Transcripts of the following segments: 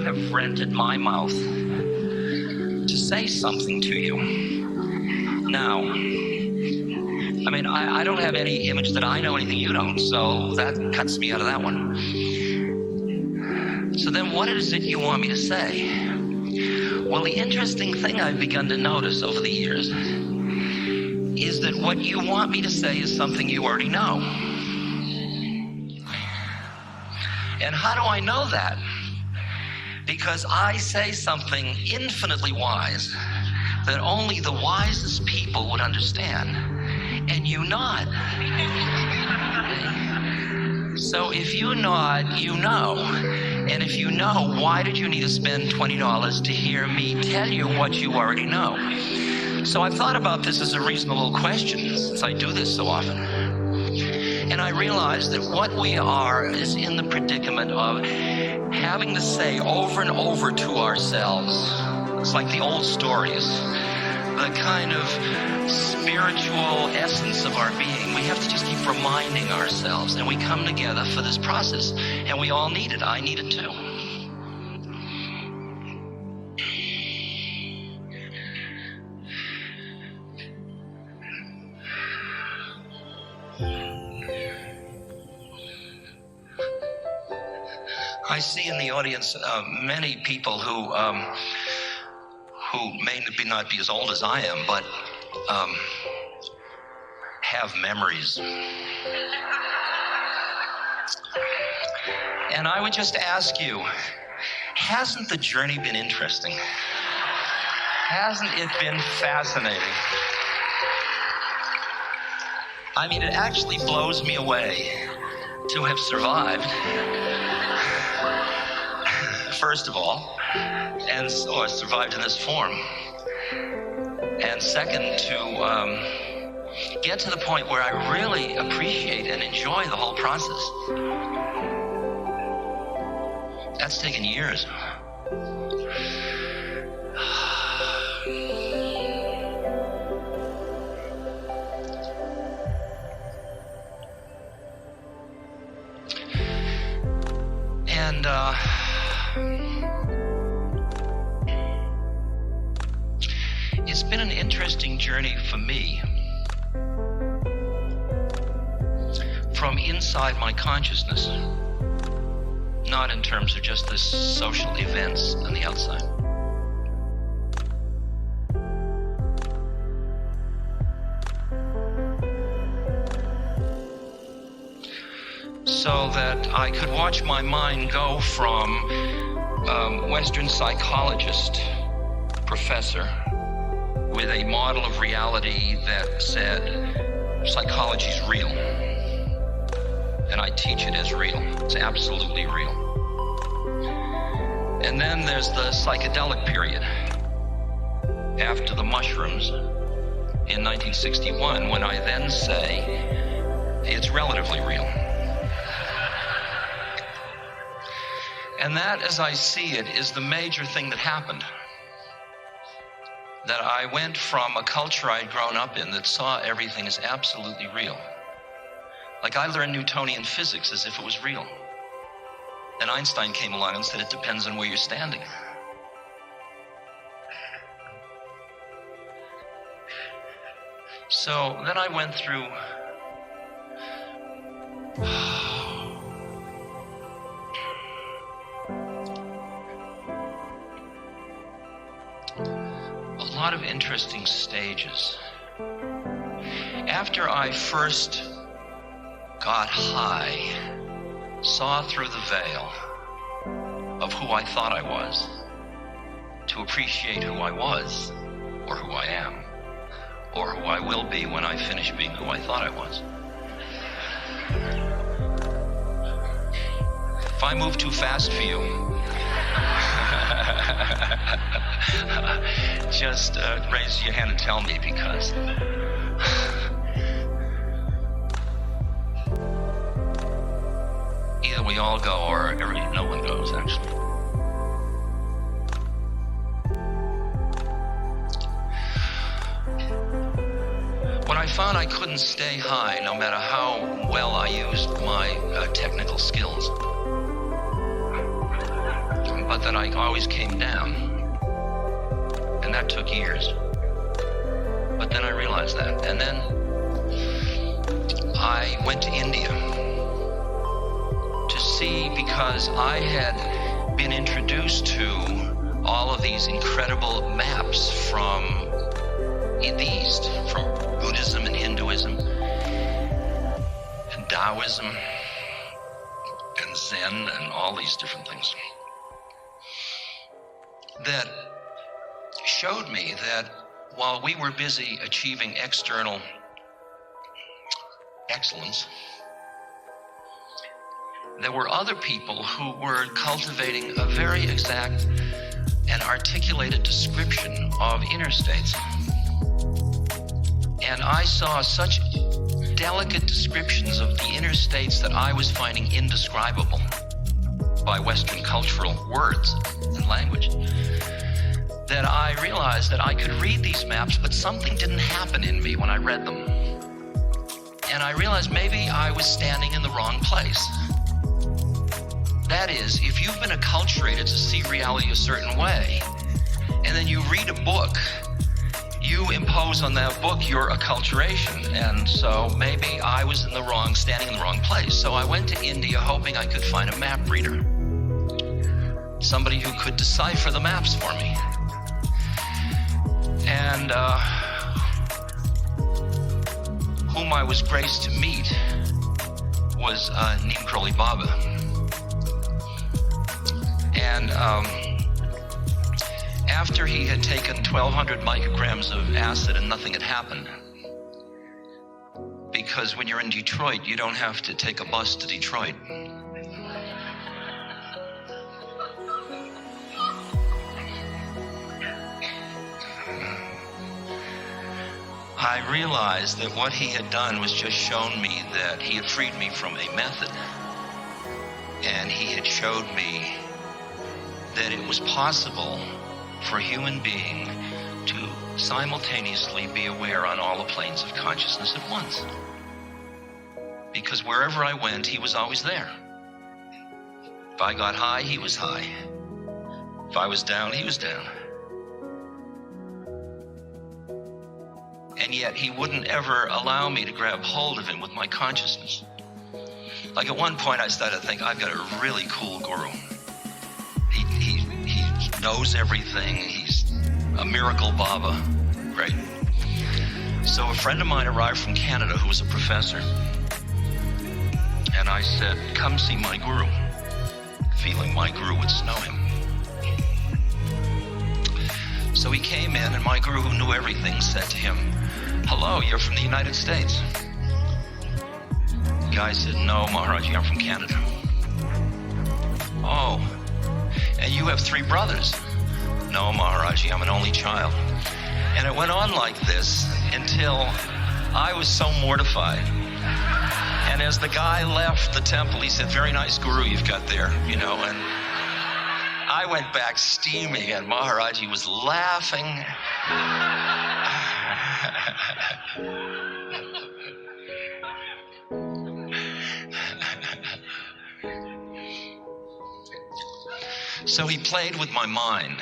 Have rented my mouth to say something to you. Now, I mean, I don't have any image that I know anything you don't, so that cuts me out of that one. So then what is it you want me to say? Well, the interesting thing I've begun to notice over the years is that what you want me to say is something you already know. And how do I know that? Because I say something infinitely wise that only the wisest people would understand, and you nod. So if you nod, you know. And if you know, why did you need to spend $20 to hear me tell you what you already know? So I've thought about this as a reasonable question, since I do this so often. And I realize that what we are is in the predicament of having to say over and over to ourselves, it's like the old stories, the kind of spiritual essence of our being. We have to just keep reminding ourselves, and we come together for this process, and we all need it. I need it too. I see in the audience many people who may not be as old as I am, but have memories. And I would just ask you, hasn't the journey been interesting? Hasn't it been fascinating? I mean, it actually blows me away to have survived, first of all, or survived in this form, and second, to get to the point where I really appreciate and enjoy the whole process. That's taken years. And it's been an interesting journey for me from inside my consciousness, not in terms of just the social events on the outside. So that I could watch my mind go from Western psychologist, professor, with a model of reality that said psychology's real. And I teach it as real. It's absolutely real. And then there's the psychedelic period after the mushrooms in 1961, when I then say it's relatively real. And that, as I see it, is the major thing that happened. That I went from a culture I'd grown up in that saw everything as absolutely real. Like I learned Newtonian physics as if it was real. Then Einstein came along and said it depends on where you're standing. So then I went through a lot of interesting stages. After I first got high, saw through the veil of who I thought I was, to appreciate who I was, or who I am, or who I will be when I finish being who I thought I was. If I move too fast for you, just raise your hand and tell me, because either we all go or no one goes, actually. When I found I couldn't stay high, no matter how well I used my technical skills, but that I always came down, and that took years. But then I realized that, and then I went to India to see, because I had been introduced to all of these incredible maps from the East, from Buddhism and Hinduism and Taoism and Zen and all these different things, that showed me that while we were busy achieving external excellence, there were other people who were cultivating a very exact and articulated description of inner states. And I saw such delicate descriptions of the inner states that I was finding indescribable by Western cultural words and language, that I realized that I could read these maps, but something didn't happen in me when I read them. And I realized maybe I was standing in the wrong place. That is, if you've been acculturated to see reality a certain way, and then you read a book, you impose on that book your acculturation. And so maybe I was standing in the wrong place. So I went to India hoping I could find a map reader, somebody who could decipher the maps for me. And whom I was graced to meet was ℓ𝓭𝓪𝓼. And after he had taken 1,200 micrograms of acid and nothing had happened, because when you're in Detroit, you don't have to take a bus to Detroit. I realized that what he had done was just shown me that he had freed me from a method, and he had showed me that it was possible for a human being to simultaneously be aware on all the planes of consciousness at once. Because wherever I went, he was always there. If I got high, he was high. If I was down, he was down. And yet he wouldn't ever allow me to grab hold of him with my consciousness. Like at one point I started to think, I've got a really cool guru. He knows everything. He's a miracle Baba. Great. So a friend of mine arrived from Canada who was a professor. And I said, come see my guru, feeling my guru would snow him. So he came in, and my guru, who knew everything, said to him, hello, you're from the United States. The guy said, no, Maharaji, I'm from Canada. Oh, and you have 3 brothers? No, Maharaji, I'm an only child. And it went on like this until I was so mortified. And as the guy left the temple, he said, very nice guru you've got there, you know, and I went back steaming, and Maharaji was laughing. So he played with my mind.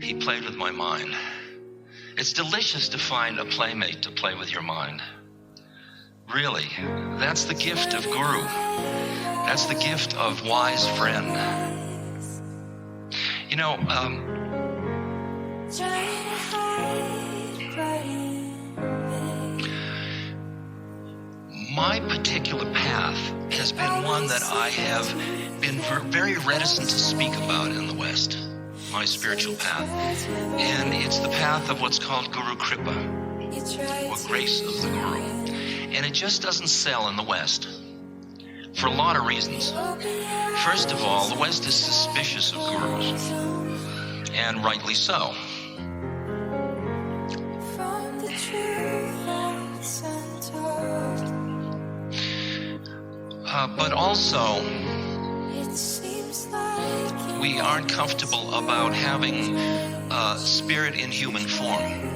He played with my mind. It's delicious to find a playmate to play with your mind. Really, that's the gift of guru. That's the gift of wise friend. You know, my particular path has been one that I have been very reticent to speak about in the West, my spiritual path. And it's the path of what's called Guru Kripa, or grace of the Guru. And it just doesn't sell in the West, for a lot of reasons. First of all, the West is suspicious of gurus, and rightly so. but also we aren't comfortable about having spirit in human form.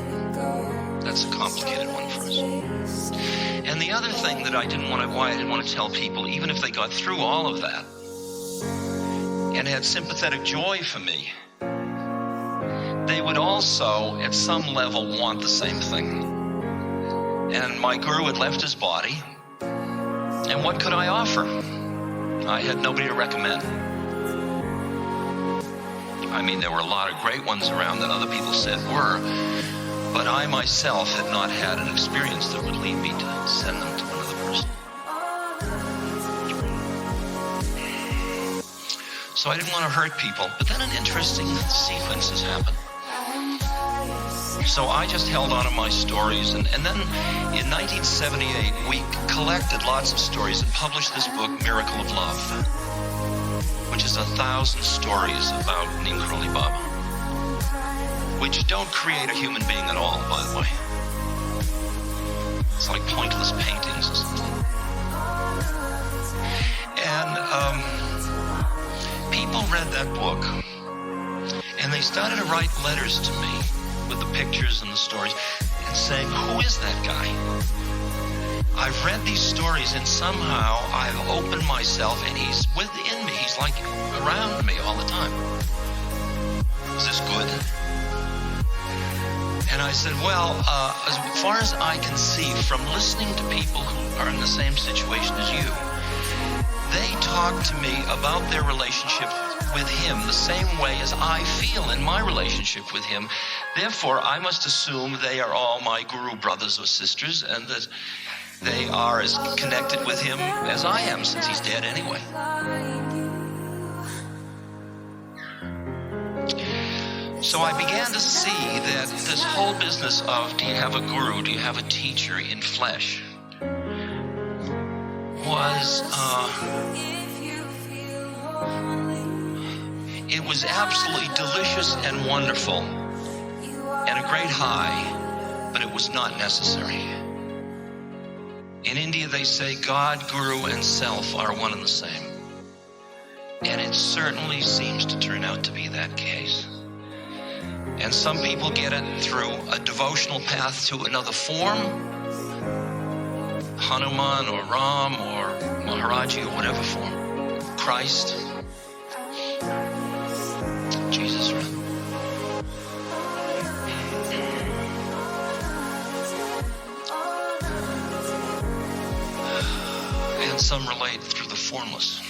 That's a complicated one for us. And the other thing that why I didn't want to tell people, even if they got through all of that and had sympathetic joy for me, they would also, at some level, want the same thing. And my guru had left his body, and what could I offer? I had nobody to recommend. I mean, there were a lot of great ones around that other people said were, but I myself had not had an experience that would lead me to send them to another person. So I didn't want to hurt people, but then an interesting sequence has happened. So I just held on to my stories, and then in 1978, we collected lots of stories and published this book, Miracle of Love, which is 1,000 stories about ℓ𝓭𝓪𝓼, which don't create a human being at all, by the way. It's like pointless paintings or something. And people read that book, and they started to write letters to me with the pictures and the stories, and saying, who is that guy? I've read these stories, and somehow I've opened myself, and he's within me. He's like around me all the time. Is this good? And I said, well, as far as I can see from listening to people who are in the same situation as you, they talk to me about their relationship with him the same way as I feel in my relationship with him. Therefore, I must assume they are all my guru brothers or sisters, and that they are as connected with him as I am, since he's dead anyway. So I began to see that this whole business of, do you have a guru, do you have a teacher in flesh, was it was absolutely delicious and wonderful and a great high, but it was not necessary. In India, they say God, guru, and self are one and the same. And it certainly seems to turn out to be that case. And some people get it through a devotional path to another form, Hanuman or Ram or Maharaji or whatever form, Christ, Jesus. And some relate through the formless.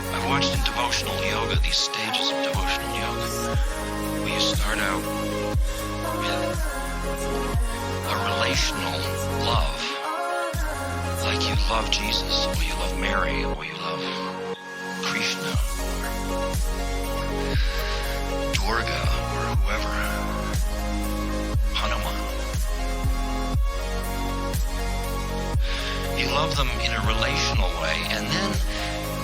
I've watched in devotional yoga, these stages of devotional yoga, where you start out with a relational love, like you love Jesus, or you love Mary, or you love Krishna, or Durga, or whoever, Hanuman. You love them in a relational way, and then,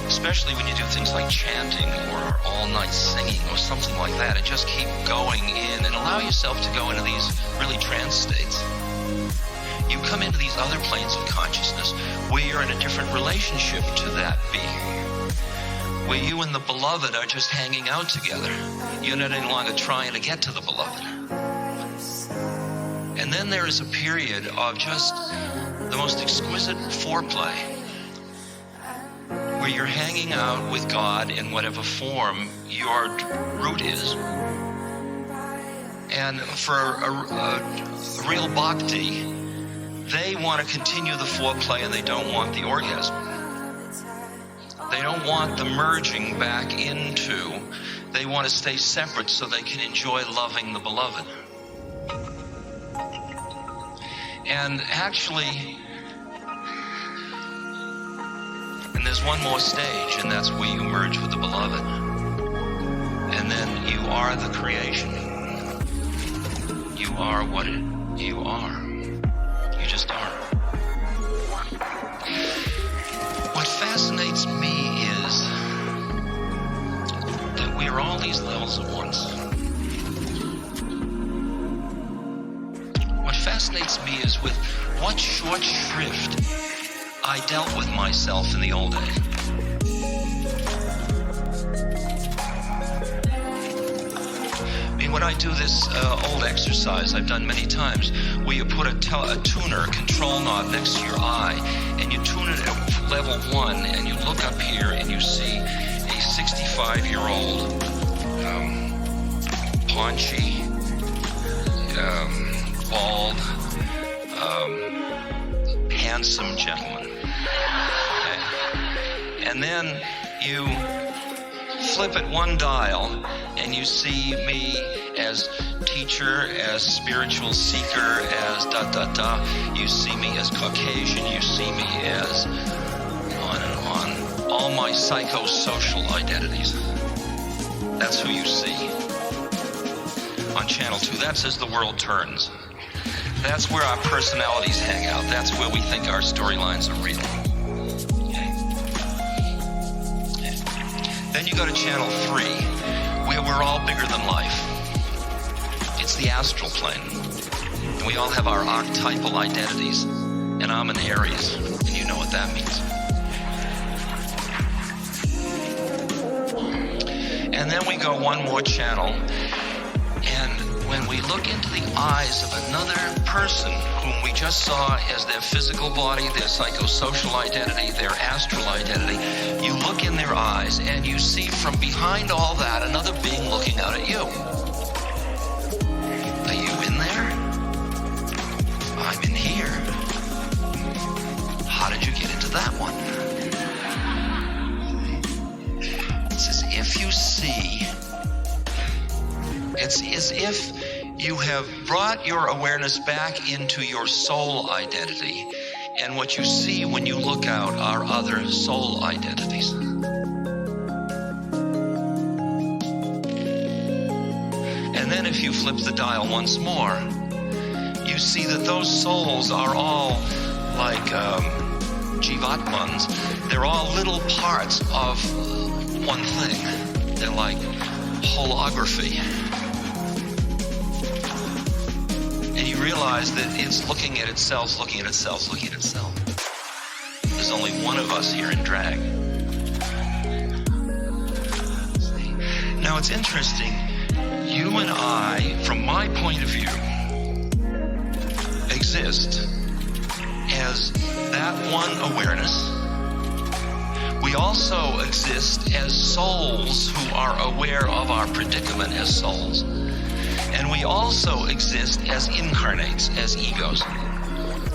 especially when you do things like chanting or all-night singing or something like that, and just keep going in and allow yourself to go into these really trance states. You come into these other planes of consciousness where you're in a different relationship to that being, where you and the beloved are just hanging out together. You're not any longer trying to get to the beloved. And then there is a period of just the most exquisite foreplay, where you're hanging out with God in whatever form your root is. And for a real bhakti, they want to continue the foreplay, and they don't want the orgasm. They don't want the merging back into. They want to stay separate so they can enjoy loving the beloved. And actually, and there's one more stage, and that's where you merge with the beloved. And then you are the creation. You are what you are. You just are. fascinates me is that we are all these levels at once. What fascinates me is with what short shrift I dealt with myself in the old days. When I do this old exercise I've done many times, where you put a tuner, control knob next to your eye, and you tune it at level 1, and you look up here and you see a 65-year-old paunchy, bald, handsome gentleman. Okay. And then you flip it one dial and you see me as teacher, as spiritual seeker, as You see me as Caucasian, you see me as on and on. All my psychosocial identities. That's who you see on Channel 2. That's as the world turns. That's where our personalities hang out. That's where we think our storylines are real. Then you go to Channel 3, where we're all bigger than life. It's the astral plane. And we all have our archetypal identities. And I'm an Aries, and you know what that means. And then we go one more channel, and when we look into the eyes of another person whom we just saw as their physical body, their psychosocial identity, their astral identity, you look in their eyes and you see from behind all that another being looking out at you. Are you in there? I'm in here. How did you get into that one? It's as if you see, it's as if you have brought your awareness back into your soul identity, and what you see when you look out are other soul identities. And then if you flip the dial once more, you see that those souls are all like Jivatmans. They're all little parts of one thing. They're like holography. And you realize that it's looking at itself, looking at itself, looking at itself. There's only one of us here in drag. Now it's interesting, you and I, from my point of view, exist as that one awareness. We also exist as souls who are aware of our predicament as souls. And we also exist as incarnates, as egos.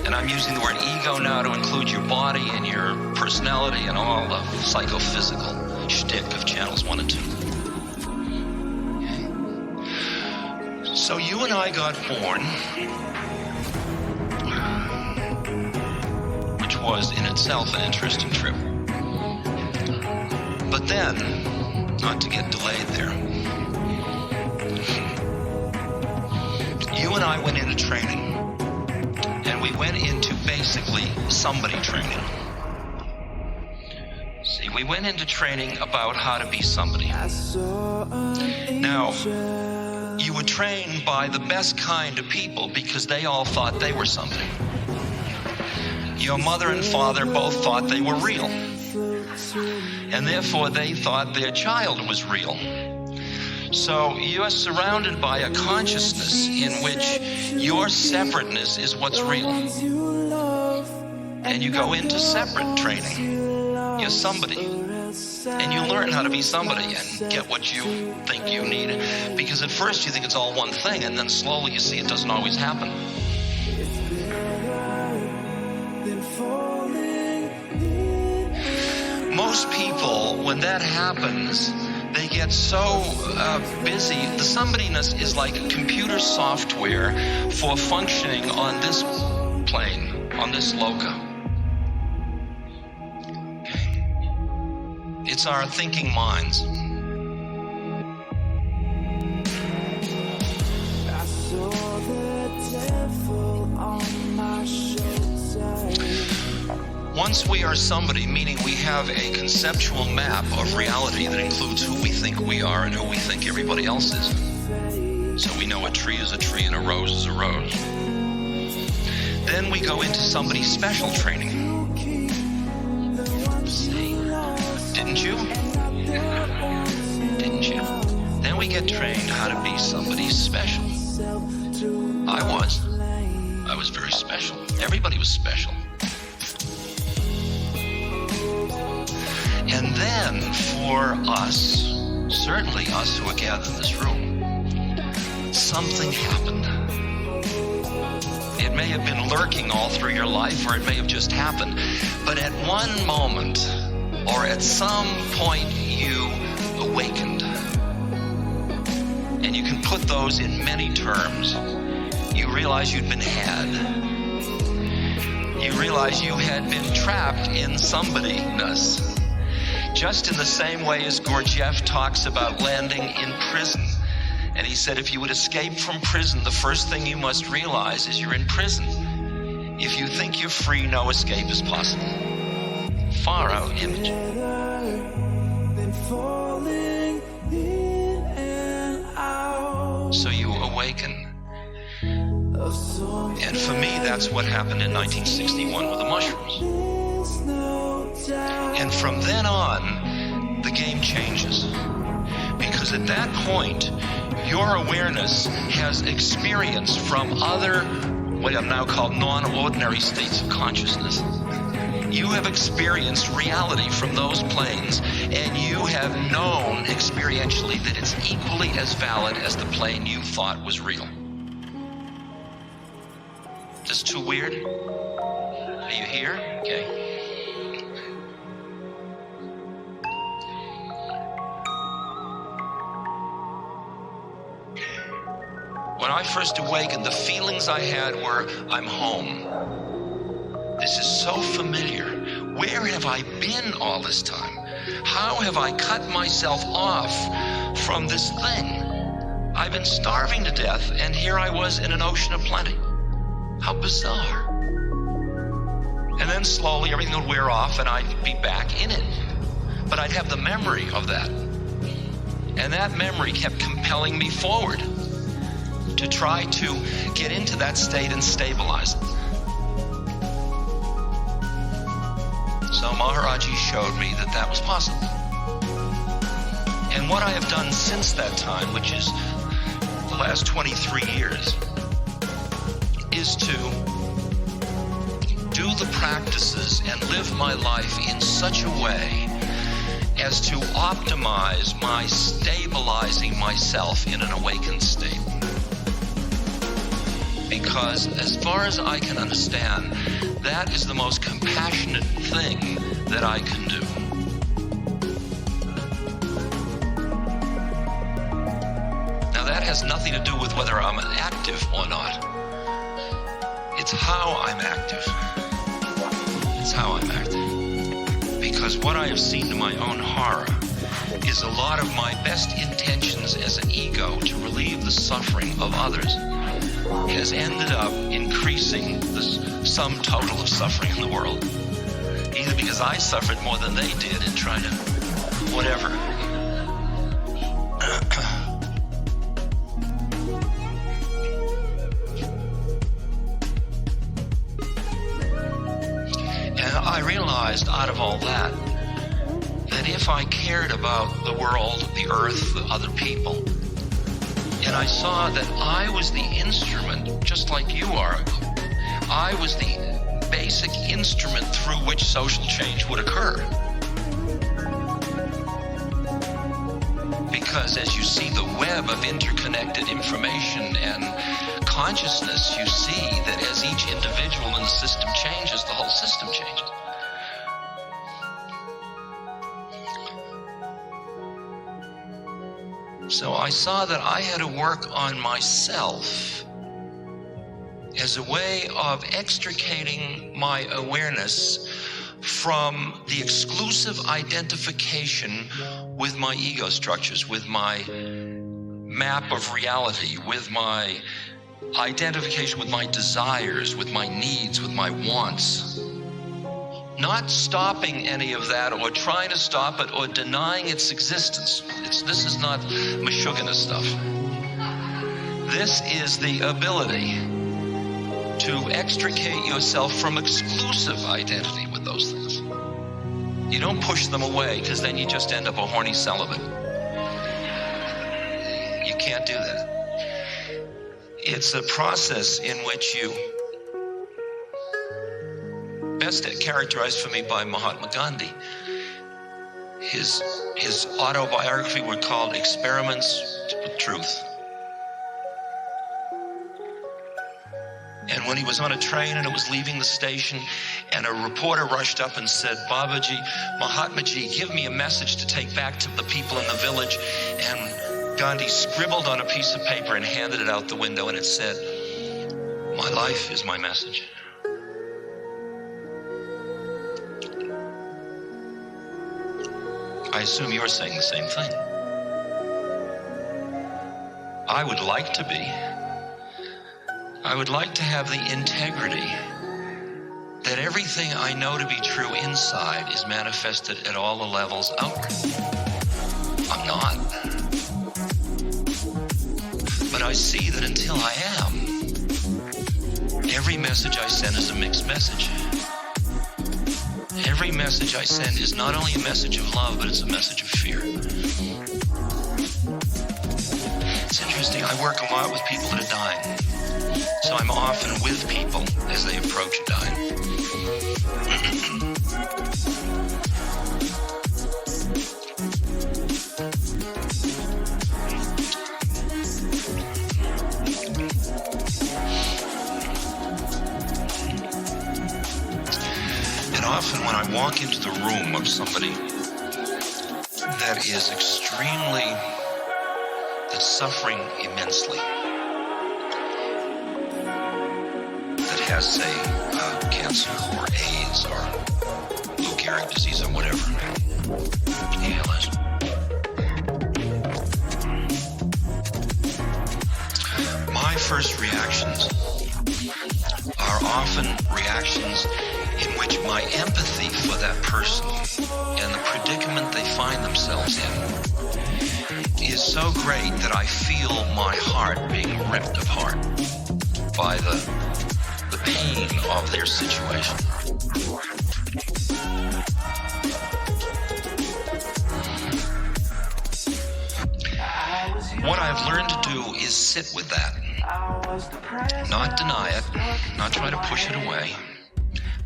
And I'm using the word ego now to include your body and your personality and all the psychophysical shtick of channels 1 and 2. Okay. So you and I got born, which was in itself an interesting trip. But then, not to get delayed there, you and I went into training, and we went into basically somebody training. See, we went into training about how to be somebody. Now, you were trained by the best kind of people because they all thought they were somebody. Your mother and father both thought they were real, and therefore they thought their child was real. So you are surrounded by a consciousness in which your separateness is what's real. And you go into separate training. You're somebody. And you learn how to be somebody and get what you think you need. Because at first you think it's all one thing, and then slowly you see it doesn't always happen. Most people, when that happens, they get so busy. The somebodyness is like computer software for functioning on this plane, on this loca. Okay. It's our thinking minds. I saw the devil on my shoulder. Once we are somebody, meaning we have a conceptual map of reality that includes who we think we are and who we think everybody else is. So we know a tree is a tree and a rose is a rose. Then we go into somebody special training. See? Didn't you? Didn't you? Then we get trained how to be somebody special. I was very special. Everybody was special. And then for us, certainly us who are gathered in this room, something happened. It may have been lurking all through your life, or it may have just happened. But at one moment, or at some point, you awakened. And you can put those in many terms. You realize you'd been had. You realize you had been trapped in somebodyness. Just in the same way as Gurdjieff talks about landing in prison. And he said, if you would escape from prison, the first thing you must realize is you're in prison. If you think you're free, no escape is possible. Far out image. So you awaken. And for me, that's what happened in 1961 with the mushrooms. And from then on, the game changes. Because at that point, your awareness has experience from other, what I've now called non-ordinary states of consciousness. You have experienced reality from those planes, and you have known experientially that it's equally as valid as the plane you thought was real. This too weird? Are you here? Okay. When I first awakened, the feelings I had were, I'm home. This is so familiar. Where have I been all this time? How have I cut myself off from this thing? I've been starving to death, and here I was in an ocean of plenty. How bizarre. And then slowly everything would wear off and I'd be back in it. But I'd have the memory of that. And that memory kept compelling me forward to try to get into that state and stabilize it. So Maharaji showed me that that was possible. And what I have done since that time, which is the last 23 years, is to do the practices and live my life in such a way as to optimize my stabilizing myself in an awakened state. Because as far as I can understand, that is the most compassionate thing that I can do. Now that has nothing to do with whether I'm active or not. It's how I'm active. It's how I'm active. Because what I have seen to my own horror is a lot of my best intentions as an ego to relieve the suffering of others has ended up increasing the sum total of suffering in the world. Either because I suffered more than they did in trying to whatever. And I realized out of all that if I cared about the world, the earth, the other people, and I saw that I was the instrument, just like you are, I was the basic instrument through which social change would occur. Because as you see the web of interconnected information and consciousness, you see that as each individual in the system changes, the whole system changes. So I saw that I had to work on myself as a way of extricating my awareness from the exclusive identification with my ego structures, with my map of reality, with my identification with my desires, with my needs, with my wants. not stopping any of that or trying to stop it or denying its existence. This is not Meshuggah stuff. This is the ability to extricate yourself from exclusive identity with those things. You don't push them away, because then you just end up a horny celibate. You can't do that. It's a process in which you, best characterized for me by Mahatma Gandhi. His autobiography were called Experiments with Truth. And when he was on a train and it was leaving the station, and a reporter rushed up and said, "Babaji, Mahatmaji, give me a message to take back to the people in the village." And Gandhi scribbled on a piece of paper and handed it out the window, and it said, "My life is my message." I assume you're saying the same thing. I would like to be. I would like to have the integrity that everything I know to be true inside is manifested at all the levels outward. I'm not. But I see that until I am, every message I send is a mixed message. Every message I send is not only a message of love, but it's a message of fear. It's interesting, I work a lot with people that are dying. So I'm often with people as they approach dying. And often when I walk into the room of somebody that is that's suffering immensely, has, say, cancer or AIDS or Lou Gehrig's disease or whatever, ALS. My first reactions are often reactions in which my empathy for that person and the predicament they find themselves in is so great that I feel my heart being ripped apart by the pain of their situation. What I've learned to do is sit with that, not deny it, not try to push it away,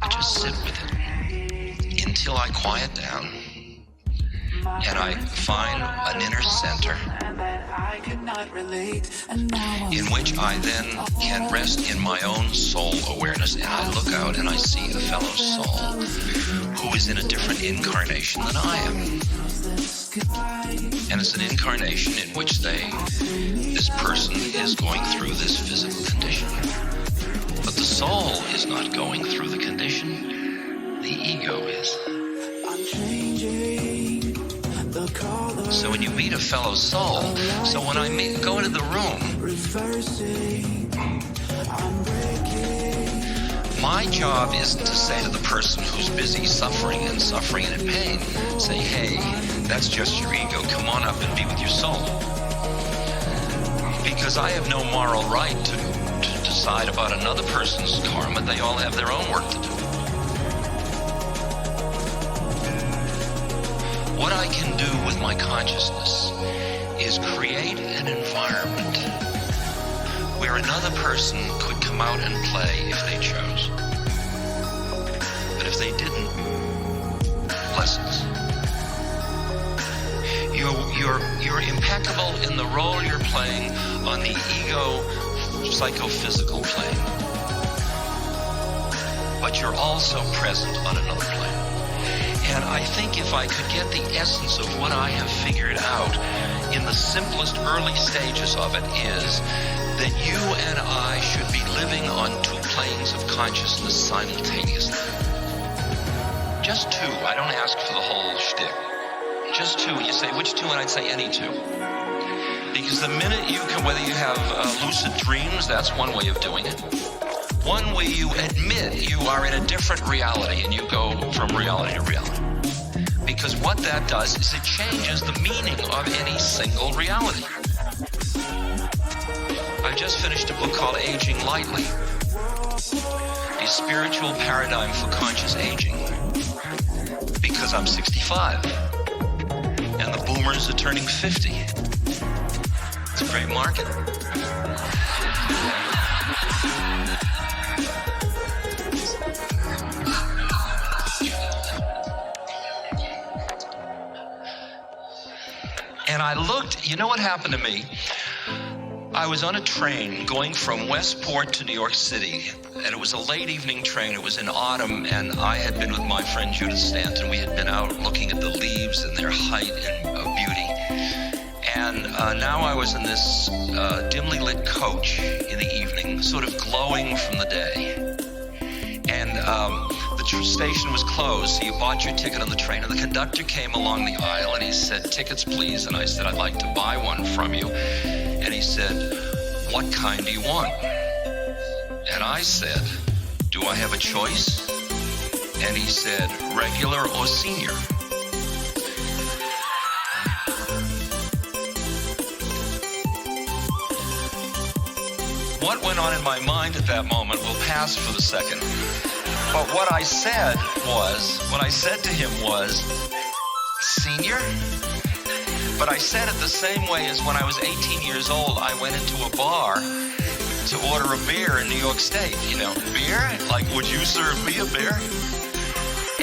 but just sit with it until I quiet down and I find an inner center in which I then can rest in my own soul awareness, and I look out and I see a fellow soul who is in a different incarnation than I am. And it's an incarnation in which this person is going through this physical condition. But the soul is not going through the condition, the ego is. So when you meet a fellow soul, so when I go into the room, my job isn't to say to the person who's busy suffering and in pain, say, "Hey, that's just your ego, come on up and be with your soul." Because I have no moral right to decide about another person's karma. They all have their own work to do. What I can do with my consciousness is create an environment where another person could come out and play if they chose. But if they didn't, blessings. You're impeccable in the role you're playing on the ego psychophysical plane. But you're also present on another plane. And I think if I could get the essence of what I have figured out in the simplest early stages of it is that you and I should be living on two planes of consciousness simultaneously. Just two. I don't ask for the whole shtick. Just two. You say, which two? And I'd say any two. Because the minute you can, whether you have lucid dreams, that's one way of doing it. one where you admit you are in a different reality and you go from reality to reality. Because what that does is it changes the meaning of any single reality. I just finished a book called Aging Lightly, a spiritual paradigm for conscious aging. Because I'm 65 and the boomers are turning 50. It's a great market. And I looked, you know what happened to me? I was on a train going from Westport to New York City, and it was a late evening train. It was in autumn, and I had been with my friend Judith Stanton. We had been out looking at the leaves and their height and beauty. And now I was in this dimly lit coach in the evening, sort of glowing from the day. And the station was closed, so you bought your ticket on the train, and the conductor came along the aisle and he said, "Tickets, please." And I said, "I'd like to buy one from you." And he said, "What kind do you want?" And I said, "Do I have a choice?" And he said, "Regular or senior?" What went on in my mind at that moment will pass for the second. But what I said to him was, "Senior?" But I said it the same way as when I was 18 years old, I went into a bar to order a beer in New York State. You know, beer? Like, "Would you serve me a beer?"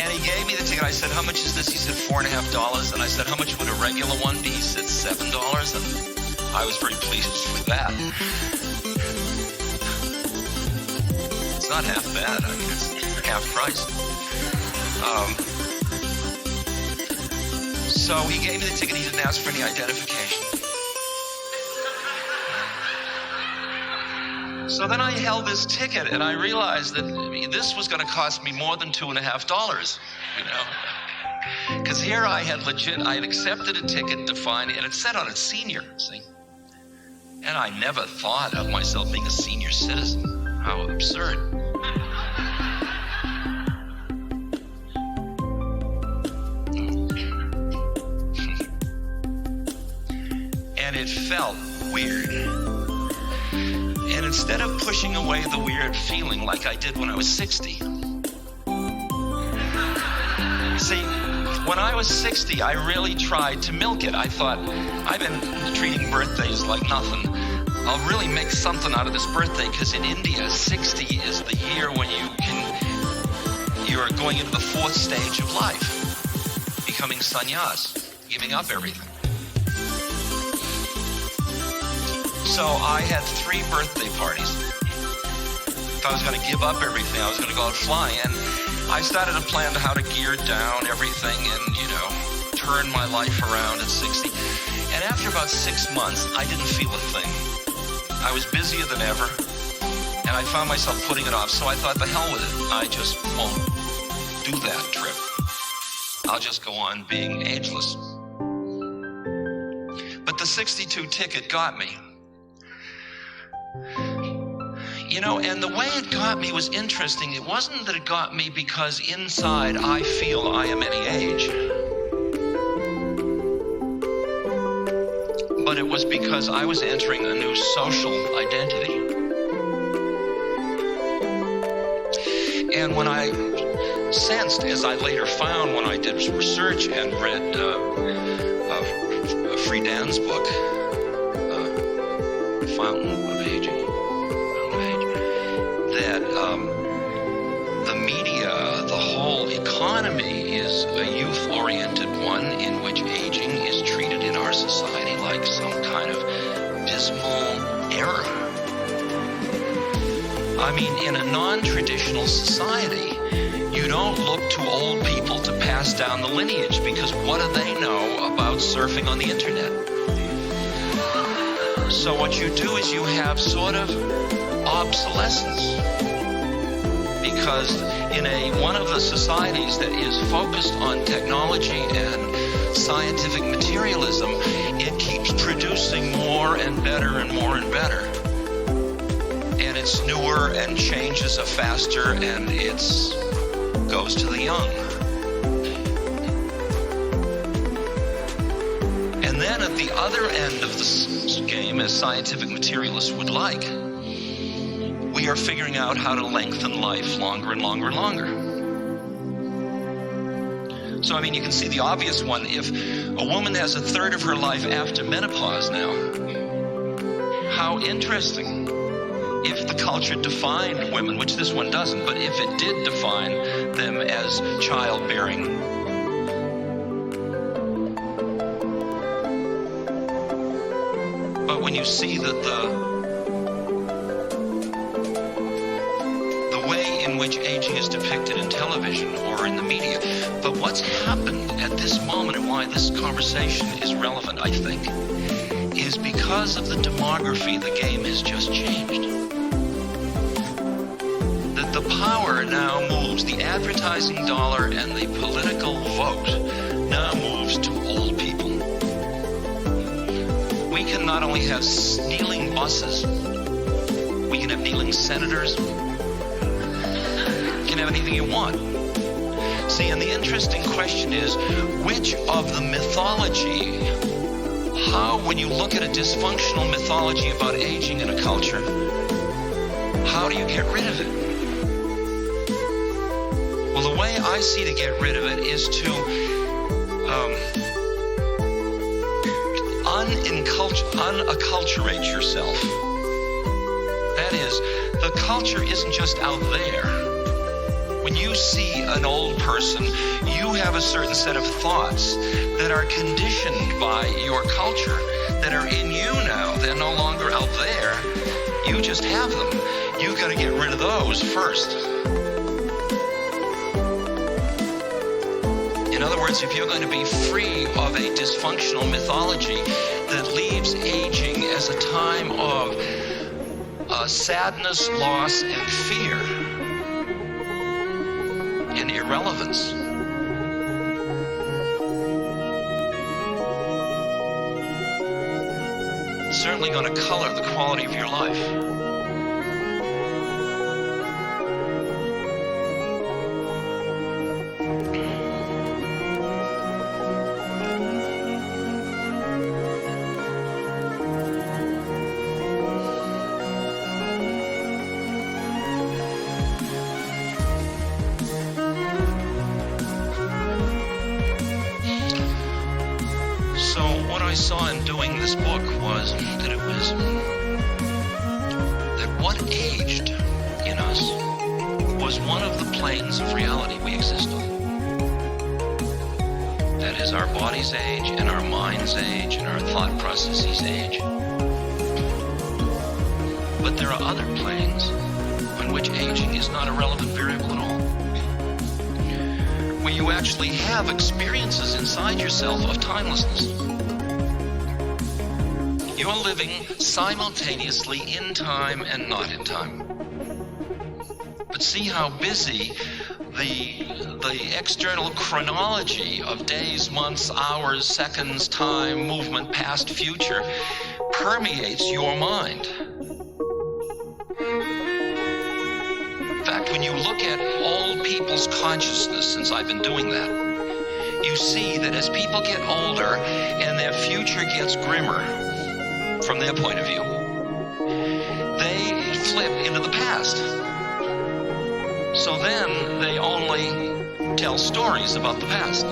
And he gave me the ticket. I said, "How much is this?" He said, $4.50. And I said, "How much would a regular one be?" He said, $7. And I was very pleased with that. It's not half bad. I mean, it's half price. So he gave me the ticket. He didn't ask for any identification. So then I held this ticket, and I realized that this was going to cost me more than $2.50, you know. Because here I had accepted a ticket to find, and it said on it, "Senior," see? And I never thought of myself being a senior citizen. How absurd. And it felt weird. And instead of pushing away the weird feeling like I did when I was 60, see, when I was 60, I really tried to milk it. I thought, I've been treating birthdays like nothing. I'll really make something out of this birthday, because in India, 60 is the year when you're going into the fourth stage of life, becoming sannyas, giving up everything. So I had 3 birthday parties. If I was going to give up everything, I was going to go out flying. And I started to plan how to gear down everything and, you know, turn my life around at 60. And after about 6 months, I didn't feel a thing. I was busier than ever, and I found myself putting it off. So I thought, the hell with it. I just won't do that trip. I'll just go on being ageless. But the 62 ticket got me. You know, and the way it got me was interesting. It wasn't that it got me because inside I feel I am any age. But it was because I was entering a new social identity. And when I sensed, as I later found when I did research and read Friedan's book, Fountain of Aging, that the media, the whole economy is a youth-oriented one in which aging is treated in our society like some kind of dismal error. I mean, in a non-traditional society, you don't look to old people to pass down the lineage, because what do they know about surfing on the internet? So what you do is you have sort of obsolescence, because in one of the societies that is focused on technology and scientific materialism, it keeps producing more and better and more and better. And it's newer and changes are faster and it's goes to the young. And then at the other end of this game, as scientific materialists would like, we are figuring out how to lengthen life longer and longer and longer. So, I mean, you can see the obvious one. If a woman has a third of her life after menopause now, how interesting. If the culture defined women, which this one doesn't, but if it did define them as childbearing, but when you see that the way in which aging is depicted in television or in the media, but what's happened at this moment and why this conversation is relevant, I think, is because of the demography, the game has just changed. That the power now moves, the advertising dollar and the political vote now moves to old people. We can not only have kneeling buses, we can have kneeling senators, you can have anything you want. See, and the interesting question is, which of the mythology, how, when you look at a dysfunctional mythology about aging in a culture, how do you get rid of it? Well, the way I see to get rid of it is to unacculturate yourself. That is, the culture isn't just out there. When you see an old person, you have a certain set of thoughts that are conditioned by your culture, that are in you now. They're no longer out there. You just have them. You've got to get rid of those first. In other words, if you're going to be free of a dysfunctional mythology that leaves aging as a time of sadness, loss, and fear, and irrelevance, it's certainly going to color the quality of your life. I saw in doing this book was that what aged in us was one of the planes of reality we exist on. That is, our body's age and our mind's age and our thought processes age. But there are other planes on which aging is not a relevant variable at all, where you actually have experiences inside yourself of timelessness. You're living simultaneously in time and not in time. But see how busy the external chronology of days, months, hours, seconds, time, movement, past, future permeates your mind. In fact, when you look at old people's consciousness, since I've been doing that, you see that as people get older and their future gets grimmer, from their point of view, they flip into the past. So then they only tell stories about the past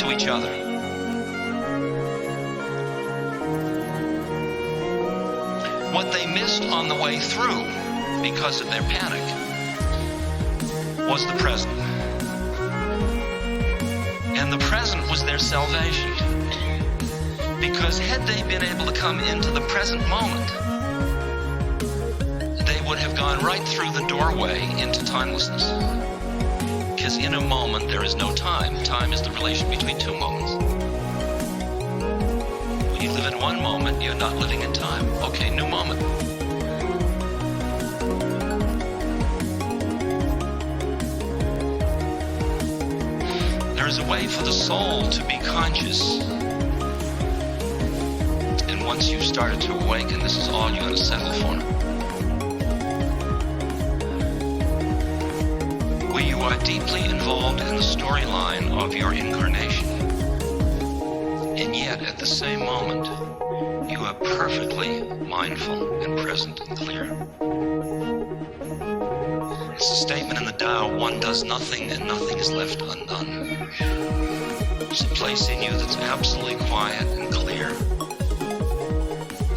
to each other. What they missed on the way through because of their panic was the present. And the present was their salvation. Because had they been able to come into the present moment, they would have gone right through the doorway into timelessness. Because in a moment there is no time. Time is the relation between two moments. When you live in one moment, you're not living in time. Okay, new moment. There is a way for the soul to be conscious. Once you've started to awaken, this is all you're going to settle for. are deeply involved in the storyline of your incarnation. And yet, at the same moment, you are perfectly mindful and present and clear. It's a statement in the Tao, one does nothing and nothing is left undone. There's a place in you that's absolutely quiet and clear.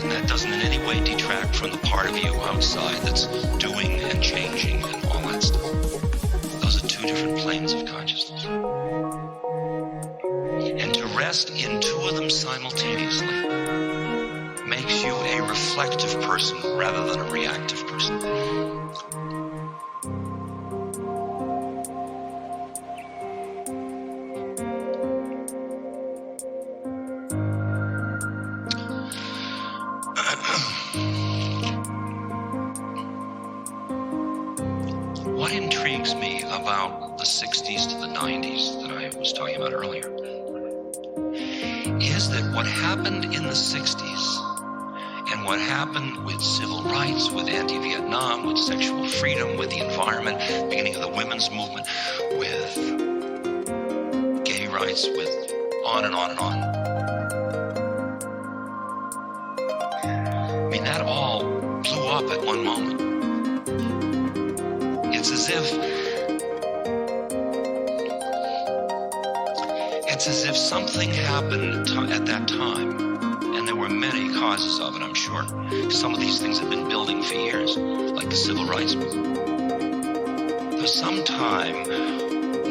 And that doesn't in any way detract from the part of you outside that's doing and changing and all that stuff. Those are two different planes of consciousness. And to rest in two of them simultaneously makes you a reflective person rather than a reactive person. What intrigues me about the 60s to the 90s that I was talking about earlier is that what happened in the 60s and what happened with civil rights, with anti-Vietnam, with sexual freedom, with the environment, beginning of the women's movement, with gay rights, with on and on and on. I mean, that all blew up at one moment. It's as if something happened at that time, and there were many causes of it, I'm sure. Some of these things have been building for years, like the civil rights movement. There was some time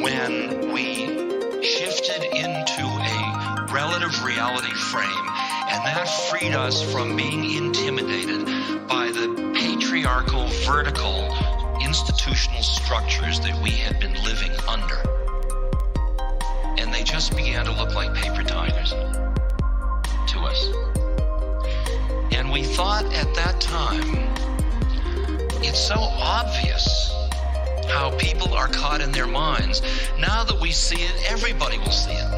when we shifted into a relative reality frame, and that freed us from being intimidated by the patriarchal, vertical, institutional structures that we had been living under. And they just began to look like paper tigers to us. And we thought at that time, it's so obvious how people are caught in their minds. Now that we see it, everybody will see it.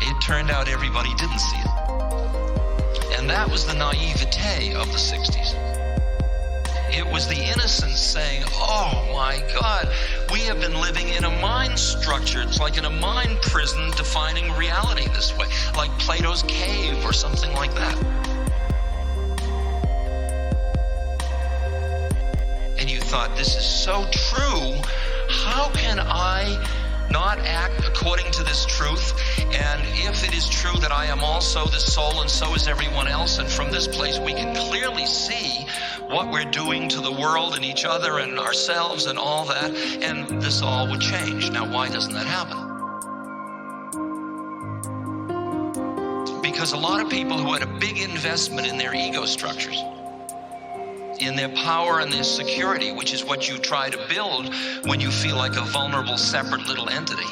It turned out everybody didn't see it. And that was the naivete of the 60s. It was the innocence saying, oh my God, we have been living in a mind structure. It's like in a mind prison defining reality this way, like Plato's cave or something like that. And you thought, this is so true. How can I not act according to this truth? And if it is true that I am also this soul and so is everyone else, and from this place we can clearly see what we're doing to the world and each other and ourselves and all that, and this all would change. Now, why doesn't that happen? Because a lot of people who had a big investment in their ego structures, in their power and their security, which is what you try to build when you feel like a vulnerable, separate little entity.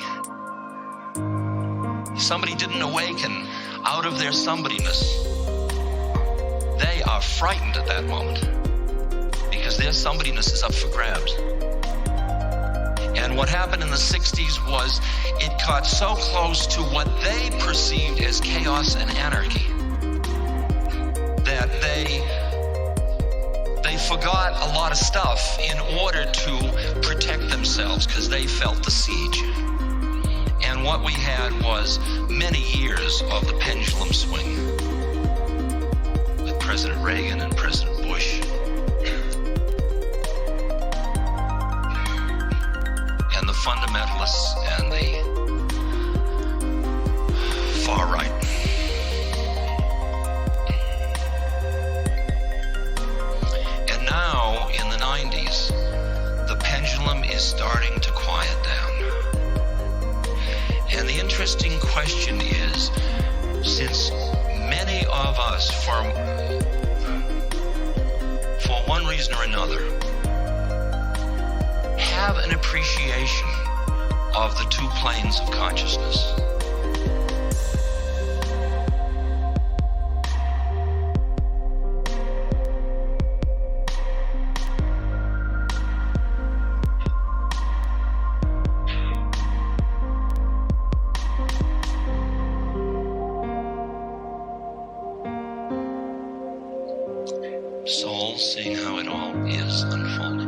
If somebody didn't awaken out of their somebodyness, they are frightened at that moment because their somebodyness is up for grabs. And what happened in the 60s was it got so close to what they perceived as chaos and anarchy that they forgot a lot of stuff in order to protect themselves because they felt the siege. And what we had was many years of the pendulum swing with President Reagan and President Bush and the fundamentalists and the far right. Now, in the 90s, the pendulum is starting to quiet down. And the interesting question is, since many of us, for one reason or another, have an appreciation of the two planes of consciousness, soul seeing how it all is unfolding.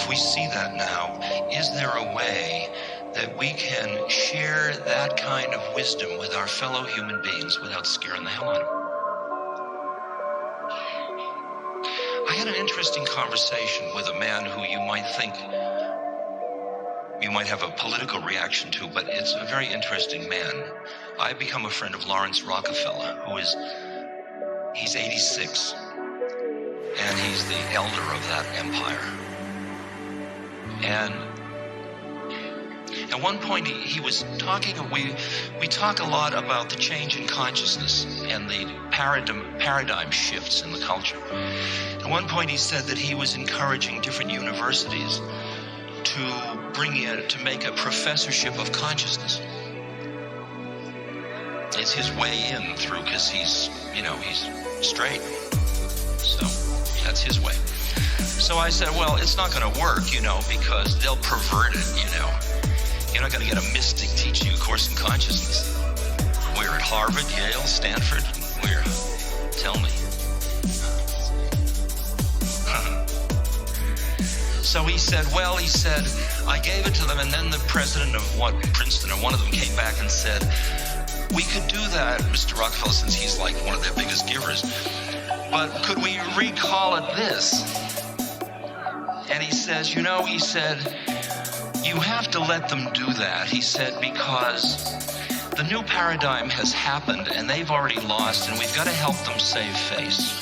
if we see that now, is there a way that we can share that kind of wisdom with our fellow human beings without scaring the hell out of them? I had an interesting conversation with a man who you might think you might have a political reaction to, but it's a very interesting man. I've become a friend of Lawrence Rockefeller, he's 86, and he's the elder of that empire. And at one point he was talking, we talk a lot about the change in consciousness and the paradigm shifts in the culture. At one point he said that he was encouraging different universities to make a professorship of consciousness. It's his way in through, because he's straight. So that's his way. So I said, well, it's not going to work, because they'll pervert it, You're not going to get a mystic teaching you a course in consciousness. We're at Harvard, Yale, Stanford. Tell me. So he said, I gave it to them, and then the president of Princeton, or one of them, came back and said, we could do that, Mr. Rockefeller, since he's like one of their biggest givers, but could we recall it this? And he says, you have to let them do that, he said, because the new paradigm has happened and they've already lost, and we've got to help them save face.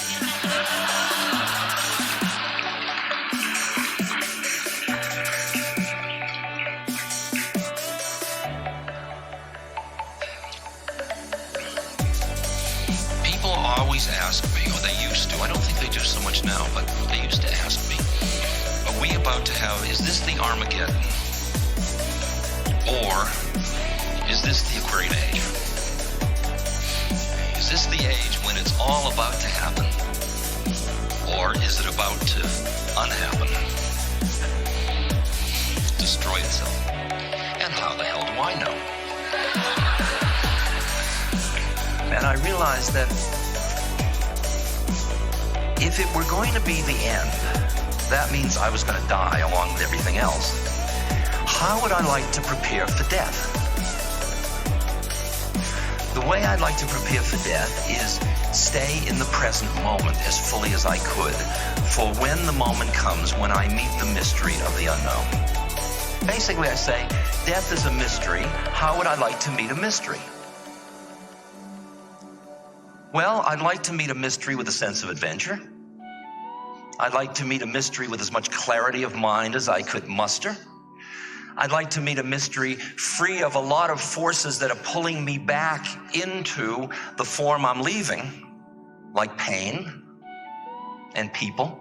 Ask me, or they used to, I don't think they do so much now, but they used to ask me, are we about to have, is this the Armageddon? Or is this the Aquarian Age? Is this the age when it's all about to happen? Or is it about to unhappen? Destroy itself? And how the hell do I know? And I realized that if it were going to be the end, that means I was going to die along with everything else. How would I like to prepare for death? The way I'd like to prepare for death is stay in the present moment as fully as I could, for when the moment comes when I meet the mystery of the unknown. Basically, I say, death is a mystery. How would I like to meet a mystery? Well, I'd like to meet a mystery with a sense of adventure. I'd like to meet a mystery with as much clarity of mind as I could muster. I'd like to meet a mystery free of a lot of forces that are pulling me back into the form I'm leaving, like pain and people.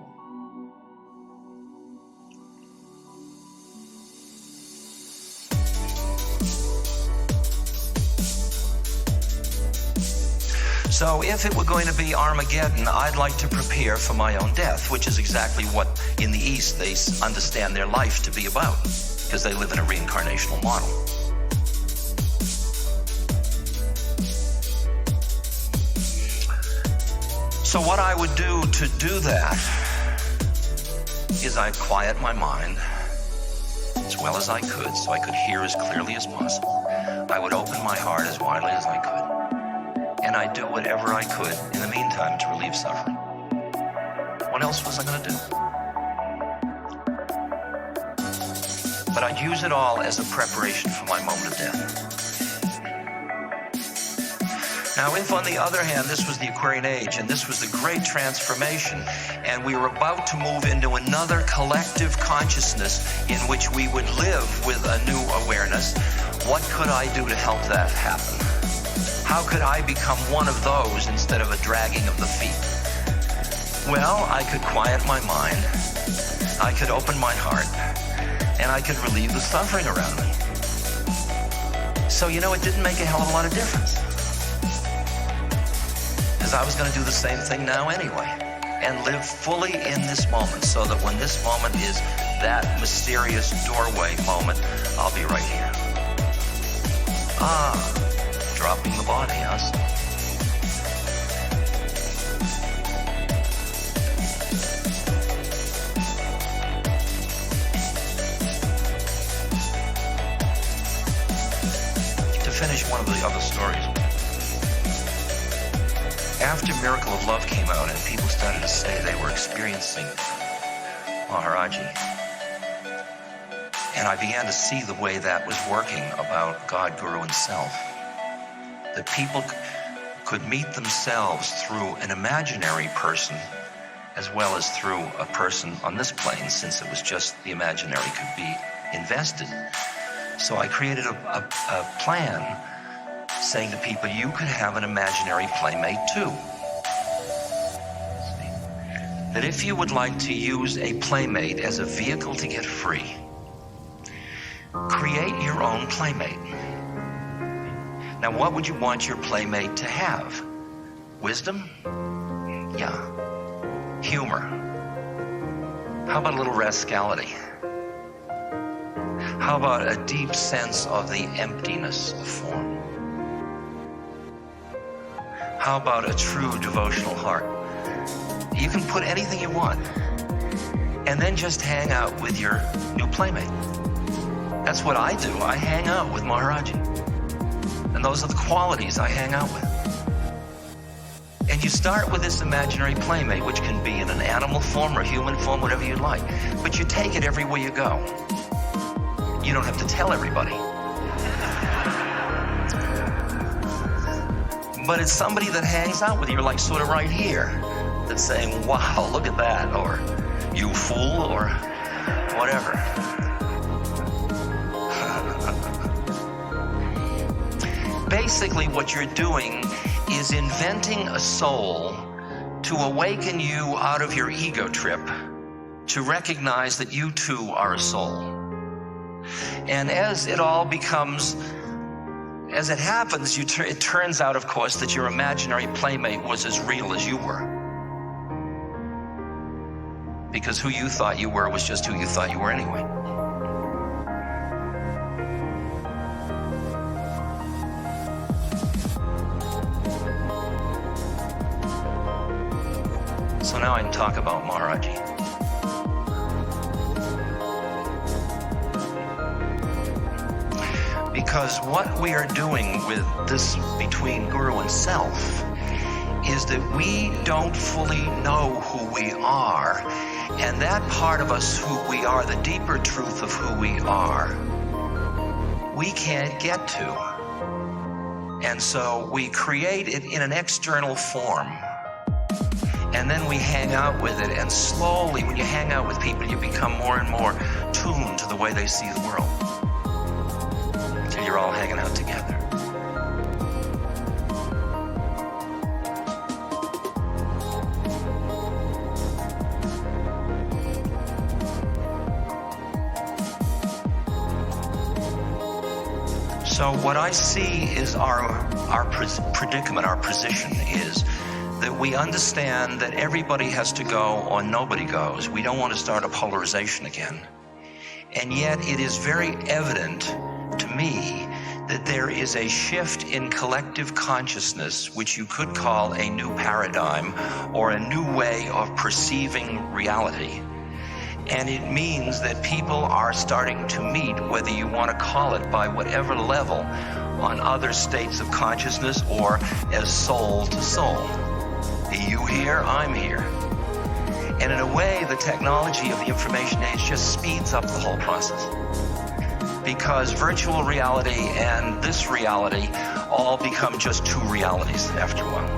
So if it were going to be Armageddon, I'd like to prepare for my own death, which is exactly what in the East they understand their life to be about, because they live in a reincarnational model. So what I would do to do that is I'd quiet my mind as well as I could, so I could hear as clearly as possible. I would open my heart as widely as I could. And I'd do whatever I could in the meantime to relieve suffering. What else was I going to do? But I'd use it all as a preparation for my moment of death. Now, if on the other hand, this was the Aquarian Age, and this was the great transformation, and we were about to move into another collective consciousness in which we would live with a new awareness, what could I do to help that happen? How could I become one of those instead of a dragging of the feet? Well, I could quiet my mind, I could open my heart, and I could relieve the suffering around me. So, it didn't make a hell of a lot of difference. Because I was going to do the same thing now anyway, and live fully in this moment, so that when this moment is that mysterious doorway moment, I'll be right here. Dropping the body, huh? finish one of the other stories. After Miracle of Love came out and people started to say they were experiencing Maharaji, and I began to see the way that was working about God, Guru, and Self, that people could meet themselves through an imaginary person as well as through a person on this plane, since it was just the imaginary could be invested. So I created a plan saying to people, you could have an imaginary playmate too. That if you would like to use a playmate as a vehicle to get free, create your own playmate. Now, what would you want your playmate to have? Wisdom? Yeah. Humor? How about a little rascality? How about a deep sense of the emptiness of form? How about a true devotional heart? You can put anything you want, and then just hang out with your new playmate. That's what I do. I hang out with Maharaji. And those are the qualities I hang out with. And you start with this imaginary playmate, which can be in an animal form or human form, whatever you like. But you take it everywhere you go. You don't have to tell everybody. But it's somebody that hangs out with you, like sort of right here, that's saying, wow, look at that, or you fool, or whatever. Basically, what you're doing is inventing a soul to awaken you out of your ego trip, to recognize that you too are a soul. And as it all becomes, as it happens, it turns out, of course, that your imaginary playmate was as real as you were. Because who you thought you were was just who you thought you were anyway. So now I can talk about Maharaji. Because what we are doing with this between Guru and Self is that we don't fully know who we are. And that part of us who we are, the deeper truth of who we are, we can't get to. And so we create it in an external form. And then we hang out with it, and slowly, when you hang out with people, you become more and more tuned to the way they see the world. Until you're all hanging out together. So what I see is our predicament, our position is that we understand that everybody has to go or nobody goes. We don't want to start a polarization again. And yet it is very evident to me that there is a shift in collective consciousness, which you could call a new paradigm or a new way of perceiving reality. And it means that people are starting to meet, whether you want to call it by whatever level, on other states of consciousness or as soul to soul. You here, I'm here. And in a way, the technology of the information age just speeds up the whole process. Because virtual reality and this reality all become just two realities after a while.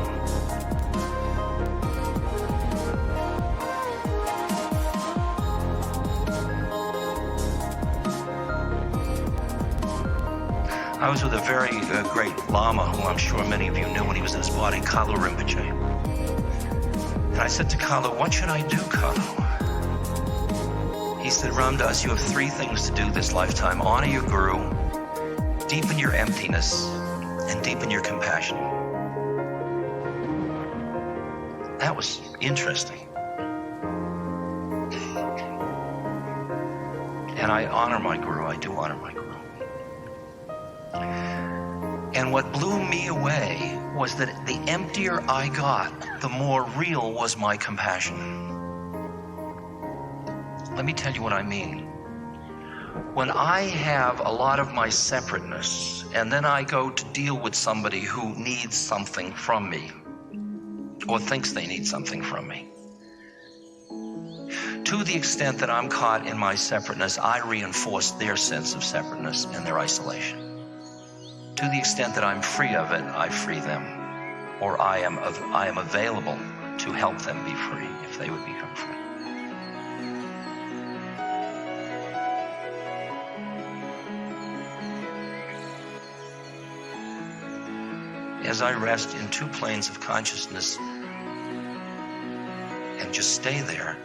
I was with a very great Lama, who I'm sure many of you knew when he was in his body, ℓ𝓼𝓼 Rinpoche. And I said to ℓ𝓼, what should I do, ℓ𝓼? He said, Ram Dass, you have three things to do this lifetime. Honor your Guru, deepen your emptiness, and deepen your compassion. That was interesting. And I honor my Guru, I do honor my Guru. And what blew me away was that the emptier I got, the more real was my compassion. Let me tell you what I mean. when I have a lot of my separateness, and then I go to deal with somebody who needs something from me, or thinks they need something from me, to the extent that I'm caught in my separateness, I reinforce their sense of separateness and their isolation. To the extent that I'm free of it, I free them, or I am available to help them be free if they would become free. As I rest in two planes of consciousness and just stay there,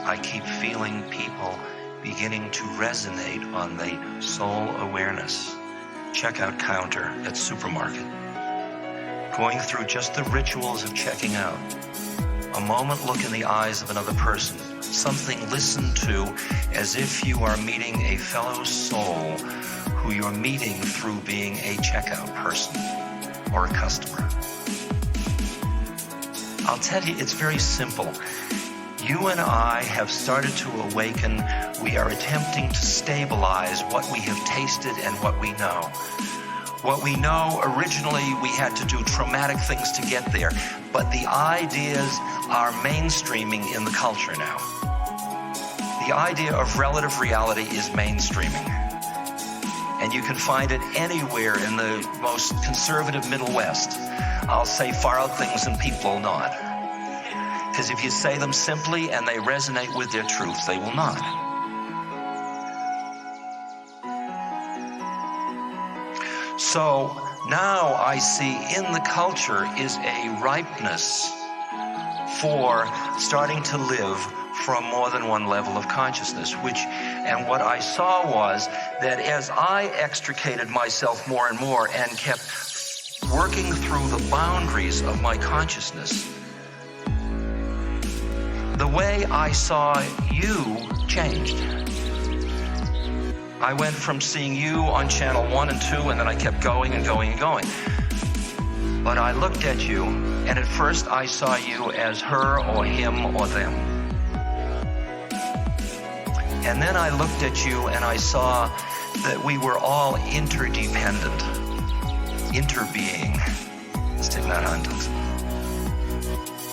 I keep feeling people beginning to resonate on the soul awareness. Checkout counter at supermarket. Going through just the rituals of checking out. A moment look in the eyes of another person. Something listened to as if you are meeting a fellow soul who you're meeting through being a checkout person or a customer. I'll tell you, it's very simple. You and I have started to awaken. We are attempting to stabilize what we have tasted and what we know. What we know, originally we had to do traumatic things to get there, but the ideas are mainstreaming in the culture now. The idea of relative reality is mainstreaming. And you can find it anywhere in the most conservative Middle West. I'll say far out things and people will not. Because if you say them simply and they resonate with their truth, they will not. So now I see in the culture is a ripeness for starting to live from more than one level of consciousness, and what I saw was that as I extricated myself more and more and kept working through the boundaries of my consciousness, the way I saw you changed. I went from seeing you on channel 1 and 2, and then I kept going and going and going. But I looked at you, and at first I saw you as her or him or them. And then I looked at you and I saw that we were all interdependent, interbeing.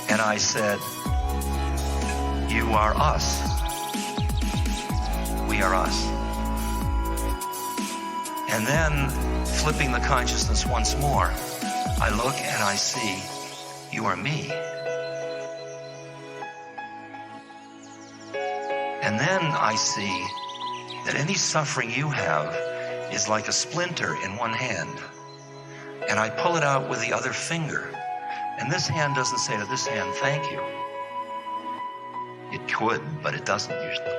And I said, you are us. We are us. And then, flipping the consciousness once more, I look and I see, you are me. And then I see that any suffering you have is like a splinter in one hand. And I pull it out with the other finger. And this hand doesn't say to this hand, thank you. It could, but it doesn't usually.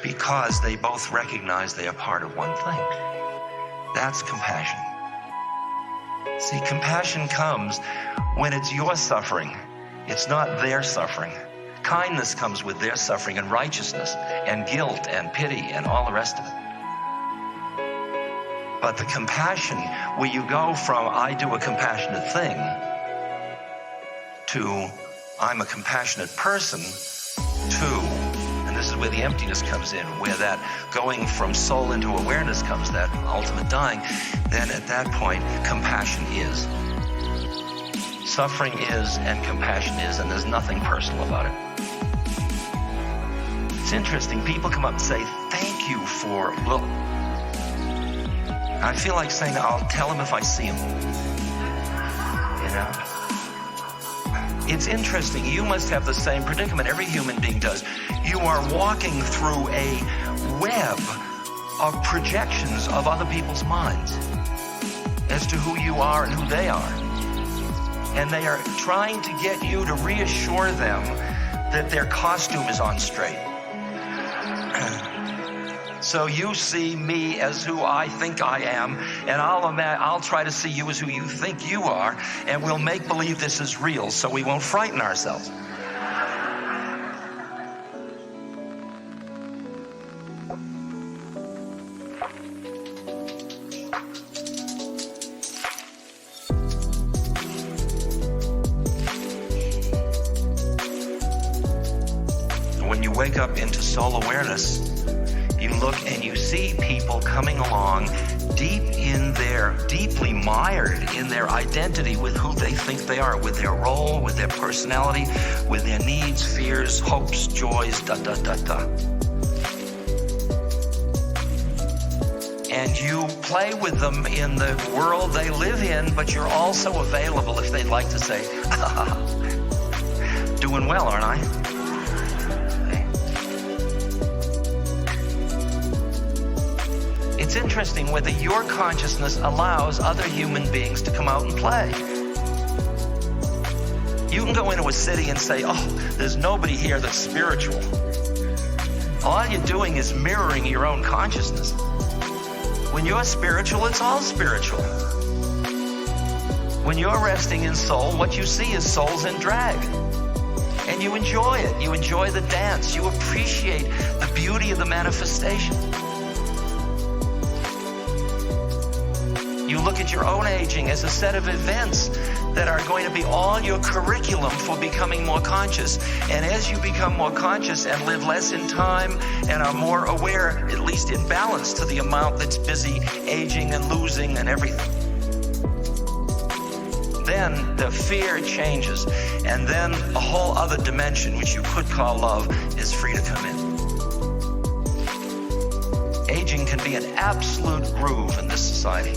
Because they both recognize they are part of one thing. That's compassion. See, compassion comes when it's your suffering. It's not their suffering. Kindness comes with their suffering, and righteousness and guilt and pity and all the rest of it. But the compassion, where you go from I do a compassionate thing to I'm a compassionate person to, and this is where the emptiness comes in, where that going from soul into awareness comes, that ultimate dying, then at that point, compassion is. Suffering is and compassion is, and there's nothing personal about it. It's interesting, people come up and say, thank you for, look, I feel like saying, I'll tell him if I see him. You know? It's interesting, you must have the same predicament, every human being does. You are walking through a web of projections of other people's minds as to who you are and who they are. And they are trying to get you to reassure them that their costume is on straight. So you see me as who I think I am, and I'll try to see you as who you think you are, and we'll make believe this is real so we won't frighten ourselves. wake up into soul awareness, you look and you see people coming along deeply mired in their identity with who they think they are, with their role, with their personality, with their needs, fears, hopes, joys, And you play with them in the world they live in, but you're also available if they'd like to say, doing well, aren't I? It's interesting whether your consciousness allows other human beings to come out and play. You can go into a city and say, oh, there's nobody here that's spiritual. All you're doing is mirroring your own consciousness. When you're spiritual, it's all spiritual. When you're resting in soul, what you see is souls in drag. And you enjoy it. You enjoy the dance. You appreciate the beauty of the manifestation. You look at your own aging as a set of events that are going to be all your curriculum for becoming more conscious. And as you become more conscious and live less in time and are more aware, at least in balance to the amount that's busy aging and losing and everything, then the fear changes. And then a whole other dimension, which you could call love, is free to come in. Aging can be an absolute groove in this society,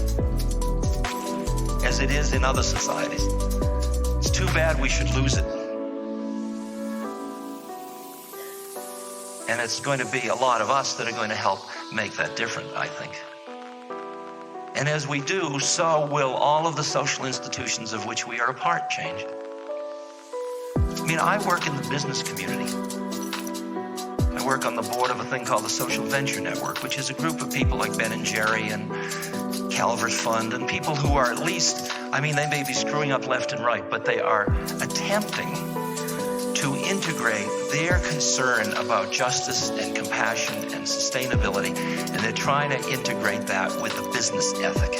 as it is in other societies. It's too bad we should lose it. And it's going to be a lot of us that are going to help make that different, I think. And as we do, so will all of the social institutions of which we are a part change. I mean, I work in the business community. I work on the board of a thing called the Social Venture Network, which is a group of people like Ben and Jerry and Calvert's Fund, and people who are at least, I mean, they may be screwing up left and right, but they are attempting to integrate their concern about justice and compassion and sustainability, and they're trying to integrate that with the business ethic.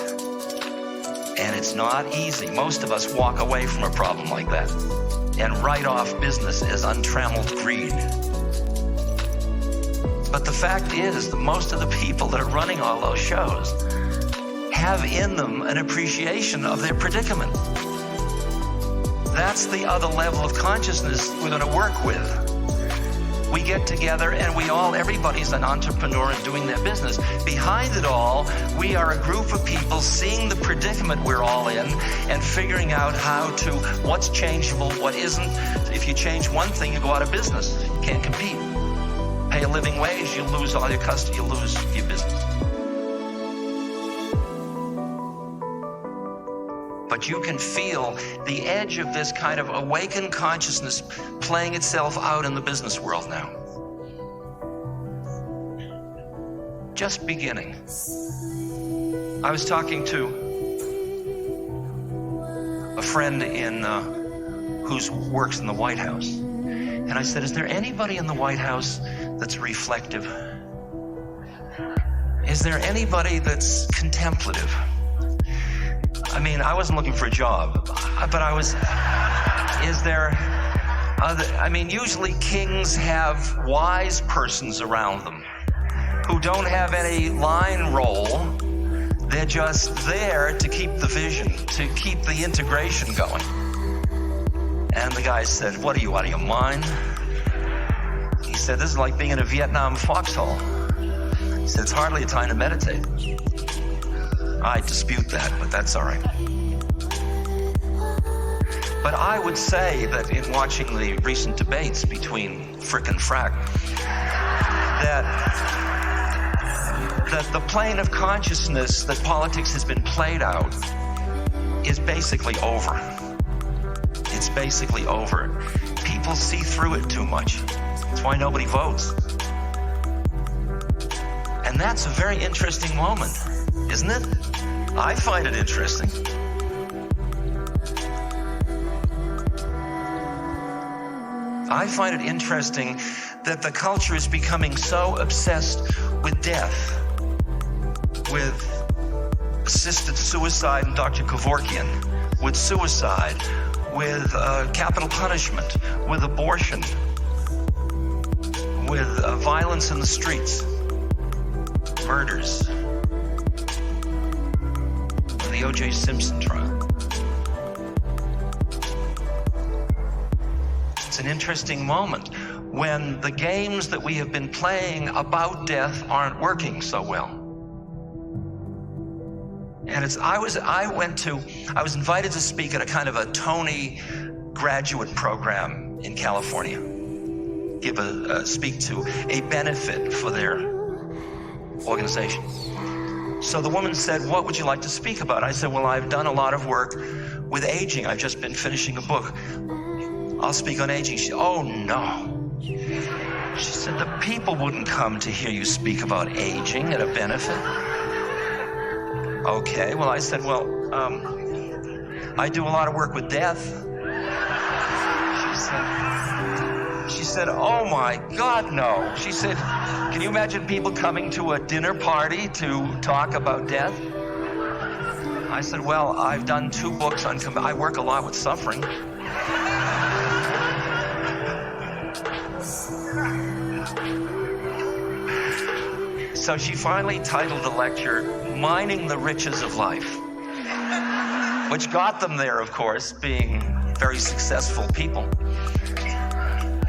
And it's not easy. Most of us walk away from a problem like that and write off business as untrammeled greed. But the fact is that most of the people that are running all those shows have in them an appreciation of their predicament. That's the other level of consciousness we're going to work with. We get together and everybody's an entrepreneur and doing their business. Behind it all, we are a group of people seeing the predicament we're all in and figuring out what's changeable, what isn't. If you change one thing, you go out of business. You can't compete. Pay a living wage, you lose all your customers, you lose your business. But you can feel the edge of this kind of awakened consciousness playing itself out in the business world now. Just beginning. I was talking to a friend who works in the White House. And I said, is there anybody in the White House that's reflective? Is there anybody that's contemplative? I mean, I wasn't looking for a job, but usually kings have wise persons around them who don't have any line role. They're just there to keep the vision, to keep the integration going. And the guy said, what are you, out of your mind? He said, this is like being in a Vietnam foxhole. He said, it's hardly a time to meditate. I dispute that, but that's all right. But I would say that in watching the recent debates between Frick and Frack, that the plane of consciousness that politics has been played out is basically over. It's basically over. People see through it too much. That's why nobody votes. And that's a very interesting moment, isn't it? I find it interesting. I find it interesting that the culture is becoming so obsessed with death, with assisted suicide and Dr. Kevorkian, with suicide, with capital punishment, with abortion, with violence in the streets, murders, the O.J. Simpson trial. It's an interesting moment when the games that we have been playing about death aren't working so well. And I was invited to speak at a kind of a Tony graduate program in California. Speak to a benefit for their organization. So the woman said, "What would you like to speak about?" I said, "Well, I've done a lot of work with aging. I've just been finishing a book. I'll speak on aging." She said, "Oh, no." She said, "The people wouldn't come to hear you speak about aging at a benefit." Okay, well, I said, "Well, I do a lot of work with death." She said, "Oh my God, no." She said, "Can you imagine people coming to a dinner party to talk about death?" I said, "Well, I've done 2 books on, I work a lot with suffering." So she finally titled the lecture, "Mining the Riches of Life," which got them there, of course, being very successful people.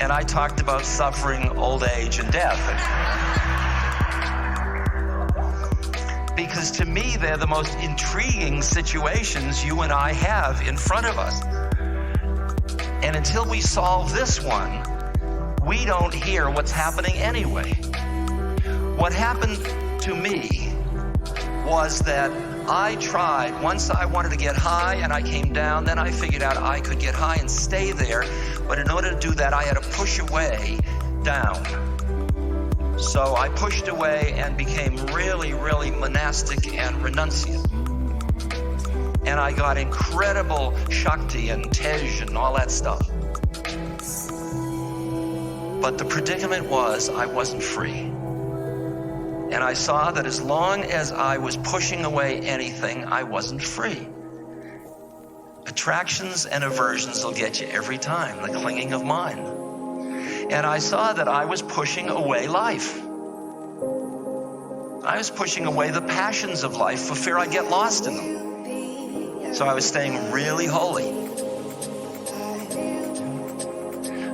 And I talked about suffering, old age, and death. Because to me, they're the most intriguing situations you and I have in front of us. And until we solve this one, we don't hear what's happening anyway. What happened to me was that I tried, once I wanted to get high and I came down, then I figured out I could get high and stay there, but in order to do that I had to push away down. So I pushed away and became really, really monastic and renunciant. And I got incredible Shakti and Tej and all that stuff. But the predicament was I wasn't free. And I saw that as long as I was pushing away anything, I wasn't free. Attractions and aversions will get you every time, the clinging of mind. And I saw that I was pushing away life. I was pushing away the passions of life for fear I'd get lost in them. So I was staying really holy.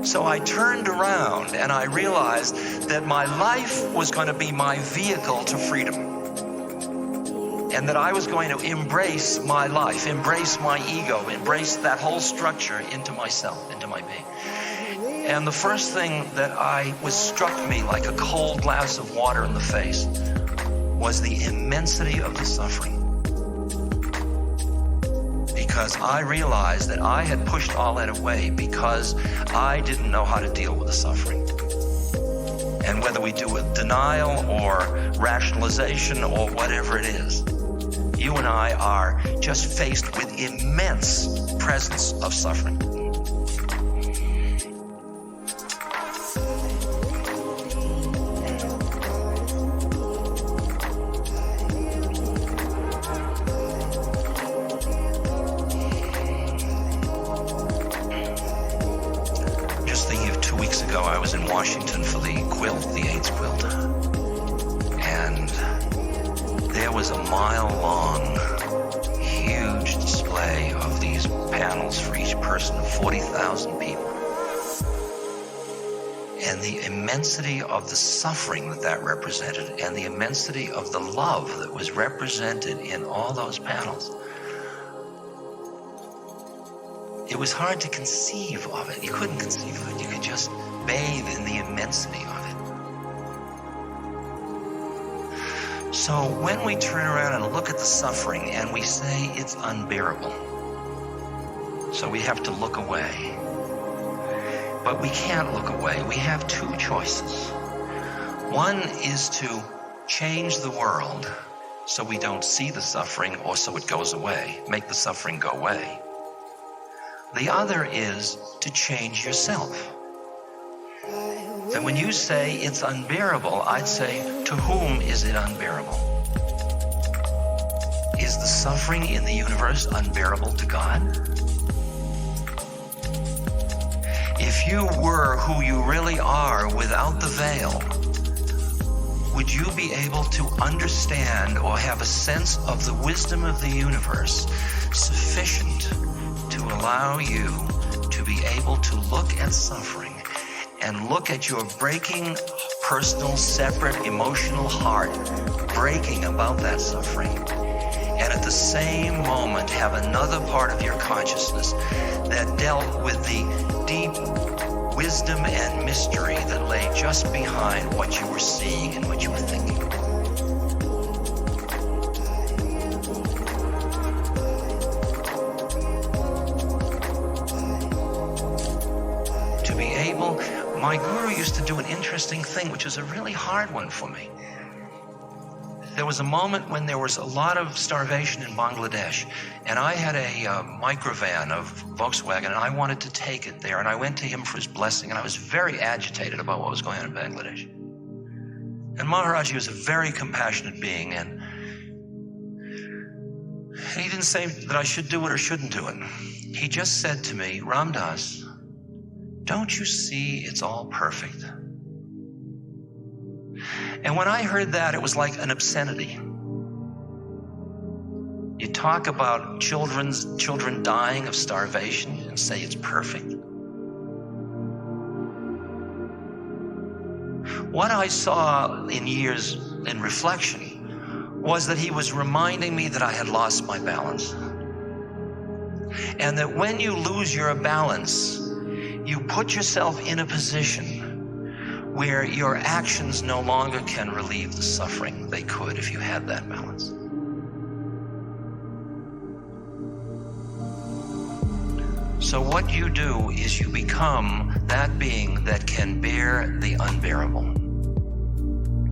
So I turned around and I realized that my life was going to be my vehicle to freedom. And that I was going to embrace my life, embrace my ego, embrace that whole structure into myself, into my being. And the first thing that struck me like a cold glass of water in the face was the immensity of the suffering. Because I realized that I had pushed all that away because I didn't know how to deal with the suffering. And whether we do it denial or rationalization or whatever it is, you and I are just faced with immense presence of suffering. I was in Washington for the quilt, the AIDS quilt, and there was a mile-long, huge display of these panels for each person of 40,000 people. And the immensity of the suffering that represented, and the immensity of the love that was represented in all those panels. It was hard to conceive of it. You couldn't conceive of it. You could just bathe in the immensity of it. So when we turn around and look at the suffering and we say it's unbearable, so we have to look away. But we can't look away. We have 2 choices. One is to change the world so we don't see the suffering or so it goes away, make the suffering go away. The other is to change yourself. And when you say it's unbearable, I'd say, to whom is it unbearable? Is the suffering in the universe unbearable to God? if you were who you really are without the veil, would you be able to understand or have a sense of the wisdom of the universe sufficient to allow you to be able to look at suffering and look at your breaking, personal, separate, emotional heart breaking about that suffering, and at the same moment have another part of your consciousness that dealt with the deep wisdom and mystery that lay just behind what you were seeing and what you were thinking? To be able, my guru used to do an interesting thing, which was a really hard one for me. There was a moment when there was a lot of starvation in Bangladesh, and I had a microvan of Volkswagen, and I wanted to take it there, and I went to him for his blessing, and I was very agitated about what was going on in Bangladesh. And Maharaj, he was a very compassionate being, and he didn't say that I should do it or shouldn't do it. He just said to me, Ram Dass, don't you see it's all perfect? And when I heard that, it was like an obscenity. You talk about children dying of starvation and say it's perfect. What I saw in years in reflection was that he was reminding me that I had lost my balance. And that when you lose your balance, you put yourself in a position where your actions no longer can relieve the suffering they could if you had that balance. So what you do is you become that being that can bear the unbearable.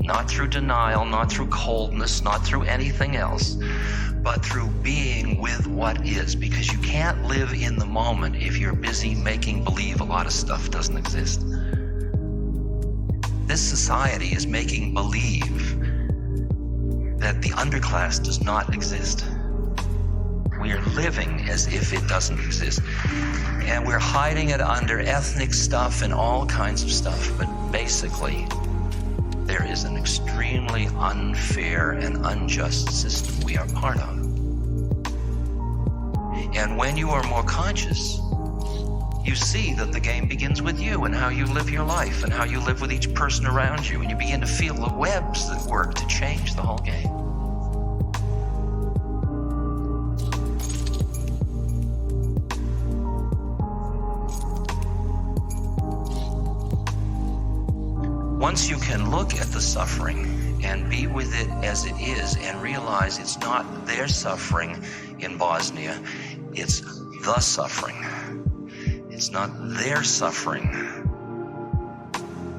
Not through denial, not through coldness, not through anything else, but through being with what is. Because you can't live in the moment if you're busy making believe a lot of stuff doesn't exist. This society is making believe that the underclass does not exist. We are living as if it doesn't exist. And we're hiding it under ethnic stuff and all kinds of stuff. But basically, there is an extremely unfair and unjust system we are part of. And when you are more conscious, you see that the game begins with you and how you live your life and how you live with each person around you, and you begin to feel the webs that work to change the whole game. Once you can look at the suffering and be with it as it is and realize it's not their suffering in Bosnia, it's the suffering. It's not their suffering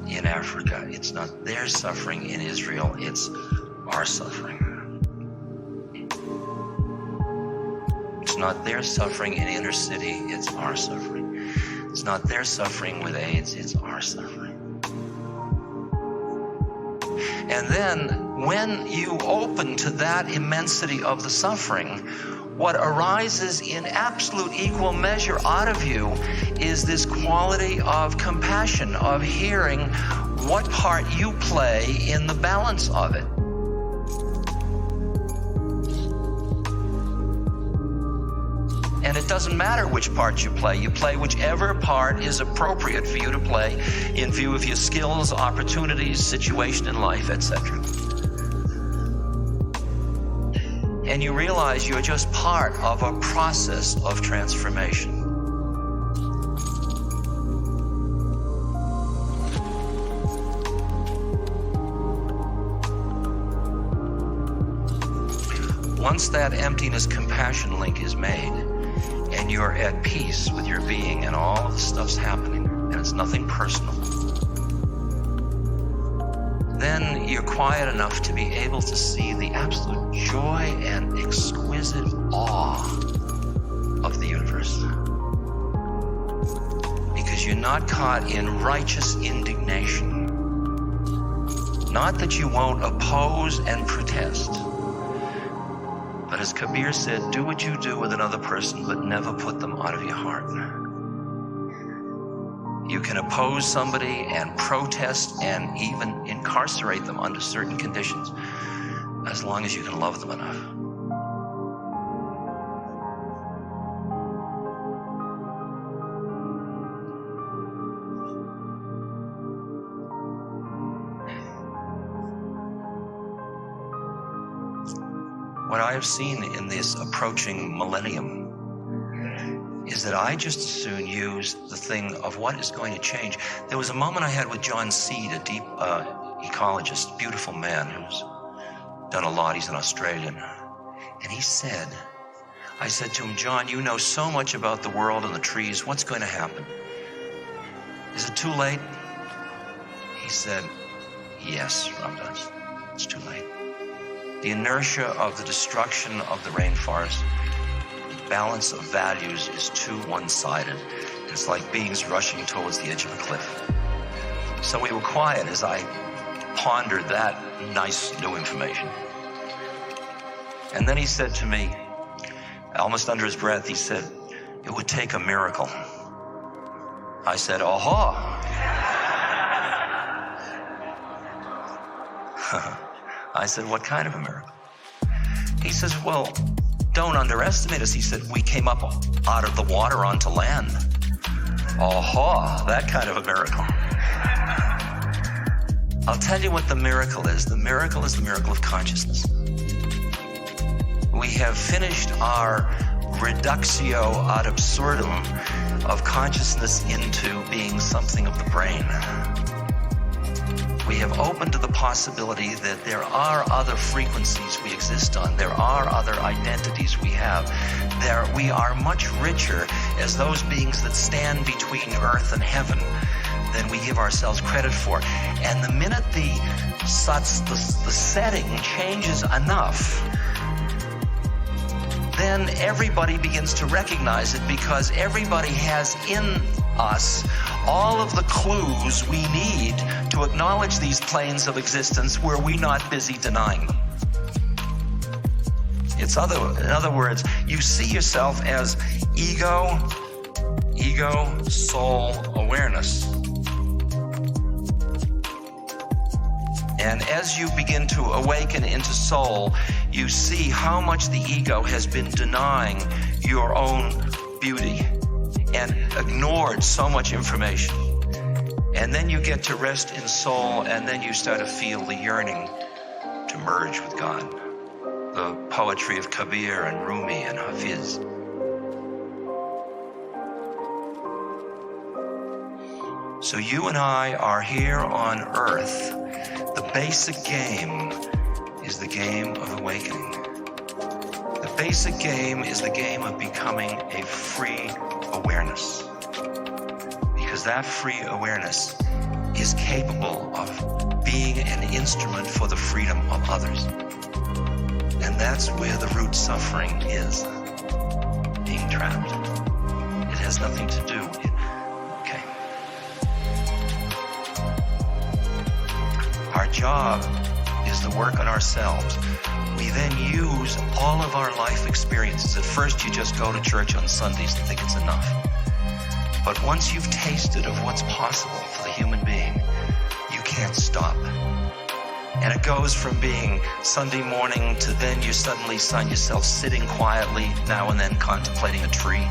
in Africa. It's not their suffering in Israel. It's our suffering. It's not their suffering in inner city. It's our suffering. It's not their suffering with AIDS. It's our suffering. And then when you open to that immensity of the suffering, what arises in absolute equal measure out of you is this quality of compassion, of hearing what part you play in the balance of it. And it doesn't matter which part you play whichever part is appropriate for you to play in view of your skills, opportunities, situation in life, etc. And you realize you're just part of a process of transformation. Once that emptiness compassion link is made, and you're at peace with your being and all of the stuff's happening, and it's nothing personal, then you're quiet enough to be able to see the absolute joy and exquisite awe of the universe. Because you're not caught in righteous indignation. Not that you won't oppose and protest, but as Kabir said, do what you do with another person, but never put them out of your heart. You can oppose somebody and protest and even incarcerate them under certain conditions, as long as you can love them enough. What I have seen in this approaching millennium is that I just as soon use the thing of what is going to change. There was a moment I had with John Seed, a deep ecologist, beautiful man who's done a lot. He's an Australian. And he said, I said to him, John, you know so much about the world and the trees. What's going to happen? Is it too late? He said, yes, Ramdas, it's too late. The inertia of the destruction of the rainforest, the balance of values is too one-sided. It's like beings rushing towards the edge of a cliff. So we were quiet as I pondered that nice new information. And then he said to me, almost under his breath, he said, it would take a miracle. I said, aha. I said, what kind of a miracle? He says, well, don't underestimate us. He said, we came up out of the water onto land. Aha, that kind of a miracle. I'll tell you what the miracle is. The miracle is the miracle of consciousness. We have finished our reductio ad absurdum of consciousness into being something of the brain. We have opened to the possibility that there are other frequencies we exist on. There are other identities we have. We are much richer as those beings that stand between earth and heaven than we give ourselves credit for. And the minute the setting changes enough, then everybody begins to recognize it, because everybody has in us all of the clues we need to acknowledge these planes of existence were we not busy denying them. In other words, you see yourself as ego, soul, awareness. And as you begin to awaken into soul, you see how much the ego has been denying your own beauty and ignored so much information. And then you get to rest in soul, and then you start to feel the yearning to merge with God. The poetry of Kabir and Rumi and Hafiz. So you and I are here on earth. The basic game is the game of awakening. The basic game is the game of becoming a free awareness. Because that free awareness is capable of being an instrument for the freedom of others. And that's where the root suffering is, being trapped. It has nothing to do with it. Okay. Our job is the work on ourselves. We then use all of our life experiences. At first, you just go to church on Sundays and think it's enough. But once you've tasted of what's possible for the human being, you can't stop. And it goes from being Sunday morning to then you suddenly find yourself sitting quietly now and then contemplating a tree.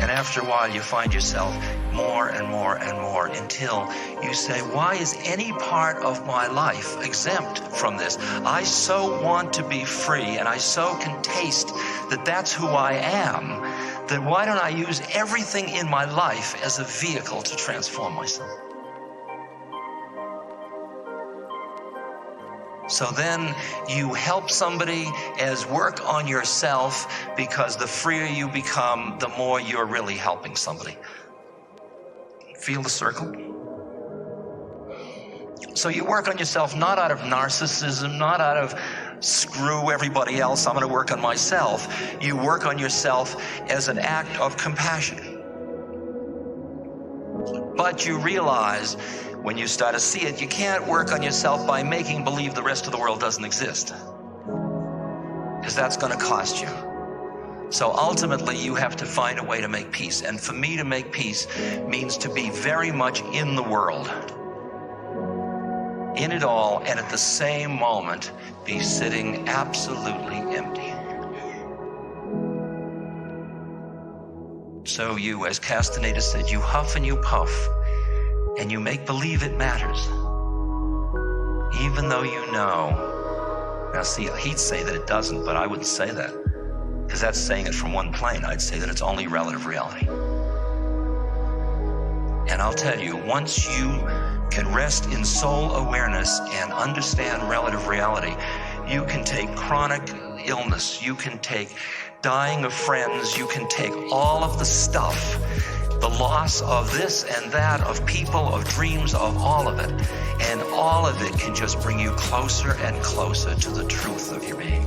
And after a while, you find yourself more and more and more until you say, why is any part of my life exempt from this? I so want to be free, and I so can taste that that's who I am, that why don't I use everything in my life as a vehicle to transform myself? So then you help somebody as work on yourself, because the freer you become, the more you're really helping somebody. Feel the circle? So you work on yourself not out of narcissism, not out of screw everybody else, I'm going to work on myself. You work on yourself as an act of compassion. But you realize when you start to see it, you can't work on yourself by making believe the rest of the world doesn't exist. Because that's going to cost you. So ultimately, you have to find a way to make peace. And for me to make peace means to be very much in the world, in it all, and at the same moment, be sitting absolutely empty. So you, as ℓ𝓼𝓼 said, you huff and you puff, and you make believe it matters, even though you know. Now see, he'd say that it doesn't, but I wouldn't say that, because that's saying it from one plane. I'd say that it's only relative reality. And I'll tell you, once you can rest in soul awareness and understand relative reality, you can take chronic illness, you can take dying of friends, you can take all of the stuff, the loss of this and that, of people, of dreams, of all of it, and all of it can just bring you closer and closer to the truth of your being.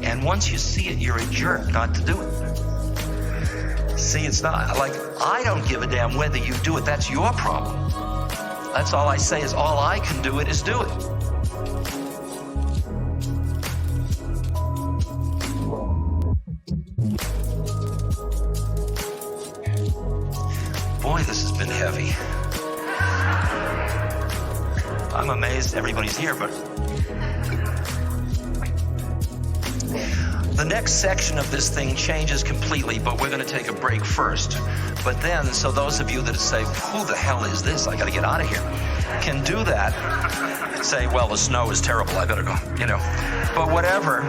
And once you see it, you're a jerk not to do it. See, it's not like, I don't give a damn whether you do it. That's your problem. That's all I say, is all I can do it is do it. Boy, this has been heavy. I'm amazed everybody's here, but the next section of this thing changes completely, but we're going to take a break first. But then, so those of you that say, who the hell is this? I got to get out of here, can do that. Say, well, the snow is terrible, I better go, you know. But whatever.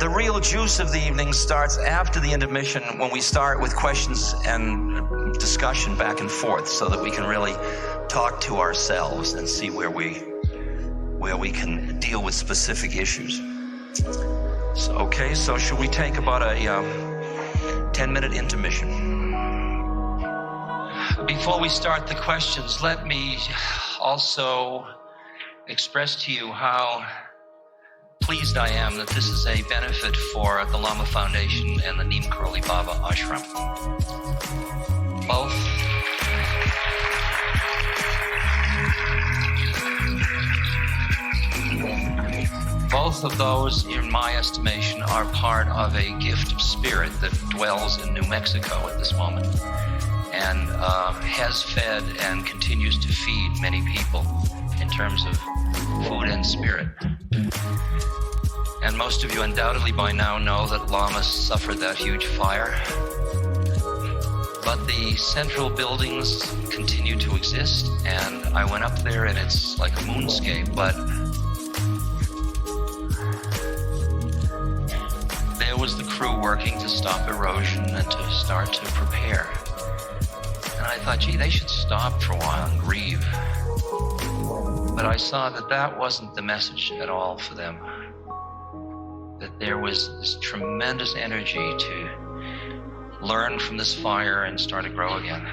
The real juice of the evening starts after the intermission, when we start with questions and discussion back and forth, so that we can really talk to ourselves and see where we can deal with specific issues. So, okay, so should we take about a 10-minute intermission? Before we start the questions, let me also express to you how pleased I am that this is a benefit for the Lama Foundation and the ℓ𝓭𝓪𝓼 Baba Ashram. Both of those, in my estimation, are part of a gift of spirit that dwells in New Mexico at this moment, and has fed and continues to feed many people in terms of food and spirit. And most of you undoubtedly by now know that Lamas suffered that huge fire. But the central buildings continue to exist, and I went up there and it's like a moonscape, but there was the crew working to stop erosion and to start to prepare. And I thought, gee, they should stop for a while and grieve. But I saw that that wasn't the message at all for them. That there was this tremendous energy to learn from this fire and start to grow again.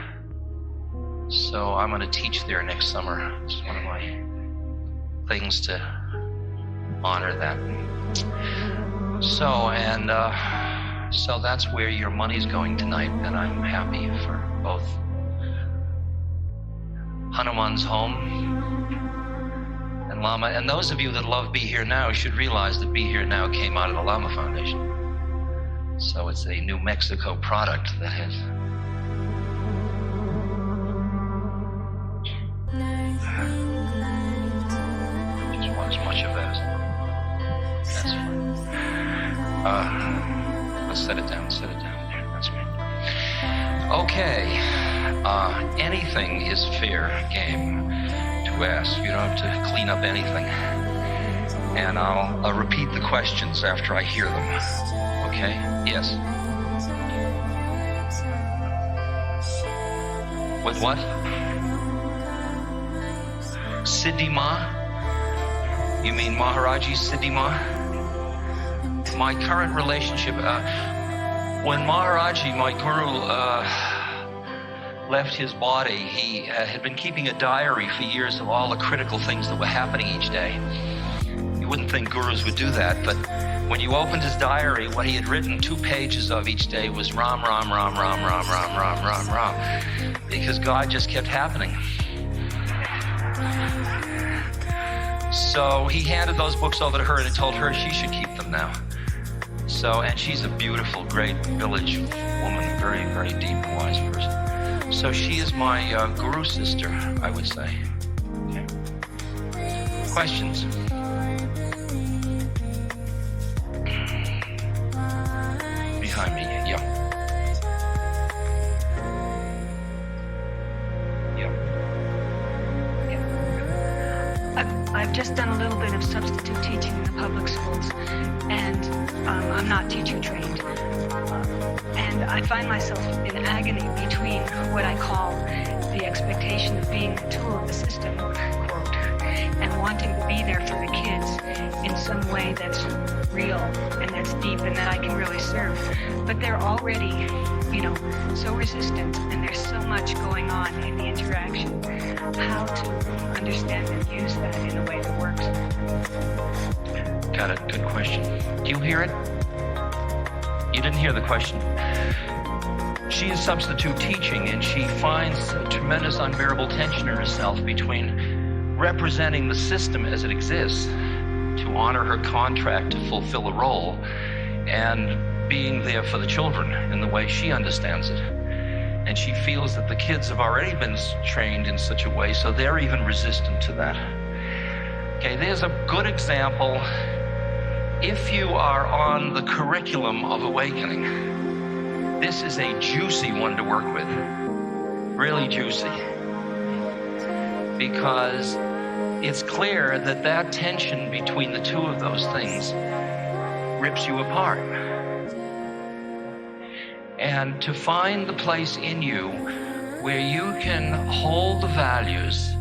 So I'm going to teach there next summer. It's one of my things to honor that. So that's where your money's going tonight, and I'm happy for both Hanuman's home and Lama. And those of you that love Be Here Now should realize that Be Here Now came out of the Lama Foundation. So it's a New Mexico product that has just want as much of that as that's fine. Let's set it down there. That's right. Okay. Anything is fair game to ask. You don't have to clean up anything. And I'll repeat the questions after I hear them. Okay? Yes. With what? Siddhi-ma? You mean Maharaji Siddhi-ma? My current relationship, when Maharaji, my guru, left his body, he had been keeping a diary for years of all the critical things that were happening each day. You wouldn't think gurus would do that, but when you opened his diary, what he had written 2 pages of each day was Ram, Ram, Ram, Ram, Ram, Ram, Ram, Ram, Ram, because God just kept happening. So he handed those books over to her and told her she should keep them now. So, and she's a beautiful, great village woman, very, very deep and wise person. So she is my guru sister, I would say. Okay. Questions? Behind me, yeah. I've just done a little bit of substitute teaching in the public schools, and I'm not teacher trained. And I find myself in agony between what I call the expectation of being a tool of the system, quote, and wanting to be there for the kids in some way that's real and that's deep and that I can really serve. But they're already, so resistant, and there's so much going on in the interaction. How to understand and use that in a way that works. Got it. Good question. Do you hear it? You didn't hear the question. She is substitute teaching, and she finds a tremendous unbearable tension in herself between representing the system as it exists to honor her contract to fulfill a role and being there for the children in the way she understands it. And she feels that the kids have already been trained in such a way, so they're even resistant to that. Okay, there's a good example. If you are on the curriculum of awakening, this is a juicy one to work with. Really juicy. Because it's clear that that tension between the two of those things rips you apart. And to find the place in you where you can hold the values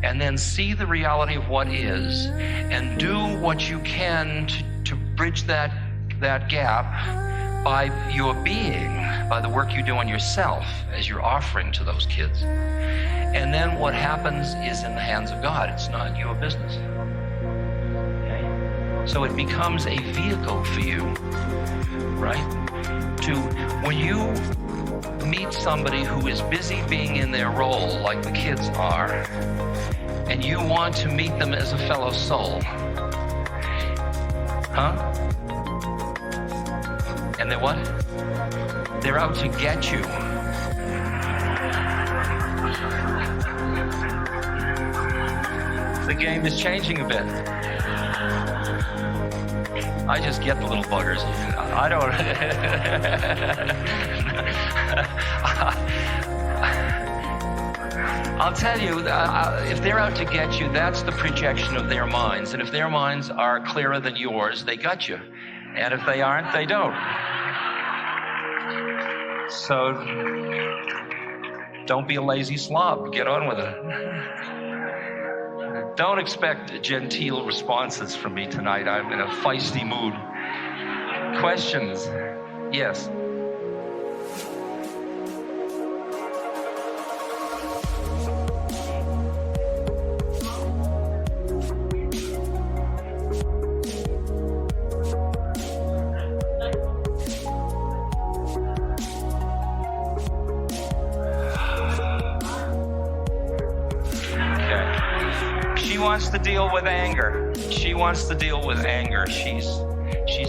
and then see the reality of what is and do what you can to bridge that gap by your being, by the work you do on yourself as you're offering to those kids. And then what happens is in the hands of God. It's not your business. Okay? So it becomes a vehicle for you, right? When you meet somebody who is busy being in their role like the kids are, and you want to meet them as a fellow soul, and they're what? They're out to get you. The game is changing a bit. I just get the little buggers. I don't. I'll tell you, if they're out to get you, that's the projection of their minds. And if their minds are clearer than yours, they got you. And if they aren't, they don't. So don't be a lazy slob. Get on with it. Don't expect genteel responses from me tonight. I'm in a feisty mood. Questions? Yes. Wants to deal with anger. She wants to deal with anger. She's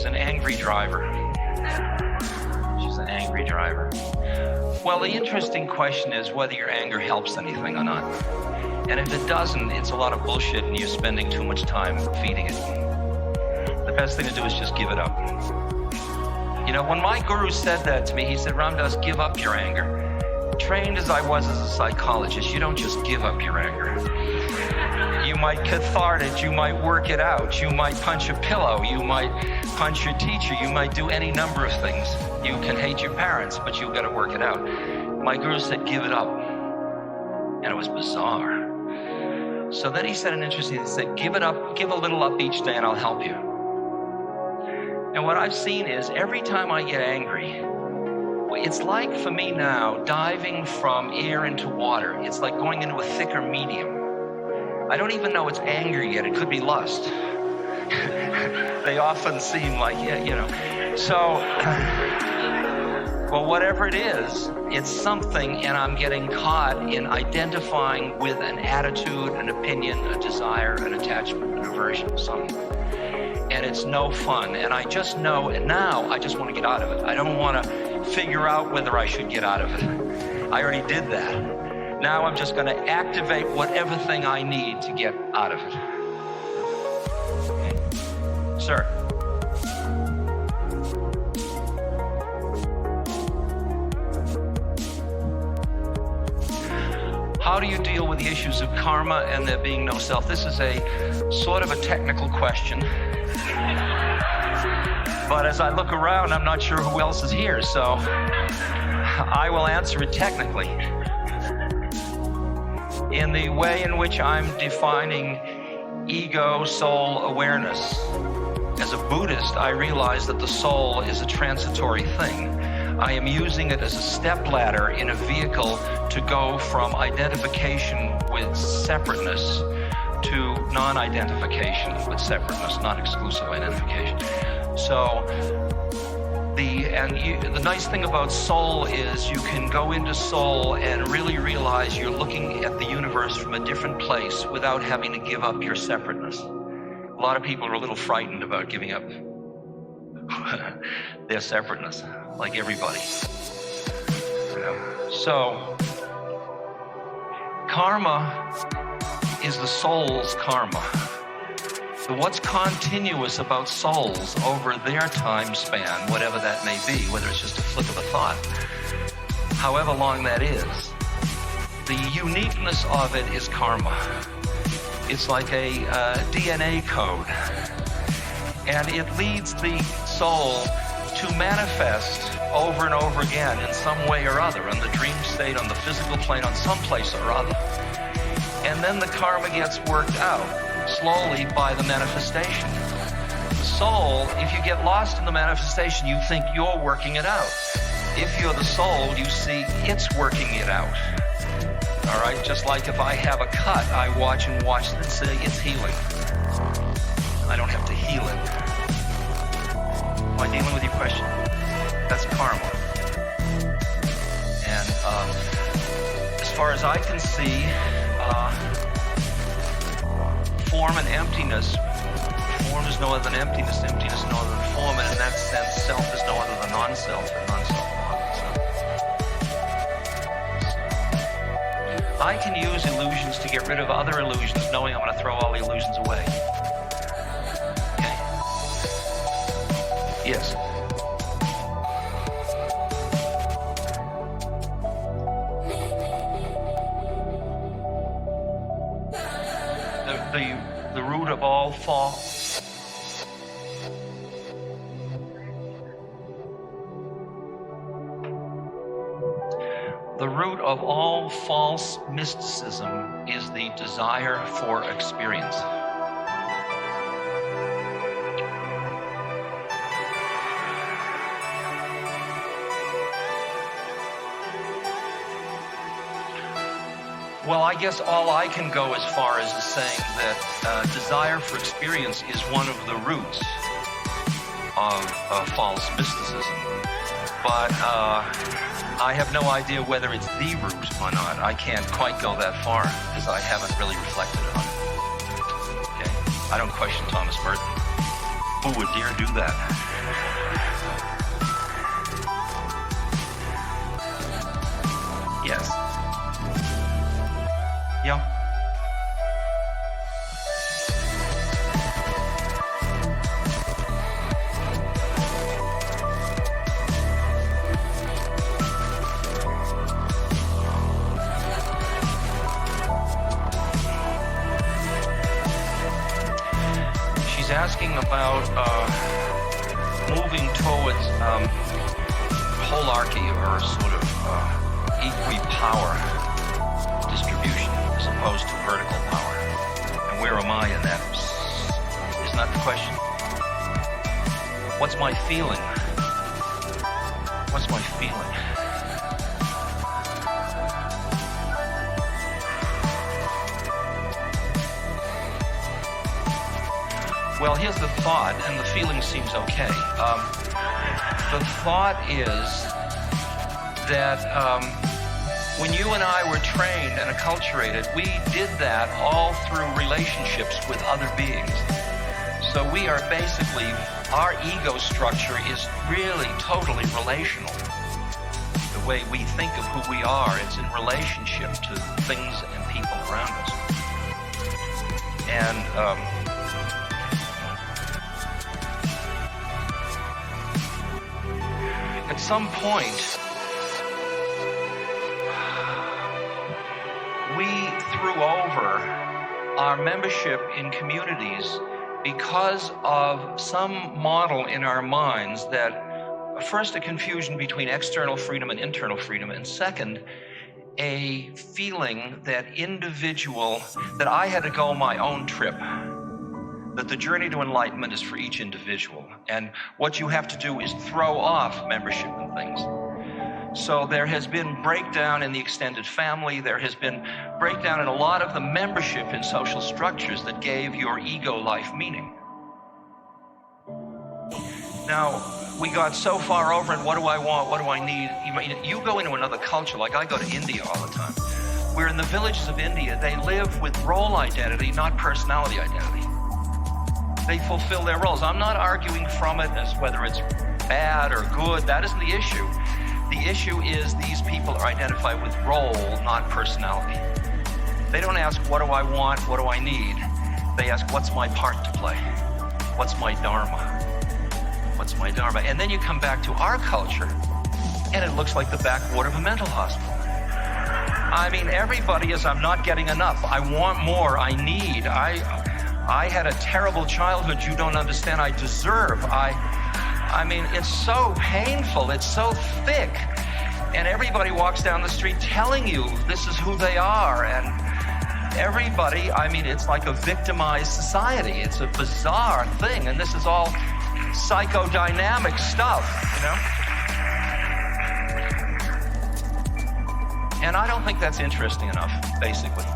an angry driver. She's an angry driver. Well, the interesting question is whether your anger helps anything or not. And if it doesn't, it's a lot of bullshit and you're spending too much time feeding it. The best thing to do is just give it up. When my guru said that to me, he said, Ram Dass, give up your anger. Trained as I was as a psychologist, you don't just give up your anger. You might cathartic, you might work it out, you might punch a pillow, you might punch your teacher, you might do any number of things. You can hate your parents, but you've got to work it out. My guru said, give it up. And it was bizarre. So then he said an interesting thing. He said, give it up, give a little up each day and I'll help you. And what I've seen is every time I get angry, it's like for me now, diving from air into water. It's like going into a thicker medium. I don't even know it's anger yet. It could be lust. They often seem like, So, well, whatever it is, it's something, and I'm getting caught in identifying with an attitude, an opinion, a desire, an attachment, an aversion of something. and it's no fun. And I just know, and now I just want to get out of it. I don't want to figure out whether I should get out of it. I already did that. Now I'm just going to activate whatever thing I need to get out of it. Okay. Sir. How do you deal with the issues of karma and there being no self? This is a sort of a technical question. But as I look around, I'm not sure who else is here, so I will answer it technically. In the way in which I'm defining ego, soul, awareness. As a Buddhist, I realize that the soul is a transitory thing. I am using it as a stepladder in a vehicle to go from identification with separateness to non-identification with separateness, non-exclusive identification. So the nice thing about soul is you can go into soul and really realize you're looking at the universe from a different place without having to give up your separateness. A lot of people are a little frightened about giving up their separateness, like everybody. So, karma is the soul's karma. What's continuous about souls over their time span, whatever that may be, whether it's just a flick of a thought, however long that is, the uniqueness of it is karma. It's like a DNA code. And it leads the soul to manifest over and over again in some way or other, in the dream state, on the physical plane, on some place or other. And then the karma gets worked out slowly by the manifestation. The soul, if you get lost in the manifestation, you think you're working it out. If you're the soul, you see it's working it out. All right, just like if I have a cut, I watch and say it's healing. I don't have to heal it. Am I dealing with your question? That's karma. And as far as I can see, form and emptiness. Form is no other than emptiness. Emptiness is no other than form. And in that sense, self is no other than non-self, and non-self no other than self. So, I can use illusions to get rid of other illusions, knowing I'm going to throw all the illusions away. Okay? Yes. The root of all false. The root of all false mysticism is the desire for experience. Well, I guess all I can go as far as is saying that desire for experience is one of the roots of false mysticism. But I have no idea whether it's the root or not. I can't quite go that far because I haven't really reflected on it. Okay? I don't question Thomas Merton. Who would dare do that? Yes. Yeah. She's asking about moving towards holarchy or sort of equi-power distribution as opposed to vertical power. And where am I in that? Isn't that the question? What's my feeling? What's my feeling? Well, here's the thought, and the feeling seems okay. The thought is that when you and I were trained and acculturated, we did that all through relationships with other beings. So we are basically, our ego structure is really totally relational. The way we think of who we are, it's in relationship to things and people around us. And at some point, we threw over our membership in communities because of some model in our minds that, first, a confusion between external freedom and internal freedom, and second, a feeling that that I had to go my own trip, that the journey to enlightenment is for each individual, and what you have to do is throw off membership and things. So there has been breakdown in the extended family, there has been breakdown in a lot of the membership in social structures that gave your ego life meaning. Now, we got so far over in what do I want, what do I need? You go into another culture, like I go to India all the time, where in the villages of India, they live with role identity, not personality identity. They fulfill their roles. I'm not arguing from it as whether it's bad or good. That isn't the issue. The issue is these people are identified with role, not personality. They don't ask, what do I want, what do I need? They ask, what's my part to play? What's my dharma? What's my dharma? And then you come back to our culture, and it looks like the backwater of a mental hospital. I mean, everybody is, I'm not getting enough. I want more, I need. I had a terrible childhood you don't understand, I deserve. I mean, it's so painful, it's so thick. And everybody walks down the street telling you this is who they are. And everybody, I mean, it's like a victimized society. It's a bizarre thing. And this is all psychodynamic stuff, you know? And I don't think that's interesting enough, basically.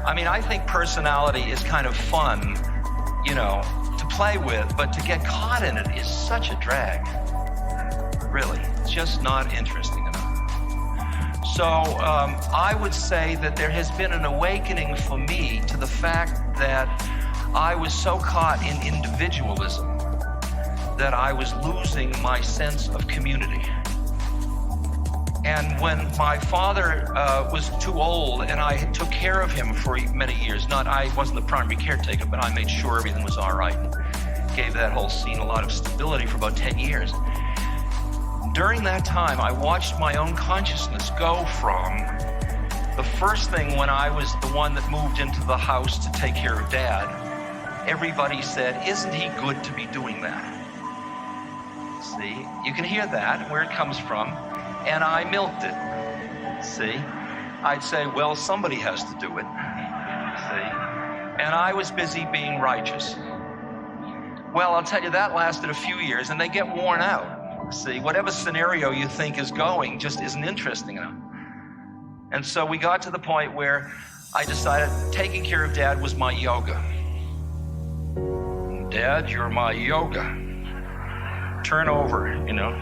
I mean, I think personality is kind of fun, you know, to play with, but to get caught in it is such a drag. Really, it's just not interesting enough. So I would say that there has been an awakening for me to the fact that I was so caught in individualism that I was losing my sense of community. And when my father was too old and I took care of him for many years, I wasn't the primary caretaker, but I made sure everything was all right and gave that whole scene a lot of stability for about 10 years. During that time, I watched my own consciousness go from the first thing when I was the one that moved into the house to take care of Dad. Everybody said, isn't he good to be doing that? See, you can hear that, where it comes from. And I milked it, see? I'd say, well, somebody has to do it, see? And I was busy being righteous. Well, I'll tell you, that lasted a few years, and they get worn out, see? Whatever scenario you think is going just isn't interesting enough. And so we got to the point where I decided taking care of Dad was my yoga. Dad, you're my yoga. Turn over, you know?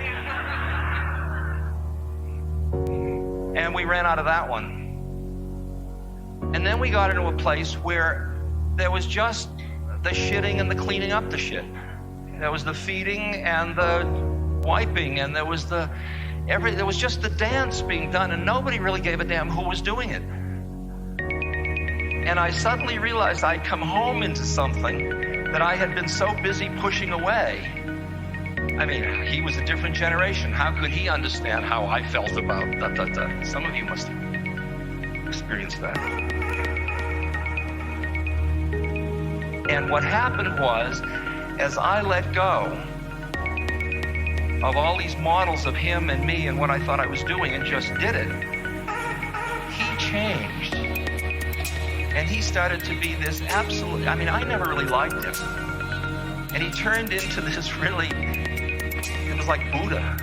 And we ran out of that one. And then we got into a place where there was just the shitting and the cleaning up the shit. There was the feeding and the wiping, and there was just the dance being done, and nobody really gave a damn who was doing it. And I suddenly realized I'd come home into something that I had been so busy pushing away. I mean, he was a different generation. How could he understand how I felt about that? Some of you must have experienced that. And what happened was, as I let go of all these models of him and me and what I thought I was doing and just did it, he changed. And he started to be this absolute, I mean, I never really liked him. And he turned into this really, it was like Buddha.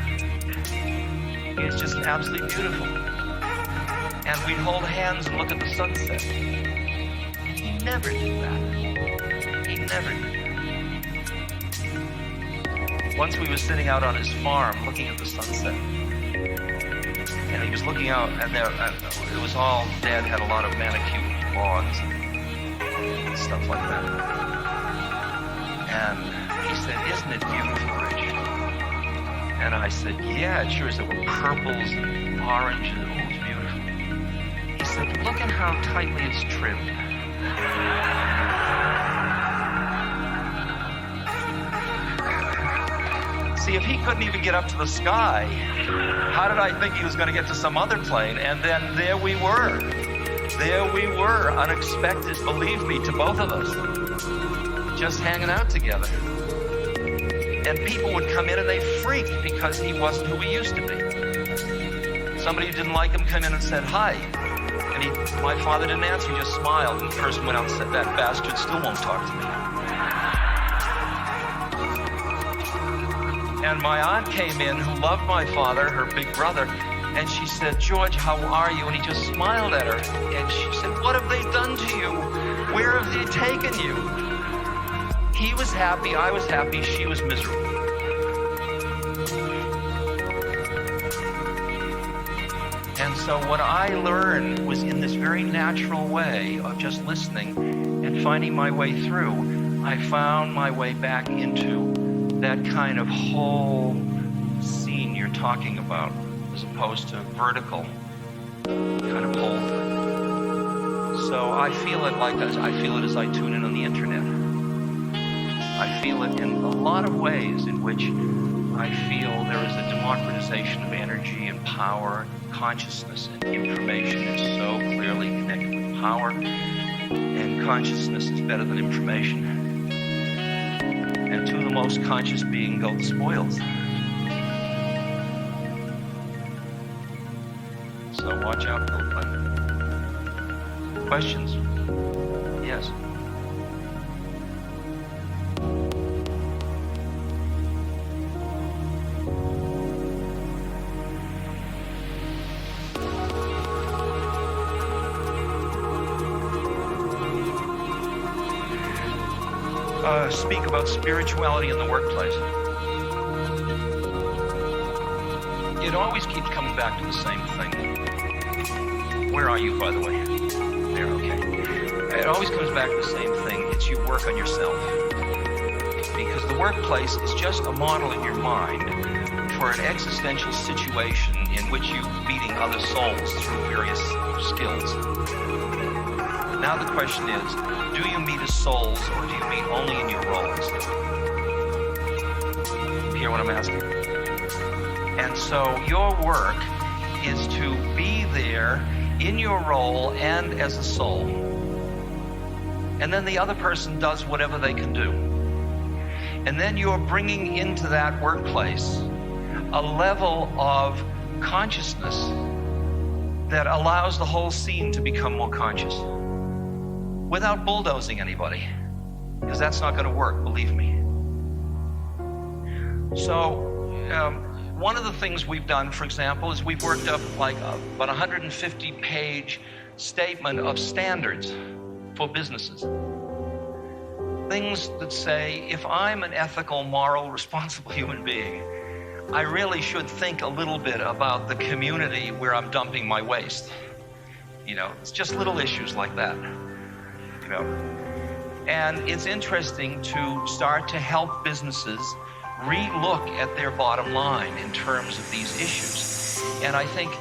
He was just absolutely beautiful. And we'd hold hands and look at the sunset. He never did that. He never did that. Once we were sitting out on his farm looking at the sunset. And he was looking out, and it was all, Dad had a lot of manicured lawns and stuff like that. isn't it beautiful, Rich? And I said, yeah, it sure is. There were purples and oranges. Oh, it was beautiful. He said, look at how tightly it's trimmed. See, if he couldn't even get up to the sky, how did I think he was going to get to some other plane? And then there we were. There we were, unexpected, believe me, to both of us. Just hanging out together. And people would come in and they freaked because he wasn't who he used to be. Somebody who didn't like him came in and said hi. And my father didn't answer, he just smiled. And the person went out and said, that bastard still won't talk to me. And my aunt came in who loved my father, her big brother, and she said, George, how are you? And he just smiled at her. And she said, what have they done to you? Where have they taken you? He was happy, I was happy, she was miserable. And so what I learned was in this very natural way of just listening and finding my way through, I found my way back into that kind of whole scene you're talking about, as opposed to vertical kind of whole. So I feel it as I tune in on the internet. I feel it in a lot of ways in which I feel there is a democratization of energy and power, consciousness and information is so clearly connected with power, and consciousness is better than information. And to the most conscious being go the spoils. So watch out, little friend. Questions? Yes. Speak about spirituality in the workplace. It always keeps coming back to the same thing. Where are you, by the way? There, okay. It always comes back to the same thing. It's you work on yourself. Because the workplace is just a model in your mind for an existential situation in which you're meeting other souls through various skills. Now the question is, do you meet as souls or do you meet only in your roles? You hear what I'm asking? And so your work is to be there in your role and as a soul. And then the other person does whatever they can do. And then you're bringing into that workplace a level of consciousness that allows the whole scene to become more conscious without bulldozing anybody, because that's not going to work, believe me. So one of the things we've done, for example, is we've worked up like about 150-page statement of standards for businesses. Things that say, if I'm an ethical, moral, responsible human being, I really should think a little bit about the community where I'm dumping my waste. You know, it's just little issues like that. You know, and it's interesting to start to help businesses re-look at their bottom line in terms of these issues. And I think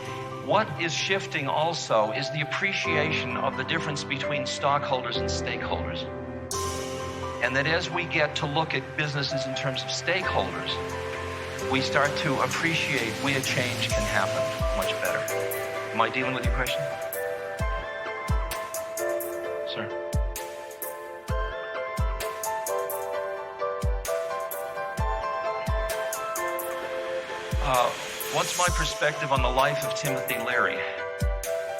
what is shifting also is the appreciation of the difference between stockholders and stakeholders. And that as we get to look at businesses in terms of stakeholders, we start to appreciate where change can happen much better. Am I dealing with your question? Sir? What's my perspective on the life of Timothy Leary?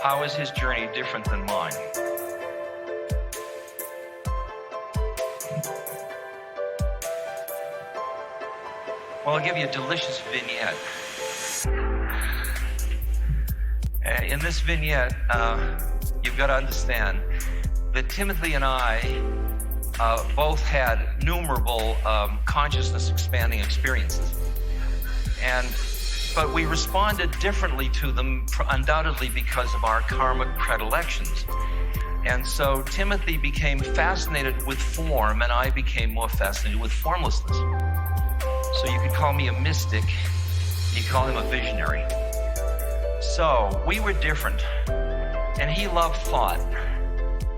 How is his journey different than mine? Well, I'll give you a delicious vignette. In this vignette, you've got to understand that Timothy and I both had innumerable consciousness expanding experiences. But we responded differently to them, undoubtedly because of our karmic predilections. And so Timothy became fascinated with form, and I became more fascinated with formlessness. So you could call me a mystic, you call him a visionary. So we were different, and he loved thought,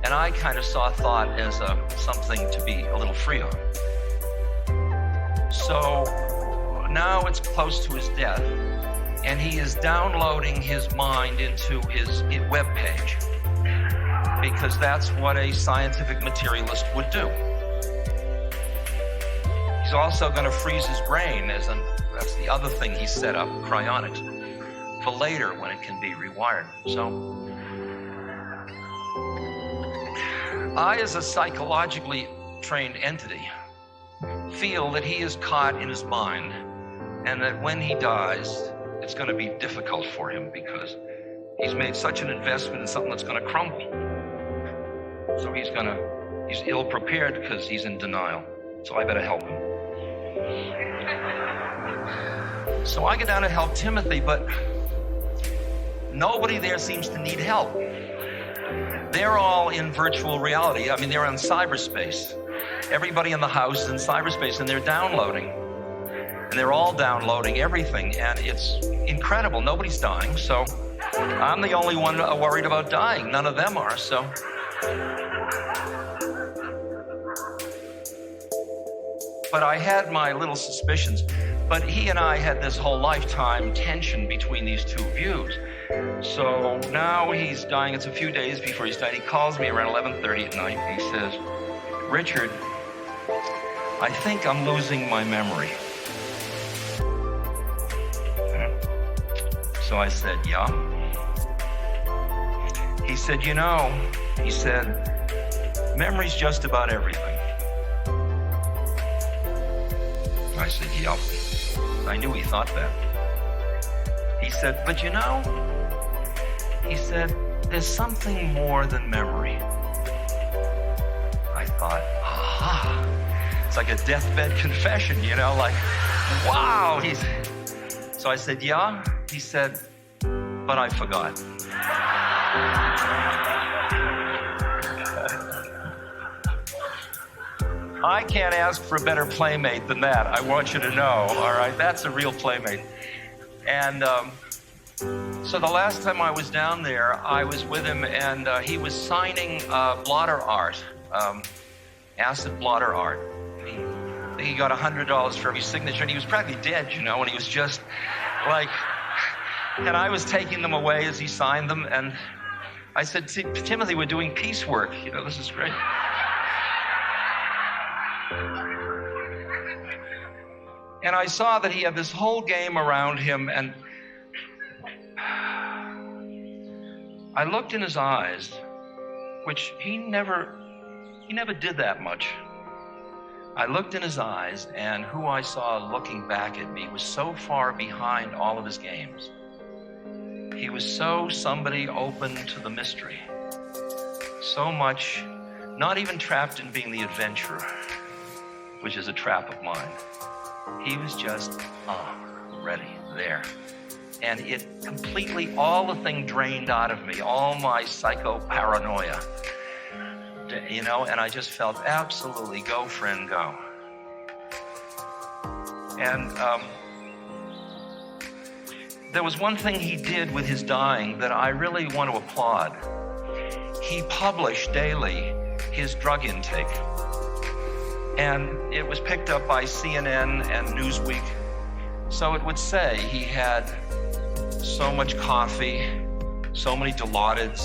and I kind of saw thought as something to be a little free of. So now it's close to his death, and he is downloading his mind into his web page, because that's what a scientific materialist would do. He's also going to freeze his brain, that's the other thing he set up, cryonics, for later when it can be rewired. So I, as a psychologically trained entity, feel that he is caught in his mind, and that when he dies, it's going to be difficult for him because he's made such an investment in something that's going to crumble. So he's ill prepared because he's in denial. So I better help him. So I get down to help Timothy, but nobody there seems to need help. They're all in virtual reality. I mean, they're in cyberspace. Everybody in the house is in cyberspace, and they're downloading. And they're all downloading everything, and it's incredible. Nobody's dying, so I'm the only one worried about dying. None of them are, so. But I had my little suspicions. But he and I had this whole lifetime tension between these two views. So now he's dying. It's a few days before he's dying. He calls me around 11:30 at night. He says, "Richard, I think I'm losing my memory." So I said, "Yeah." He said, he said, "Memory's just about everything." I said, "Yep." I knew he thought that. He said, "But he said, there's something more than memory." I thought, aha. It's like a deathbed confession, like, wow. So I said, "Yeah." He said, "But I forgot." I can't ask for a better playmate than that. I want you to know, all right? That's a real playmate. And so the last time I was down there, I was with him, and he was signing blotter art, acid blotter art. I think he got $100 for every signature, and he was practically dead, and he was just like, and I was taking them away as he signed them, and I said, "See, Timothy, we're doing piecework, this is great." And I saw that he had this whole game around him, and I looked in his eyes, which he never did that much. I looked in his eyes, and who I saw looking back at me was so far behind all of his games. He was somebody open to the mystery. So much, not even trapped in being the adventurer, which is a trap of mine. He was just, ready, there. And it completely, all the thing drained out of me, all my psycho-paranoia, and I just felt absolutely go, friend, go. And there was one thing he did with his dying that I really want to applaud. He published daily his drug intake. And it was picked up by CNN and Newsweek. So it would say he had so much coffee, so many Dilaudid's,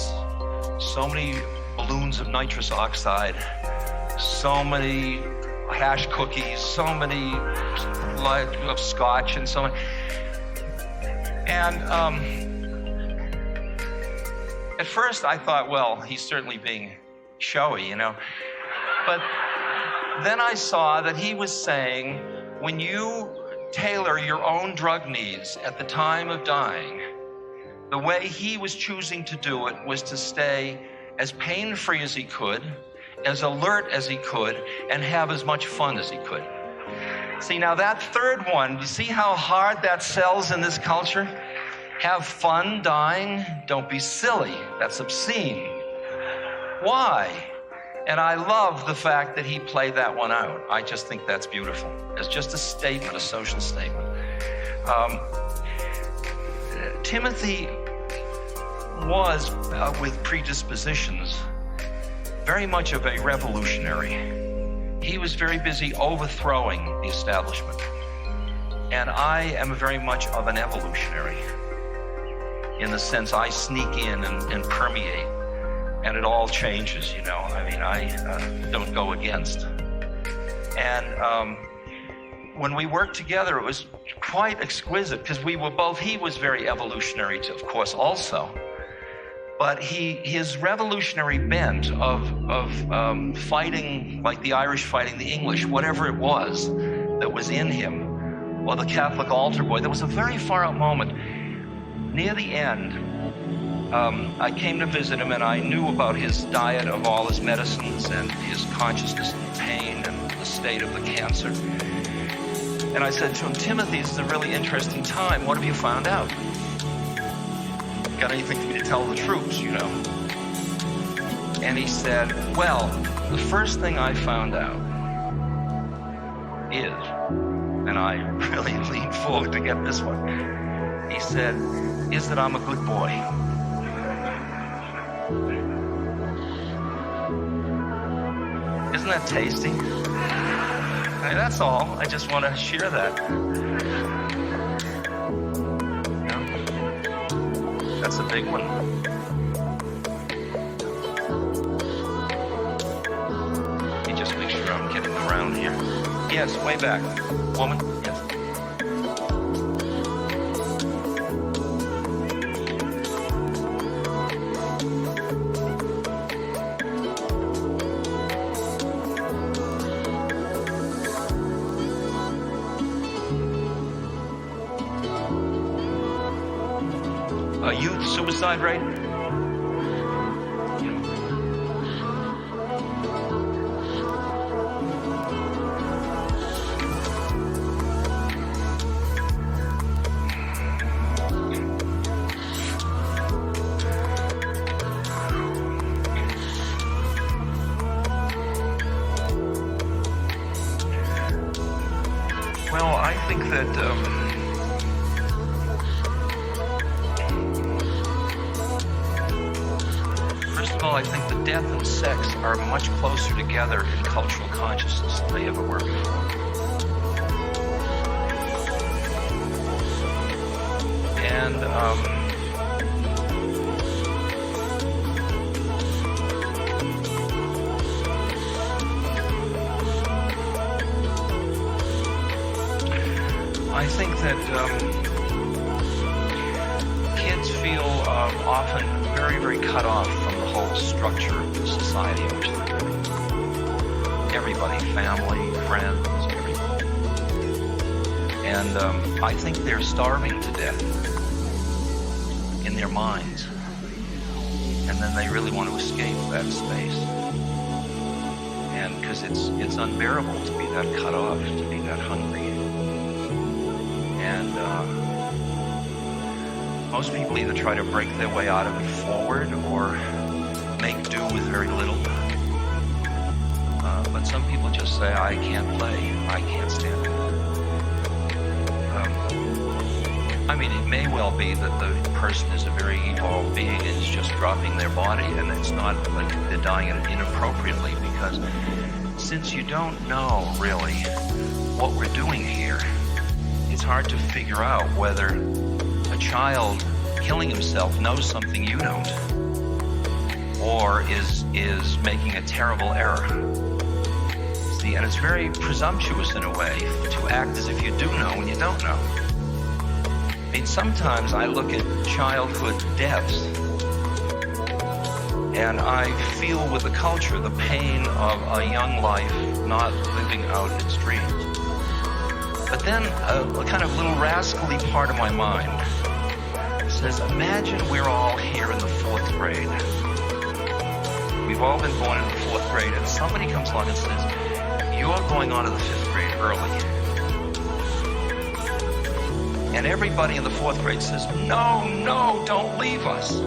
so many balloons of nitrous oxide, so many hash cookies, so many of scotch, and so on. And at first I thought, well, he's certainly being showy, But then I saw that he was saying, when you tailor your own drug needs at the time of dying, the way he was choosing to do it was to stay as pain-free as he could, as alert as he could, and have as much fun as he could. See, now that third one, you see how hard that sells in this culture? Have fun dying? Don't be silly. That's obscene. Why? And I love the fact that he played that one out. I just think that's beautiful. It's just a statement, a social statement. Timothy was, with predispositions, very much of a revolutionary. He was very busy overthrowing the establishment. And I am very much of an evolutionary, in the sense I sneak in and permeate, and it all changes, you know. I mean, I don't go against. And when we worked together, it was quite exquisite, because we were both, he was very evolutionary, of course, also. But his revolutionary bent of fighting, like the Irish fighting the English, whatever it was that was in him, or the Catholic altar boy, there was a very far out moment near the end. I came to visit him, and I knew about his diet of all his medicines and his consciousness of the pain and the state of the cancer. And I said to him, Timothy, this is a really interesting time. What have you found out? Got anything for me to tell the troops, you know? And he said, well, the first thing I found out is, and I really leaned forward to get this one, he said, is that I'm a good boy. Isn't that tasty? I mean, that's all. I just want to share that. Yeah. That's a big one. Let me just make sure I'm getting around here. Yes, way back. Woman, yes. Youth suicide rate? Well, I think that I think the death and sex are much closer together in cultural consciousness than they ever were before. And I think that kids feel often very, very cut off from the whole structure of the society in which they're living. Everybody, family, friends, everybody. And I think they're starving to death in their minds. And then they really want to escape that space. And because it's unbearable to be that cut off, to be that hungry. And most people either try to break their way out of it forward or make do with very little. But some people just say, I can't play, I can't stand it. I mean, it may well be that the person is a very evolved being and is just dropping their body, and it's not like they're dying inappropriately, because since you don't know really what we're doing here, it's hard to figure out whether a child killing himself knows something you don't, or is making a terrible error. See, and it's very presumptuous in a way to act as if you do know when you don't know. I mean, sometimes I look at childhood deaths and I feel with the culture the pain of a young life not living out its dreams. But then a kind of little rascally part of my mind says, imagine we're all here in the 4th grade. We've all been born in the 4th grade, and somebody comes along and says, you're going on to the 5th grade early. And everybody in the 4th grade says, no, don't leave us.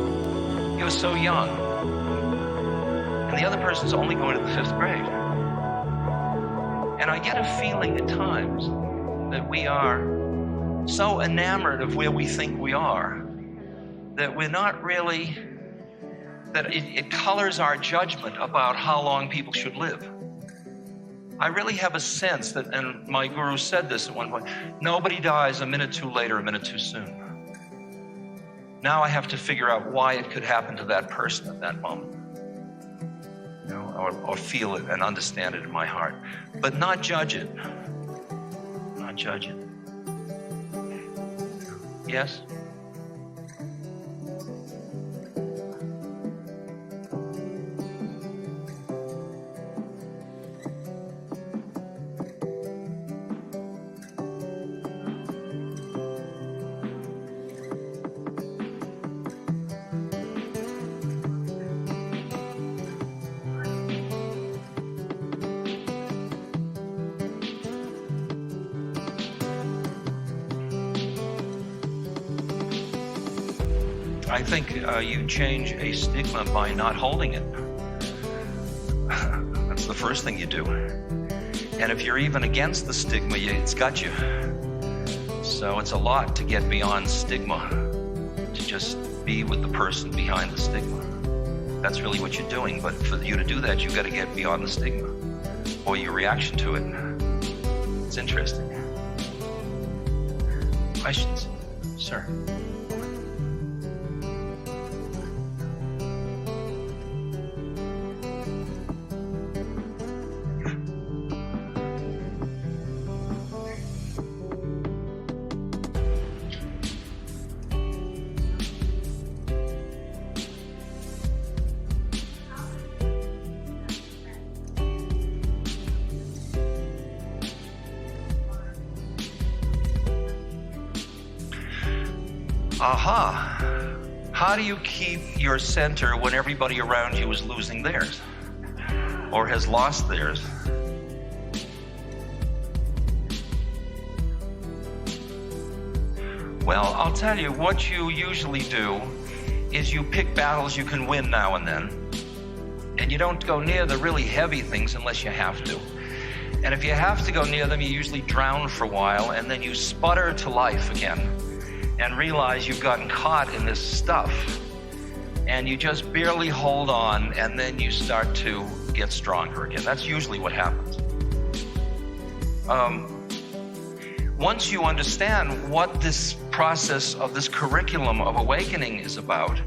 You're so young. And the other person's only going to the 5th grade. And I get a feeling at times that we are so enamored of where we think we are that we're not really, that it colors our judgment about how long people should live. I really have a sense that, and my guru said this at one point, nobody dies a minute too late or a minute too soon. Now I have to figure out why it could happen to that person at that moment. You know, or feel it and understand it in my heart. But not judge it. Not judge it. Yes? I think you change a stigma by not holding it. That's the first thing you do. And if you're even against the stigma, it's got you. So it's a lot to get beyond stigma, to just be with the person behind the stigma. That's really what you're doing. But for you to do that, you've got to get beyond the stigma or your reaction to it. It's interesting. Questions? Sir? Aha! How do you keep your center when everybody around you is losing theirs or has lost theirs? Well, I'll tell you, what you usually do is you pick battles you can win now and then, and you don't go near the really heavy things unless you have to. And if you have to go near them, you usually drown for a while, and then you sputter to life again and realize you've gotten caught in this stuff, and you just barely hold on, and then you start to get stronger again. That's usually what happens. Once you understand what this process of this curriculum of awakening is about,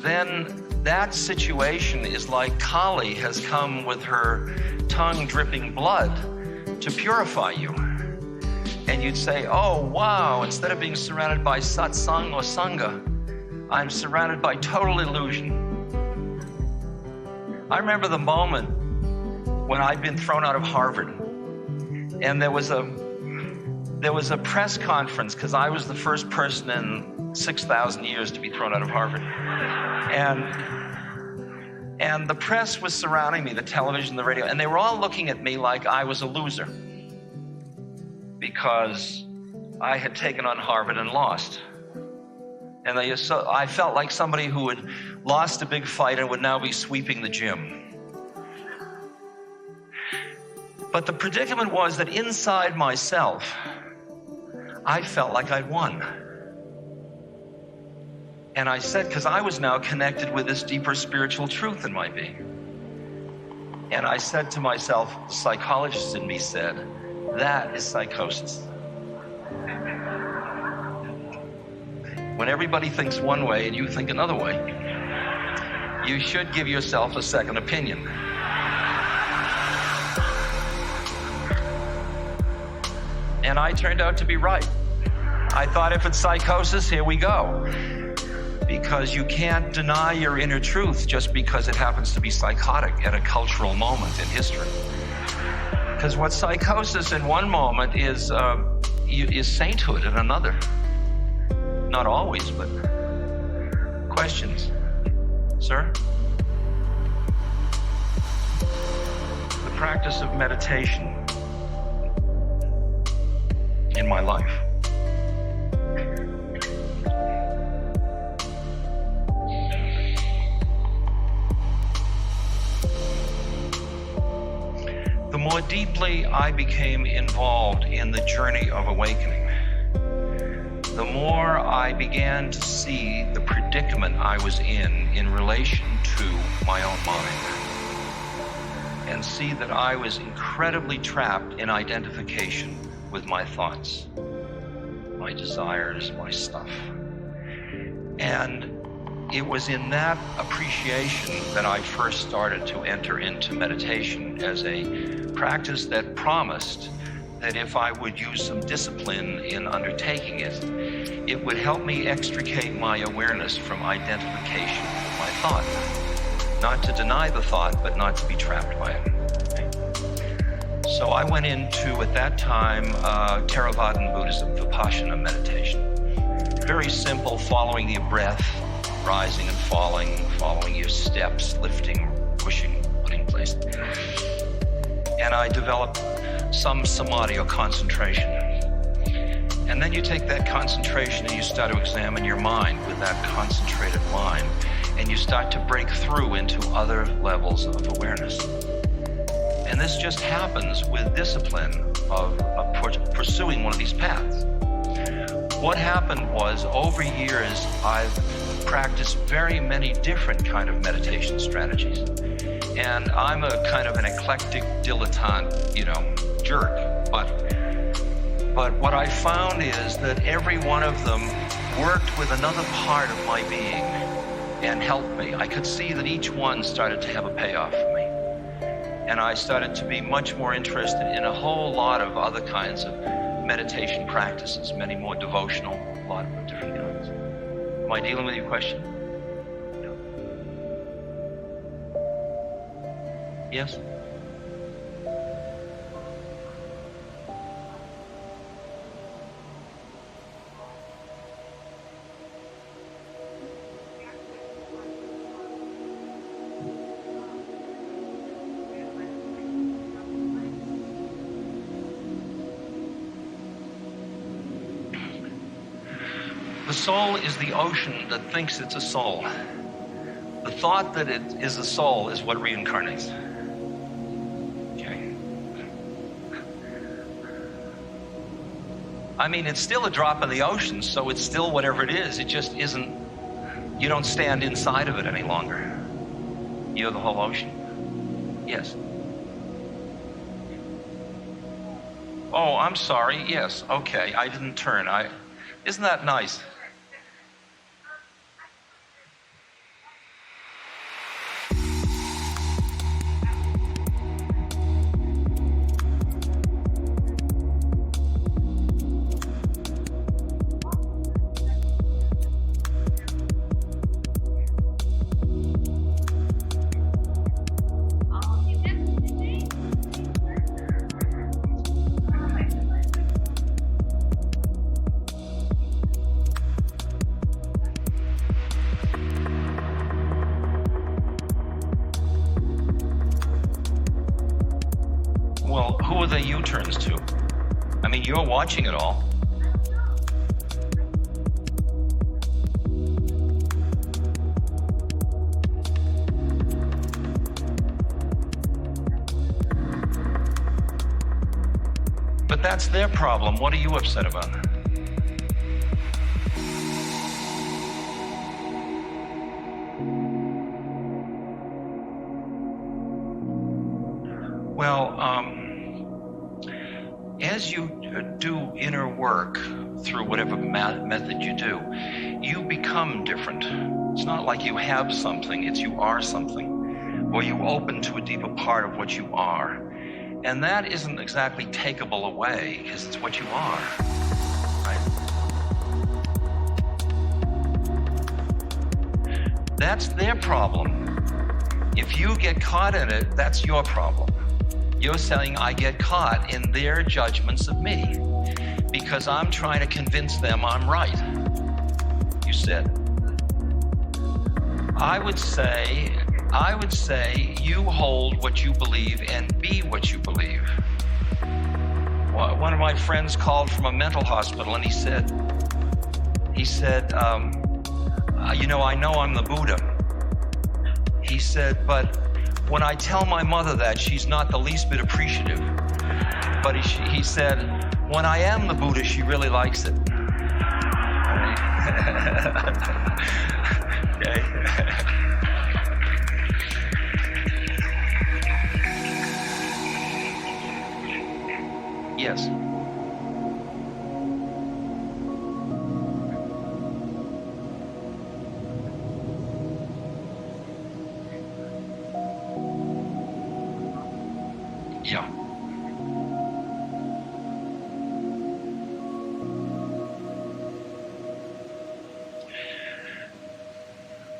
then that situation is like Kali has come with her tongue dripping blood to purify you. And you'd say, oh, wow, instead of being surrounded by satsang or sangha, I'm surrounded by total illusion. I remember the moment when I'd been thrown out of Harvard, and there was a press conference, because I was the first person in 6,000 years to be thrown out of Harvard. And the press was surrounding me, the television, the radio, and they were all looking at me like I was a loser, because I had taken on Harvard and lost. And I felt like somebody who had lost a big fight and would now be sweeping the gym. But the predicament was that inside myself, I felt like I'd won. And I said, because I was now connected with this deeper spiritual truth in my being. And I said to myself, the psychologist in me said, that is psychosis. When everybody thinks one way and you think another way, you should give yourself a second opinion. And I turned out to be right. I thought, if it's psychosis, here we go. Because you can't deny your inner truth just because it happens to be psychotic at a cultural moment in history. Because what's psychosis in one moment is sainthood in another. Not always, but questions? Sir? The practice of meditation in my life. more deeply I became involved in the journey of awakening, the more I began to see the predicament I was in relation to my own mind, and see that I was incredibly trapped in identification with my thoughts, my desires, my stuff. And it was in that appreciation that I first started to enter into meditation as a practice that promised that if I would use some discipline in undertaking it, it would help me extricate my awareness from identification with my thought. Not to deny the thought, but not to be trapped by it. Okay? So I went into, at that time, Theravada Buddhism, Vipassana meditation. Very simple, following your breath, rising and falling, following your steps, lifting, pushing, putting place. And I developed some samadhi or concentration. And then you take that concentration and you start to examine your mind with that concentrated mind, and you start to break through into other levels of awareness. And this just happens with discipline of pursuing one of these paths. What happened was, over years, I've practiced very many different kind of meditation strategies. And I'm a kind of an eclectic dilettante, jerk. But what I found is that every one of them worked with another part of my being and helped me. I could see that each one started to have a payoff for me. And I started to be much more interested in a whole lot of other kinds of meditation practices, many more devotional, a lot of different kinds. Am I dealing with your question? No. Yes? The soul is the ocean that thinks it's a soul. The thought that it is a soul is what reincarnates. Okay. I mean, it's still a drop in the ocean, so it's still whatever it is. It just isn't, you don't stand inside of it any longer. You're the whole ocean. Yes. Oh, I'm sorry. Yes. Okay. I didn't turn. Isn't that nice? Well, who are the U-turns to? I mean, you're watching it all. But that's their problem. What are you upset about? Well, as you do inner work through whatever method you do, you become different. It's not like you have something, it's you are something, or you open to a deeper part of what you are. And that isn't exactly takeable away, because it's what you are, right? That's their problem. If you get caught in it, that's your problem. You're saying, I get caught in their judgments of me because I'm trying to convince them I'm right. You said. I would say you hold what you believe and be what you believe. One of my friends called from a mental hospital and he said, I know I'm the Buddha. He said, but when I tell my mother that, she's not the least bit appreciative. But he said, when I am the Buddha, she really likes it. Okay. Yes. Yeah.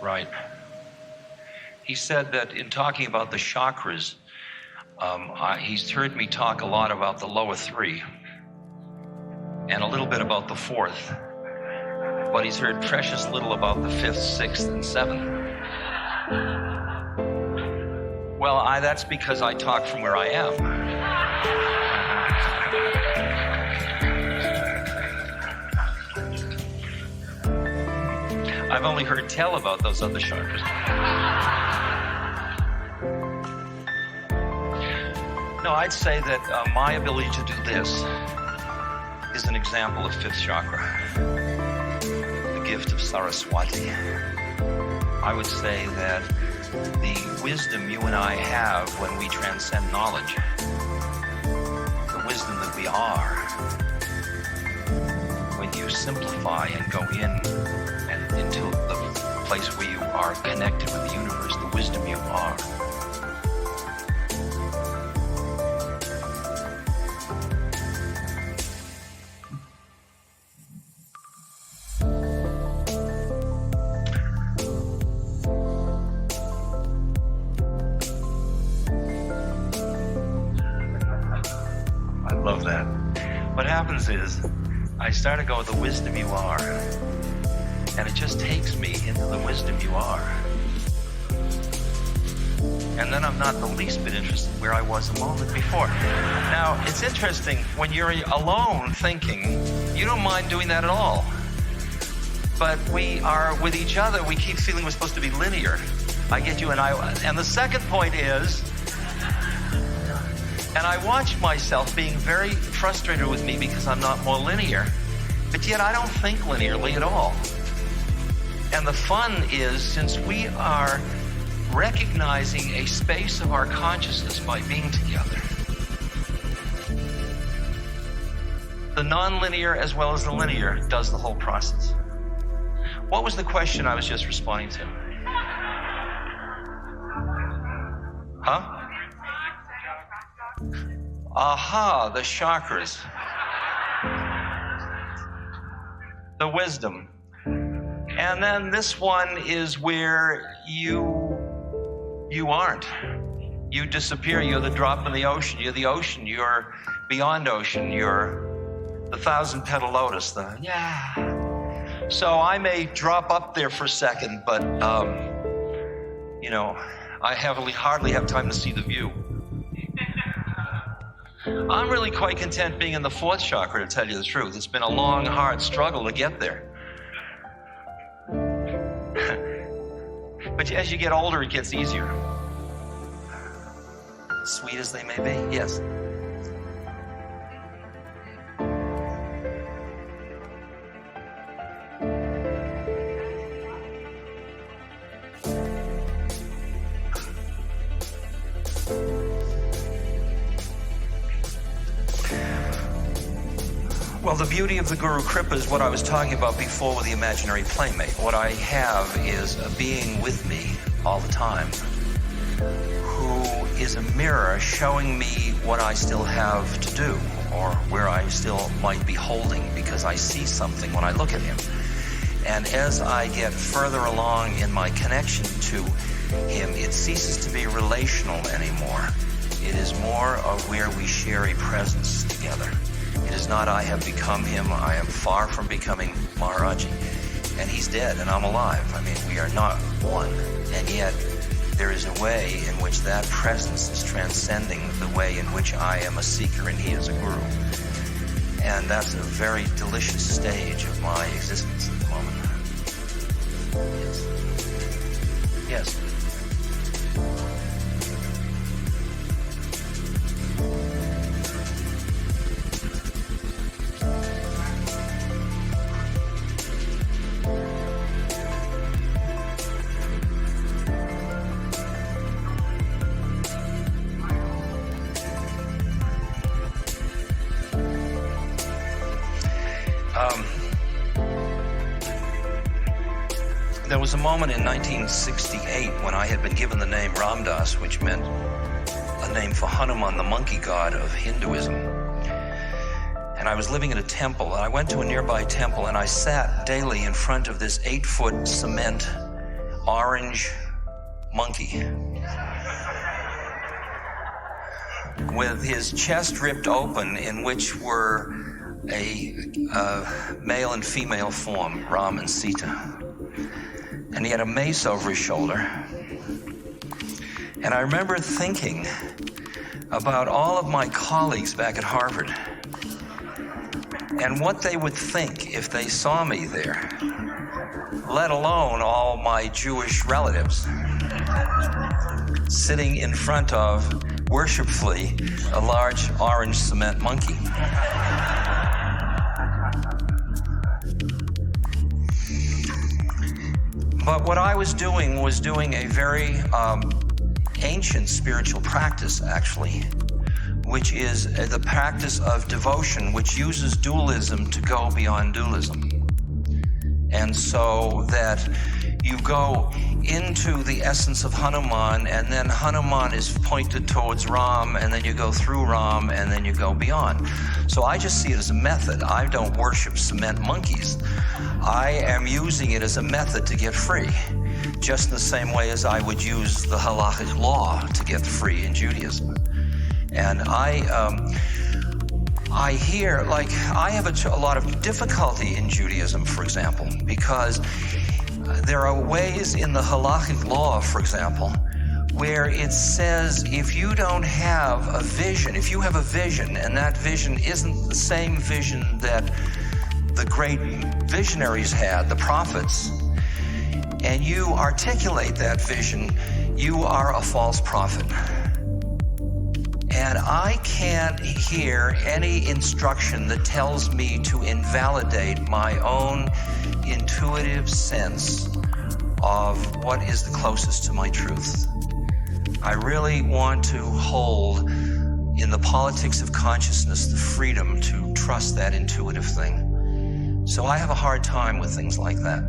Right. He said that in talking about the chakras, he's heard me talk a lot about the lower three and a little bit about the fourth, but he's heard precious little about the fifth, sixth, and seventh. Well, that's because I talk from where I am. I've only heard tell about those other chakras. No, I'd say that my ability to do this is an example of fifth chakra, the gift of Saraswati. I would say that the wisdom you and I have when we transcend knowledge, the wisdom that we are, when you simplify and go in and into the place where you are connected with the universe, the wisdom you are. I love that. What happens is, I start to go with the wisdom you are, and it just takes me into the wisdom you are. And then I'm not the least bit interested where I was a moment before. Now, it's interesting, when you're alone thinking, you don't mind doing that at all. But we are with each other, we keep feeling we're supposed to be linear. I get you, and the second point is, and I watch myself being very frustrated with me because I'm not more linear, but yet I don't think linearly at all. And the fun is, since we are recognizing a space of our consciousness by being together, the non-linear as well as the linear does the whole process. What was the question I was just responding to? Huh? Aha, the chakras. The wisdom. And then this one is where you aren't. You disappear. You're the drop in the ocean. You're the ocean. You're beyond ocean. You're the 1,000-petal lotus. So I may drop up there for a second, but I hardly have time to see the view. I'm really quite content being in the fourth chakra, to tell you the truth. It's been a long, hard struggle to get there. But as you get older, it gets easier. Sweet as they may be, yes. Well, the beauty of the Guru Kripa is what I was talking about before with the imaginary playmate. What I have is a being with me all the time who is a mirror showing me what I still have to do or where I still might be holding, because I see something when I look at him. And as I get further along in my connection to him, it ceases to be relational anymore. It is more of where we share a presence together. It is not I have become him. I am far from becoming Maharaji. And he's dead and I'm alive. I mean, we are not one. And yet, there is a way in which that presence is transcending the way in which I am a seeker and he is a guru. And that's a very delicious stage of my existence at the moment. Yes. Yes. There was a moment in 1968 when I had been given the name Ramdas, which meant a name for Hanuman, the monkey god of Hinduism. And I was living in a temple, and I went to a nearby temple, and I sat daily in front of this 8-foot cement orange monkey with his chest ripped open, in which were a male and female form, Ram and Sita. And he had a mace over his shoulder. And I remember thinking about all of my colleagues back at Harvard and what they would think if they saw me there, let alone all my Jewish relatives, sitting in front of, worshipfully, a large orange cement monkey. But what I was doing a very ancient spiritual practice, actually, which is the practice of devotion, which uses dualism to go beyond dualism. And so that you go into the essence of Hanuman, and then Hanuman is pointed towards Ram, and then you go through Ram, and then you go beyond. So I just see it as a method. I don't worship cement monkeys. I am using it as a method to get free, just in the same way as I would use the halakhic law to get free in Judaism. And I hear, like, I have a lot of difficulty in Judaism, for example, because there are ways in the halakhic law, for example, where it says if you don't have a vision, if you have a vision and that vision isn't the same vision that the great visionaries had, the prophets, and you articulate that vision, you are a false prophet. And I can't hear any instruction that tells me to invalidate my own intuitive sense of what is the closest to my truth. I really want to hold in the politics of consciousness the freedom to trust that intuitive thing. So I have a hard time with things like that.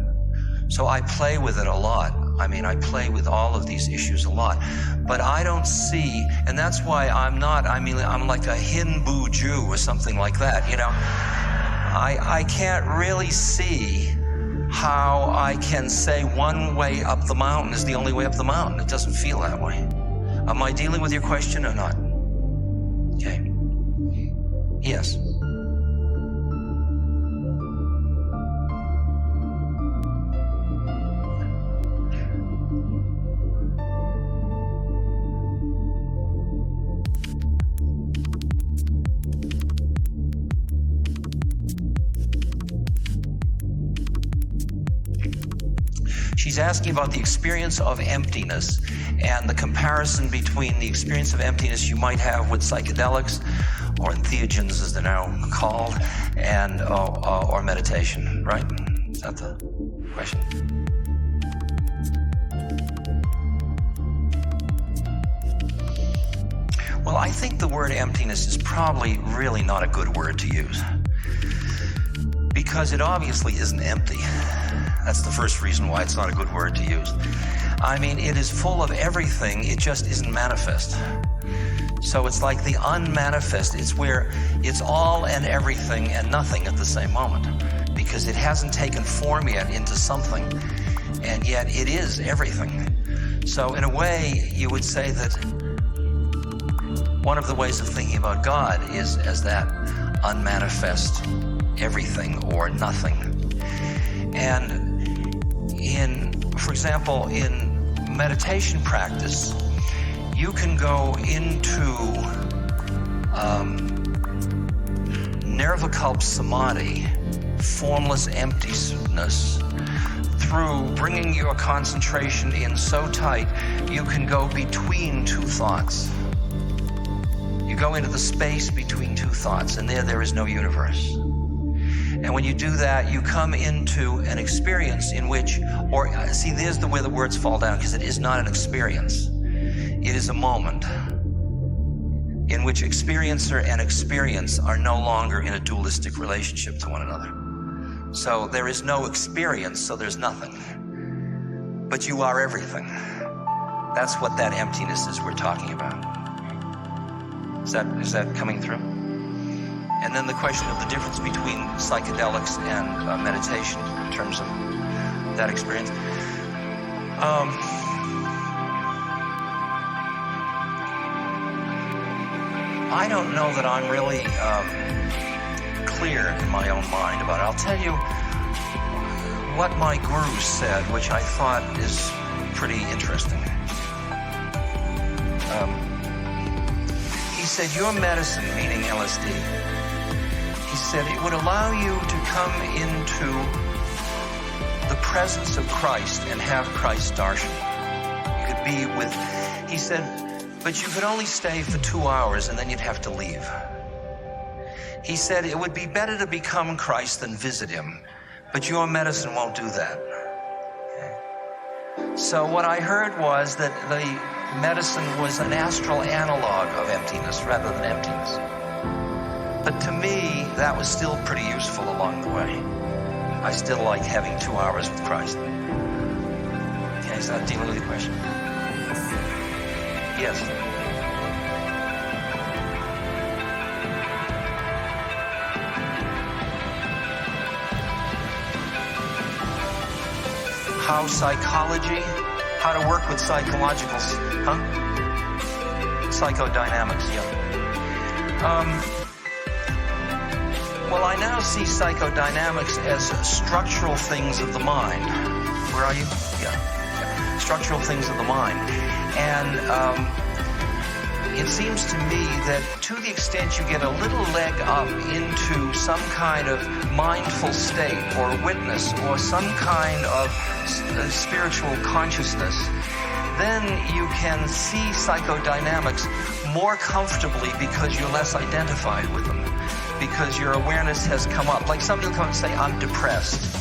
So I play with it a lot. I mean, I play with all of these issues a lot, but I don't see, and that's why I'm like a Hindu Jew or something like that, you know. I can't really see how I can say one way up the mountain is the only way up the mountain. It doesn't feel that way. Am I dealing with your question or not? Okay. Yes. She's asking about the experience of emptiness and the comparison between the experience of emptiness you might have with psychedelics, or entheogens as they're now called, and or meditation, right? Is that the question? Well, I think the word emptiness is probably really not a good word to use, because it obviously isn't empty. That's the first reason why it's not a good word to use. I mean, it is full of everything, it just isn't manifest. So it's like the unmanifest. It's where it's all and everything and nothing at the same moment, because it hasn't taken form yet into something, and yet it is everything. So in a way, you would say that one of the ways of thinking about God is as that unmanifest everything or nothing. And for example, in meditation practice, you can go into nirvikalpa samadhi, formless emptiness, through bringing your concentration in so tight you can go between two thoughts. You go into the space between two thoughts, and there is no universe. And when you do that, you come into an experience in which, or see, there's where the words fall down, because it is not an experience. It is a moment in which experiencer and experience are no longer in a dualistic relationship to one another. So there is no experience, so there's nothing. but you are everything. That's what that emptiness is we're talking about. Is that coming through? And then the question of the difference between psychedelics and meditation in terms of that experience. I don't know that I'm really clear in my own mind about it. I'll tell you what my guru said, which I thought is pretty interesting. He said, your medicine, meaning LSD, he said it would allow you to come into the presence of Christ and have Christ darshan. You could be with, he said, but you could only stay for 2 hours and then you'd have to leave. He said it would be better to become Christ than visit him, but your medicine won't do that. Okay. So what I heard was that the medicine was an astral analog of emptiness rather than emptiness. But to me, that was still pretty useful along the way. I still like having 2 hours with Christ. Okay, is that dealing with the question? Yes. How psychology, how to work with psychological, psychodynamics, yeah. Well, I now see psychodynamics as structural things of the mind. Where are you? Yeah. Structural things of the mind. And it seems to me that to the extent you get a little leg up into some kind of mindful state or witness or some kind of spiritual consciousness, then you can see psychodynamics more comfortably because you're less identified with them, because your awareness has come up. Like somebody will come and say, I'm depressed.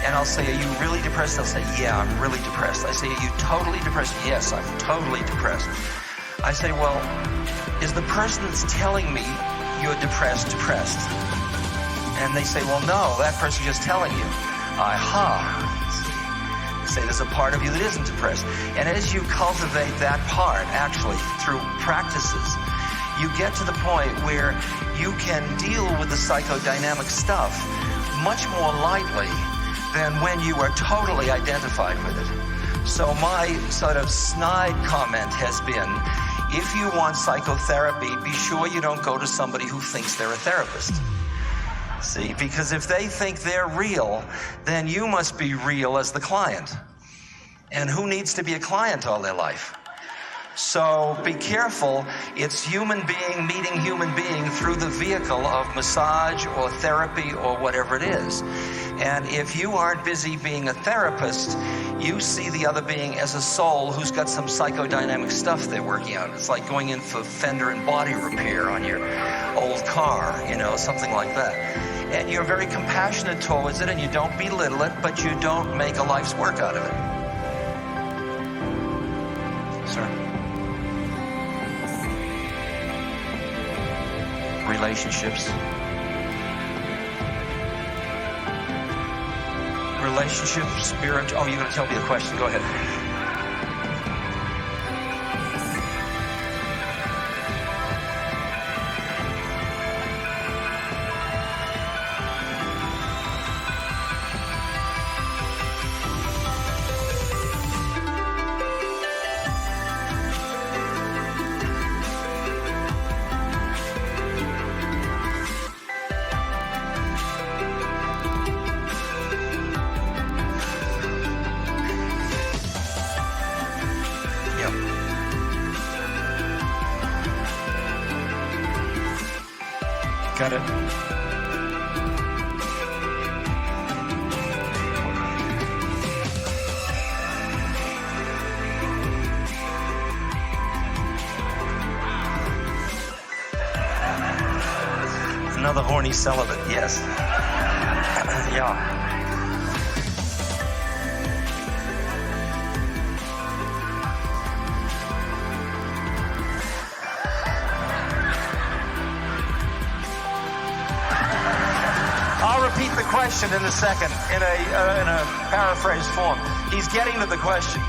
And I'll say, are you really depressed? They'll say, yeah, I'm really depressed. I say, are you totally depressed? Yes, I'm totally depressed. I say, well, is the person that's telling me you're depressed? And they say, well, no, that person's just telling you. Aha. Say there's a part of you that isn't depressed. And as you cultivate that part, actually, through practices, you get to the point where you can deal with the psychodynamic stuff much more lightly than when you are totally identified with it. So my sort of snide comment has been, if you want psychotherapy, be sure you don't go to somebody who thinks they're a therapist. See, because if they think they're real, then you must be real as the client. And who needs to be a client all their life? So be careful. It's human being meeting human being through the vehicle of massage or therapy or whatever it is. And if you aren't busy being a therapist, you see the other being as a soul who's got some psychodynamic stuff they're working out. It's like going in for fender and body repair on your old car, you know, something like that. And you're very compassionate towards it, and you don't belittle it, but you don't make a life's work out of it. Sir? Relationships. Relationship, spirit. Oh, you're going to tell me a question. Go ahead. Got it. Another horny celibate, yes. Yeah. repeat the question in a second in a paraphrased form. He's getting to the question.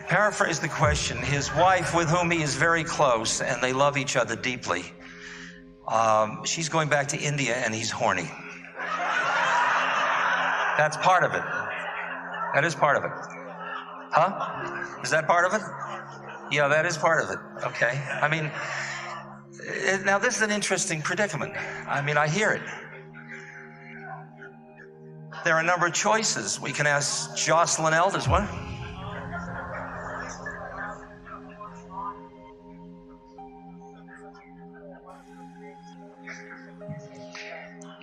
Paraphrase the question. His wife, with whom he is very close, and they love each other deeply, she's going back to India and he's horny. That's part of it. That is part of it. Huh? Is that part of it? Yeah, that is part of it. Okay. I mean, now this is an interesting predicament. I mean, I hear it. There are a number of choices. We can ask ℓσνє̓τєρ, what?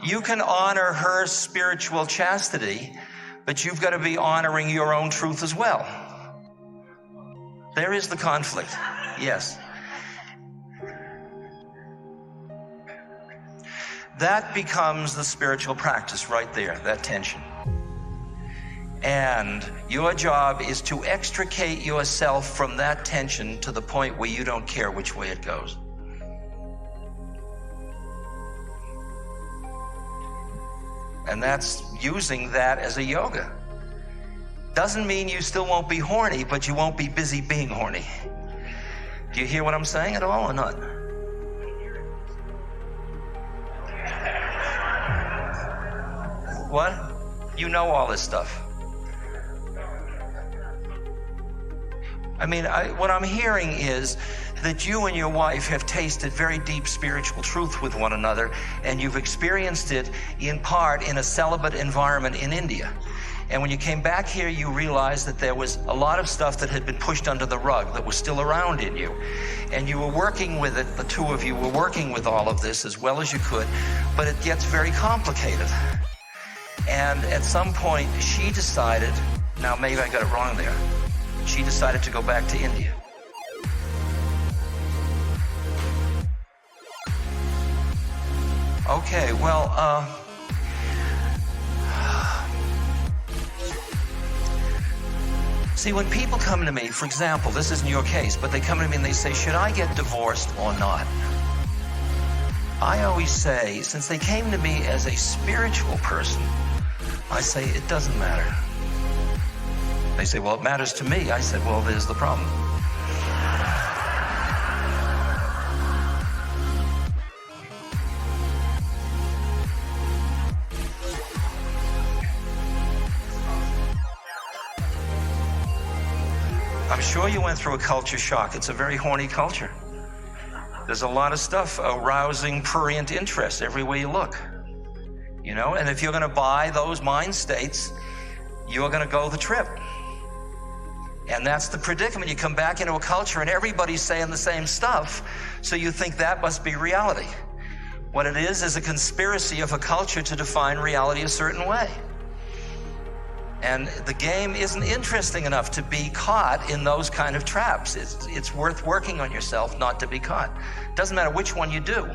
You can honor her spiritual chastity, but you've got to be honoring your own truth as well. There is the conflict, yes. That becomes the spiritual practice right there, that tension. And your job is to extricate yourself from that tension to the point where you don't care which way it goes. And that's using that as a yoga. Doesn't mean you still won't be horny, but you won't be busy being horny. Do you hear what I'm saying at all or not? What? You know all this stuff. I mean, what I'm hearing is that you and your wife have tasted very deep spiritual truth with one another, and you've experienced it in part in a celibate environment in India. And when you came back here, you realized that there was a lot of stuff that had been pushed under the rug that was still around in you. And you were working with it, the two of you were working with all of this as well as you could, but it gets very complicated. And at some point, she decided, now maybe I got it wrong there, she decided to go back to India. Okay, well, see, when people come to me, for example, this isn't your case, but they come to me and they say, should I get divorced or not? I always say, since they came to me as a spiritual person, I say, it doesn't matter. They say, well, it matters to me. I said, well, there's the problem. I'm sure you went through a culture shock. It's a very horny culture. There's a lot of stuff arousing prurient interest everywhere you look. You know, and if you're going to buy those mind states, you're going to go the trip. And that's the predicament. You come back into a culture and everybody's saying the same stuff, so you think that must be reality. What it is a conspiracy of a culture to define reality a certain way. And the game isn't interesting enough to be caught in those kind of traps. It's worth working on yourself not to be caught. Doesn't matter which one you do.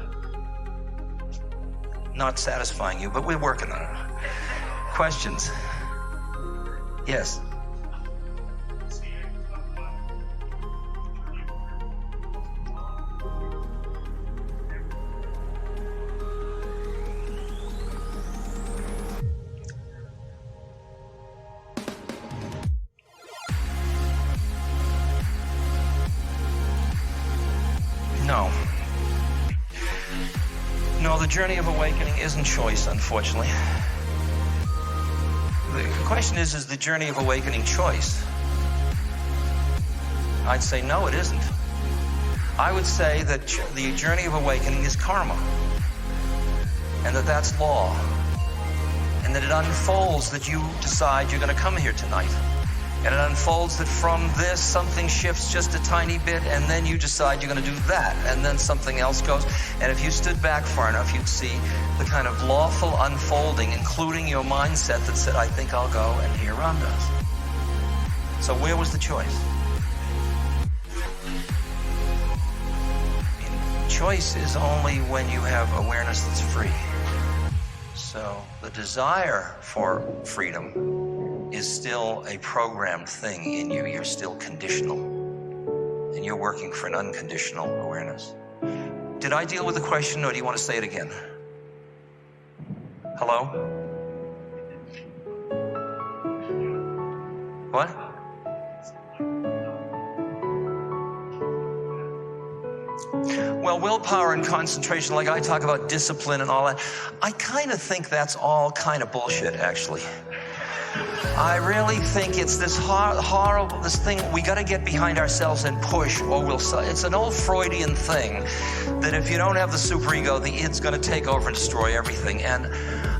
Not satisfying you, but we're working on it. Questions? Yes. No, the journey of awakening isn't choice, unfortunately. The question is the journey of awakening choice? I'd say no, it isn't. I would say that the journey of awakening is karma, and that's law, and that it unfolds that you decide you're going to come here tonight, And it unfolds that from this, something shifts just a tiny bit, and then you decide you're going to do that, and then something else goes. And if you stood back far enough, you'd see the kind of lawful unfolding, including your mindset that said, I think I'll go, and here Ram does. So where was the choice? Choice is only when you have awareness that's free. So the desire for freedom is still a programmed thing in you. You're still conditional. And you're working for an unconditional awareness. Did I deal with the question, or do you want to say it again? Hello? What? Well, willpower and concentration, like I talk about discipline and all that, I kind of think that's all kind of bullshit, actually. I really think it's this horrible, this thing, we got to get behind ourselves and push, or it's an old Freudian thing that if you don't have the superego, the id's going to take over and destroy everything. And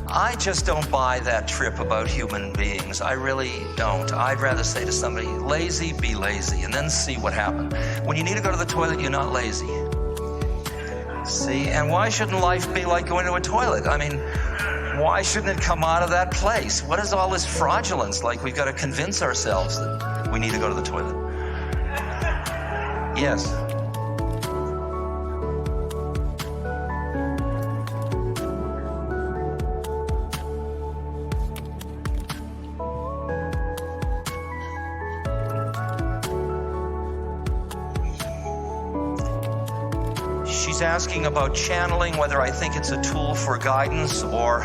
I just don't buy that trip about human beings. I really don't. I'd rather say to somebody, lazy, be lazy, and then see what happens. When you need to go to the toilet, you're not lazy. See, and why shouldn't life be like going to a toilet? I mean, why shouldn't it come out of that place? What is all this fraudulence? Like we've got to convince ourselves that we need to go to the toilet. Yes. She's asking about channeling, whether I think it's a tool for guidance, or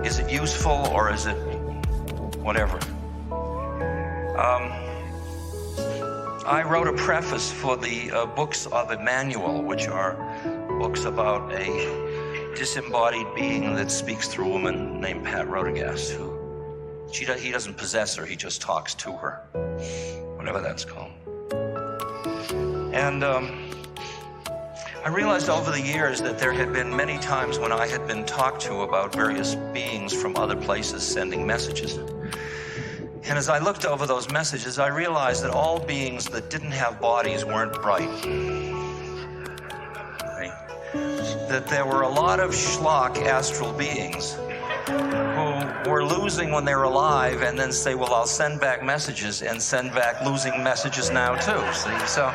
is it useful, or is it whatever. I wrote a preface for the books of Emmanuel, which are books about a disembodied being that speaks through a woman named Pat Rodegast, who he doesn't possess her, he just talks to her, whatever that's called. And I realized over the years that there had been many times when I had been talked to about various beings from other places sending messages. And as I looked over those messages, I realized that all beings that didn't have bodies weren't bright. Right? That there were a lot of schlock astral beings who were losing when they were alive and then say, well, I'll send back messages, and send back losing messages now too. See? So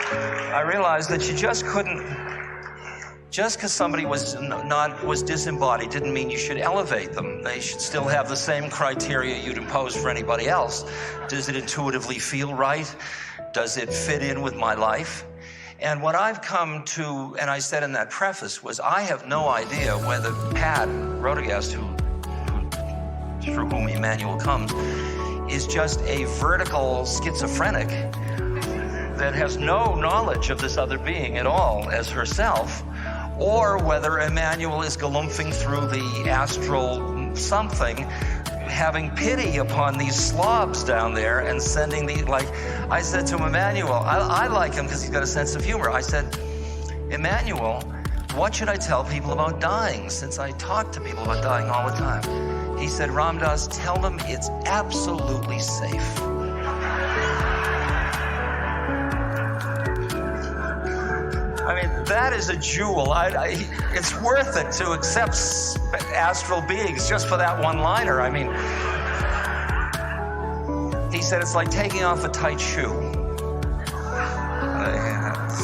I realized that you just couldn't, just because somebody was disembodied didn't mean you should elevate them. They should still have the same criteria you'd impose for anybody else. Does it intuitively feel right? Does it fit in with my life? And what I've come to, and I said in that preface, was I have no idea whether Pat Rodegast, through whom Emmanuel comes, is just a vertical schizophrenic that has no knowledge of this other being at all as herself, or whether Emmanuel is galumphing through the astral something, having pity upon these slobs down there and sending the, like, I said to Emmanuel, I like him because he's got a sense of humor. I said, Emmanuel, what should I tell people about dying, since I talk to people about dying all the time? He said, Ram Dass, tell them it's absolutely safe. I mean, that is a jewel. It's worth it to accept astral beings just for that one-liner. I mean, he said it's like taking off a tight shoe.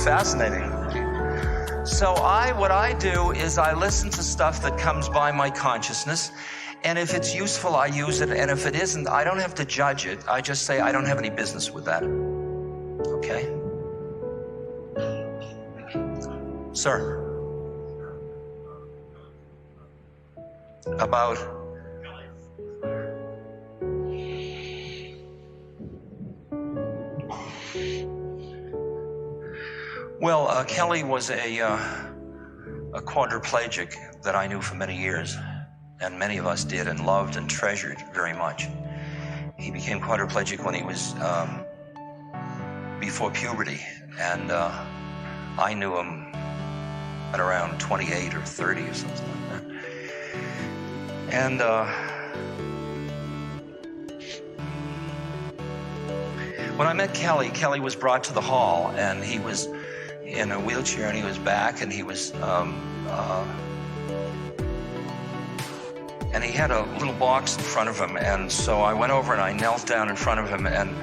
Fascinating. So what I do is I listen to stuff that comes by my consciousness, and if it's useful, I use it, and if it isn't, I don't have to judge it. I just say I don't have any business with that. Okay? Sir, about well, Kelly was a quadriplegic that I knew for many years, and many of us did and loved and treasured very much. He became quadriplegic when he was before puberty, and I knew him at around 28 or 30 or something like that. And When I met Kelly, Kelly was brought to the hall, and he was in a wheelchair, and he was back, and he was, and he had a little box in front of him, and so I went over and I knelt down in front of him, and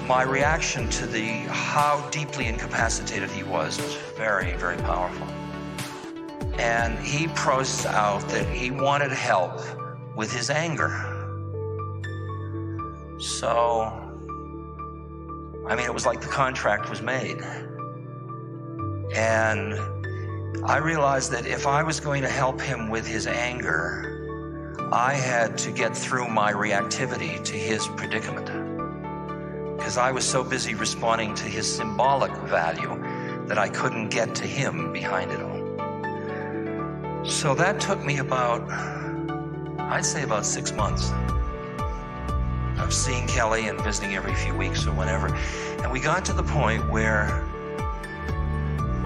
my reaction to how deeply incapacitated he was very, very powerful. And he processed out that he wanted help with his anger. So, I mean, it was like the contract was made. And I realized that if I was going to help him with his anger, I had to get through my reactivity to his predicament, because I was so busy responding to his symbolic value that I couldn't get to him behind it all. So that took me about, I'd say about 6 months of seeing Kelly and visiting every few weeks or whenever. And we got to the point where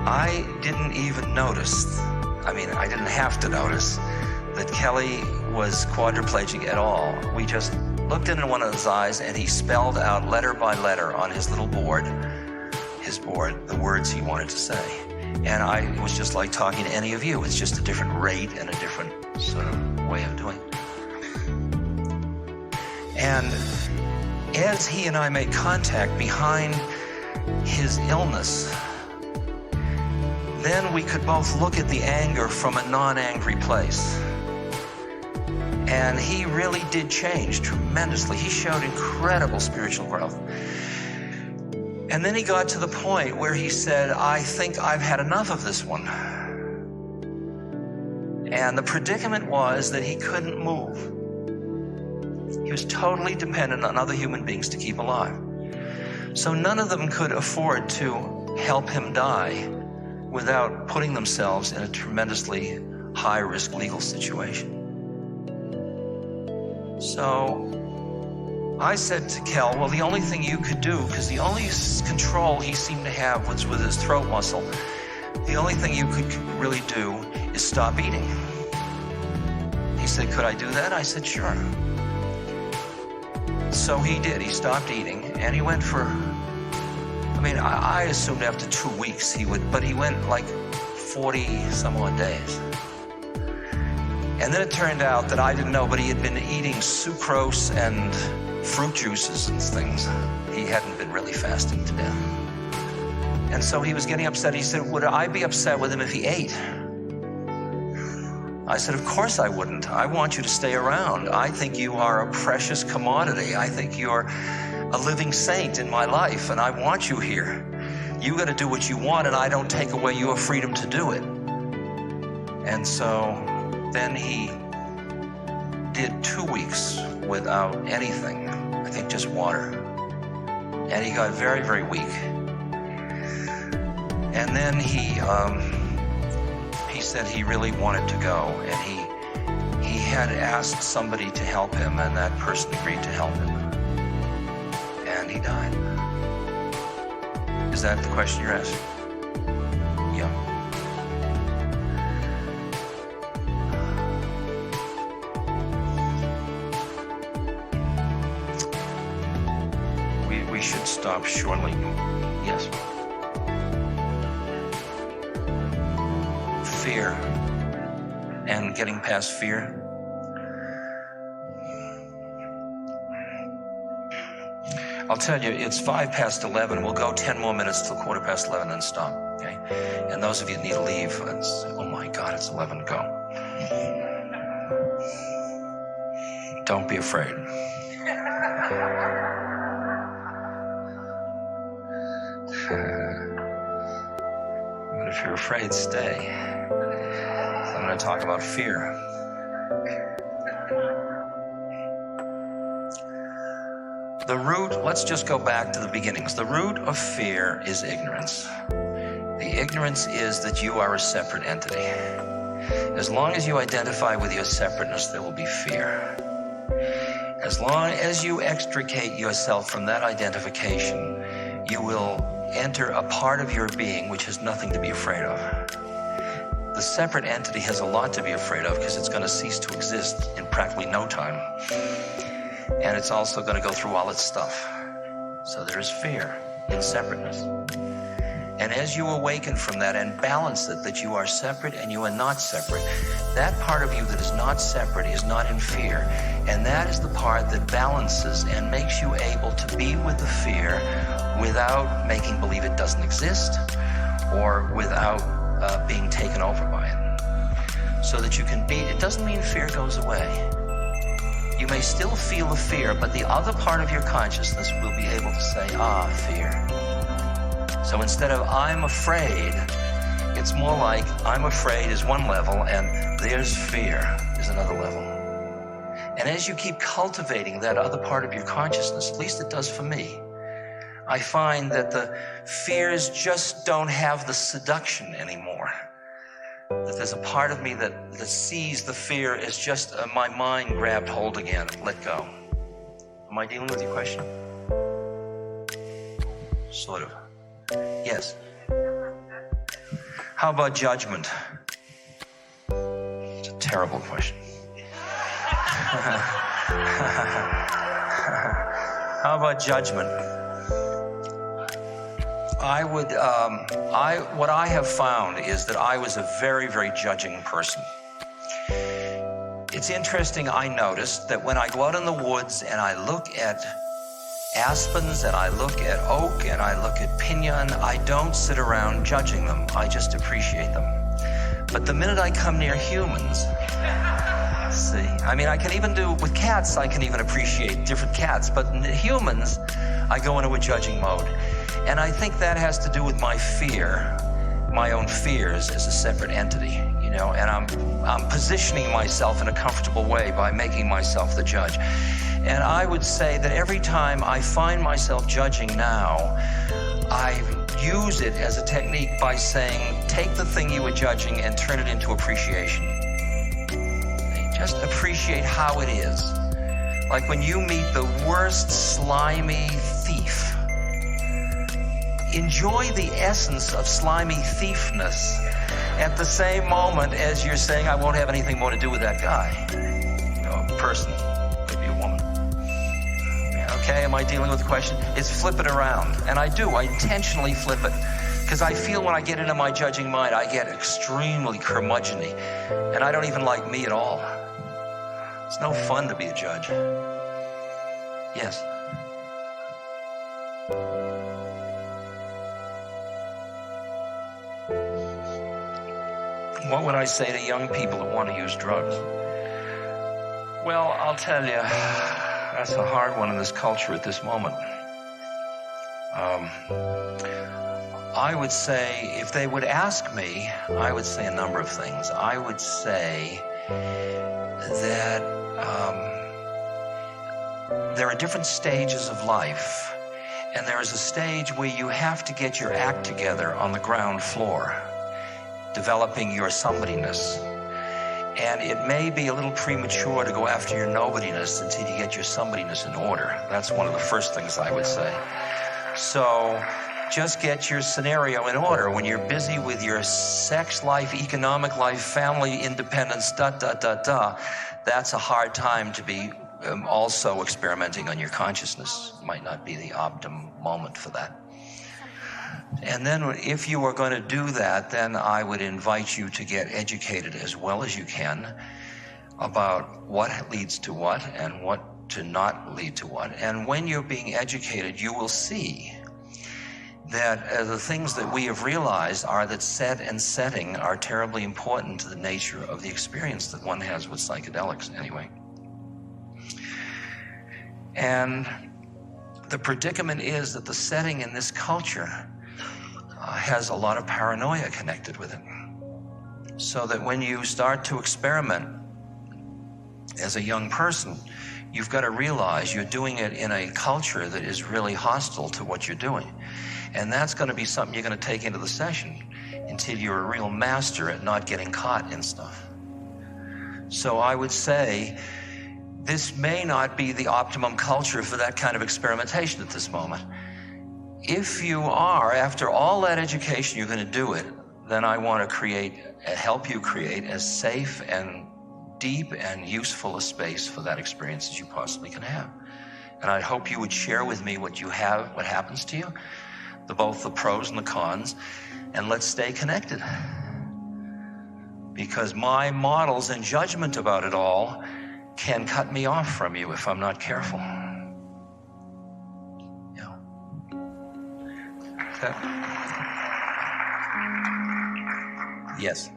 I didn't even notice, I mean, I didn't have to notice that Kelly was quadriplegic at all. We just looked into one of his eyes, and he spelled out letter by letter on his little board, the words he wanted to say. And it was just like talking to any of you. It's just a different rate and a different sort of way of doing it. And as he and I made contact behind his illness, then we could both look at the anger from a non-angry place. And he really did change tremendously. He showed incredible spiritual growth. And then he got to the point where he said, I think I've had enough of this one. And the predicament was that he couldn't move. He was totally dependent on other human beings to keep alive. So none of them could afford to help him die without putting themselves in a tremendously high-risk legal situation. So I said to Kel, well, the only thing you could do, because the only control he seemed to have was with his throat muscle, the only thing you could really do is stop eating. He said, could I do that? I said, sure. So he did. He stopped eating, and he went for, I mean, I assumed after 2 weeks he would, but he went like 40 some odd days. And then it turned out that I didn't know, but he had been eating sucrose and fruit juices and things. He hadn't been really fasting to death. And so he was getting upset. He said, would I be upset with him if he ate? I said, of course I wouldn't. I want you to stay around. I think you are a precious commodity. I think you're a living saint in my life, and I want you here. You got to do what you want, and I don't take away your freedom to do it. And so then he did 2 weeks without anything, I think just water. And he got very, very weak. And then he said he really wanted to go, and he had asked somebody to help him, and that person agreed to help him. And he died. Is that the question you're asking? Yeah. We should stop shortly. Yes. Fear and getting past fear. I'll tell you, it's 11:05. We'll go 10 more minutes till 11:15 and stop, okay? And those of you that need to leave, oh my God, it's 11, go. Don't be afraid. But if you're afraid, stay. I'm going to talk about fear. The root, let's just go back to the beginnings. The root of fear is ignorance. The ignorance is that you are a separate entity. As long as you identify with your separateness, there will be fear. As long as you extricate yourself from that identification, you will enter a part of your being which has nothing to be afraid of. The separate entity has a lot to be afraid of because it's going to cease to exist in practically no time. And it's also going to go through all its stuff. So there is fear in separateness. And as you awaken from that and balance it, that you are separate and you are not separate, that part of you that is not separate is not in fear. And that is the part that balances and makes you able to be with the fear without making believe it doesn't exist or without being taken over by it. So that you can be, it doesn't mean fear goes away. You may still feel the fear, but the other part of your consciousness will be able to say, ah, fear. So instead of I'm afraid, it's more like I'm afraid is one level and there's fear is another level. And as you keep cultivating that other part of your consciousness, at least it does for me, I find that the fears just don't have the seduction anymore. That there's a part of me that sees the fear as just my mind grabbed hold again, let go. Am I dealing with your question? Sort of. Yes. How about judgment? It's a terrible question. How about judgment? What I have found is that I was a very, very judging person. It's interesting, I noticed that when I go out in the woods and I look at aspens and I look at oak and I look at pinyon, I don't sit around judging them. I just appreciate them. But the minute I come near humans, see, I mean, I can even do with cats, I can even appreciate different cats, but in humans, I go into a judging mode. And I think that has to do with my fear, my own fears as a separate entity, you know, and I'm positioning myself in a comfortable way by making myself the judge. And I would say that every time I find myself judging now, I use it as a technique by saying, take the thing you were judging and turn it into appreciation. Just appreciate how it is. Like when you meet the worst slimy thief, enjoy the essence of slimy thiefness at the same moment as you're saying, I won't have anything more to do with that guy. You know, a person, maybe a woman. Okay, am I dealing with the question? It's flip it around. And I do, I intentionally flip it. Because I feel when I get into my judging mind, I get extremely curmudgeon-y. And I don't even like me at all. It's no fun to be a judge. Yes. What would I say to young people that want to use drugs? Well, I'll tell you, that's a hard one in this culture at this moment. I would say, if they would ask me, I would say a number of things. I would say that there are different stages of life, and there is a stage where you have to get your act together on the ground floor, developing your somebodyness. And it may be a little premature to go after your nobodyness until you get your somebodyness in order. That's one of the first things I would say. So just get your scenario in order. When you're busy with your sex life, economic life, family independence, that's a hard time to be also experimenting on your consciousness. Might not be the optimum moment for that. And then if you are going to do that, then I would invite you to get educated as well as you can about what leads to what and what to not lead to what. And when you're being educated, you will see that the things that we have realized are that set and setting are terribly important to the nature of the experience that one has with psychedelics anyway. And the predicament is that the setting in this culture has a lot of paranoia connected with it. So that when you start to experiment as a young person, you've got to realize you're doing it in a culture that is really hostile to what you're doing. And that's going to be something you're going to take into the session until you're a real master at not getting caught in stuff. So I would say this may not be the optimum culture for that kind of experimentation at this moment. If you are, after all that education, you're going to do it, then I want to help you create as safe and deep and useful a space for that experience as you possibly can have. And I hope you would share with me what you have, what happens to you, both the pros and the cons, and let's stay connected. Because my models and judgment about it all can cut me off from you if I'm not careful. Yeah. Okay. Yes.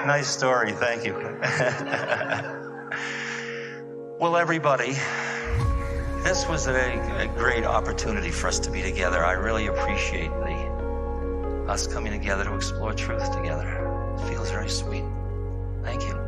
Nice story, thank you. Well, everybody, this was a great opportunity for us to be together. I really appreciate us coming together to explore truth together. It feels very sweet. Thank you.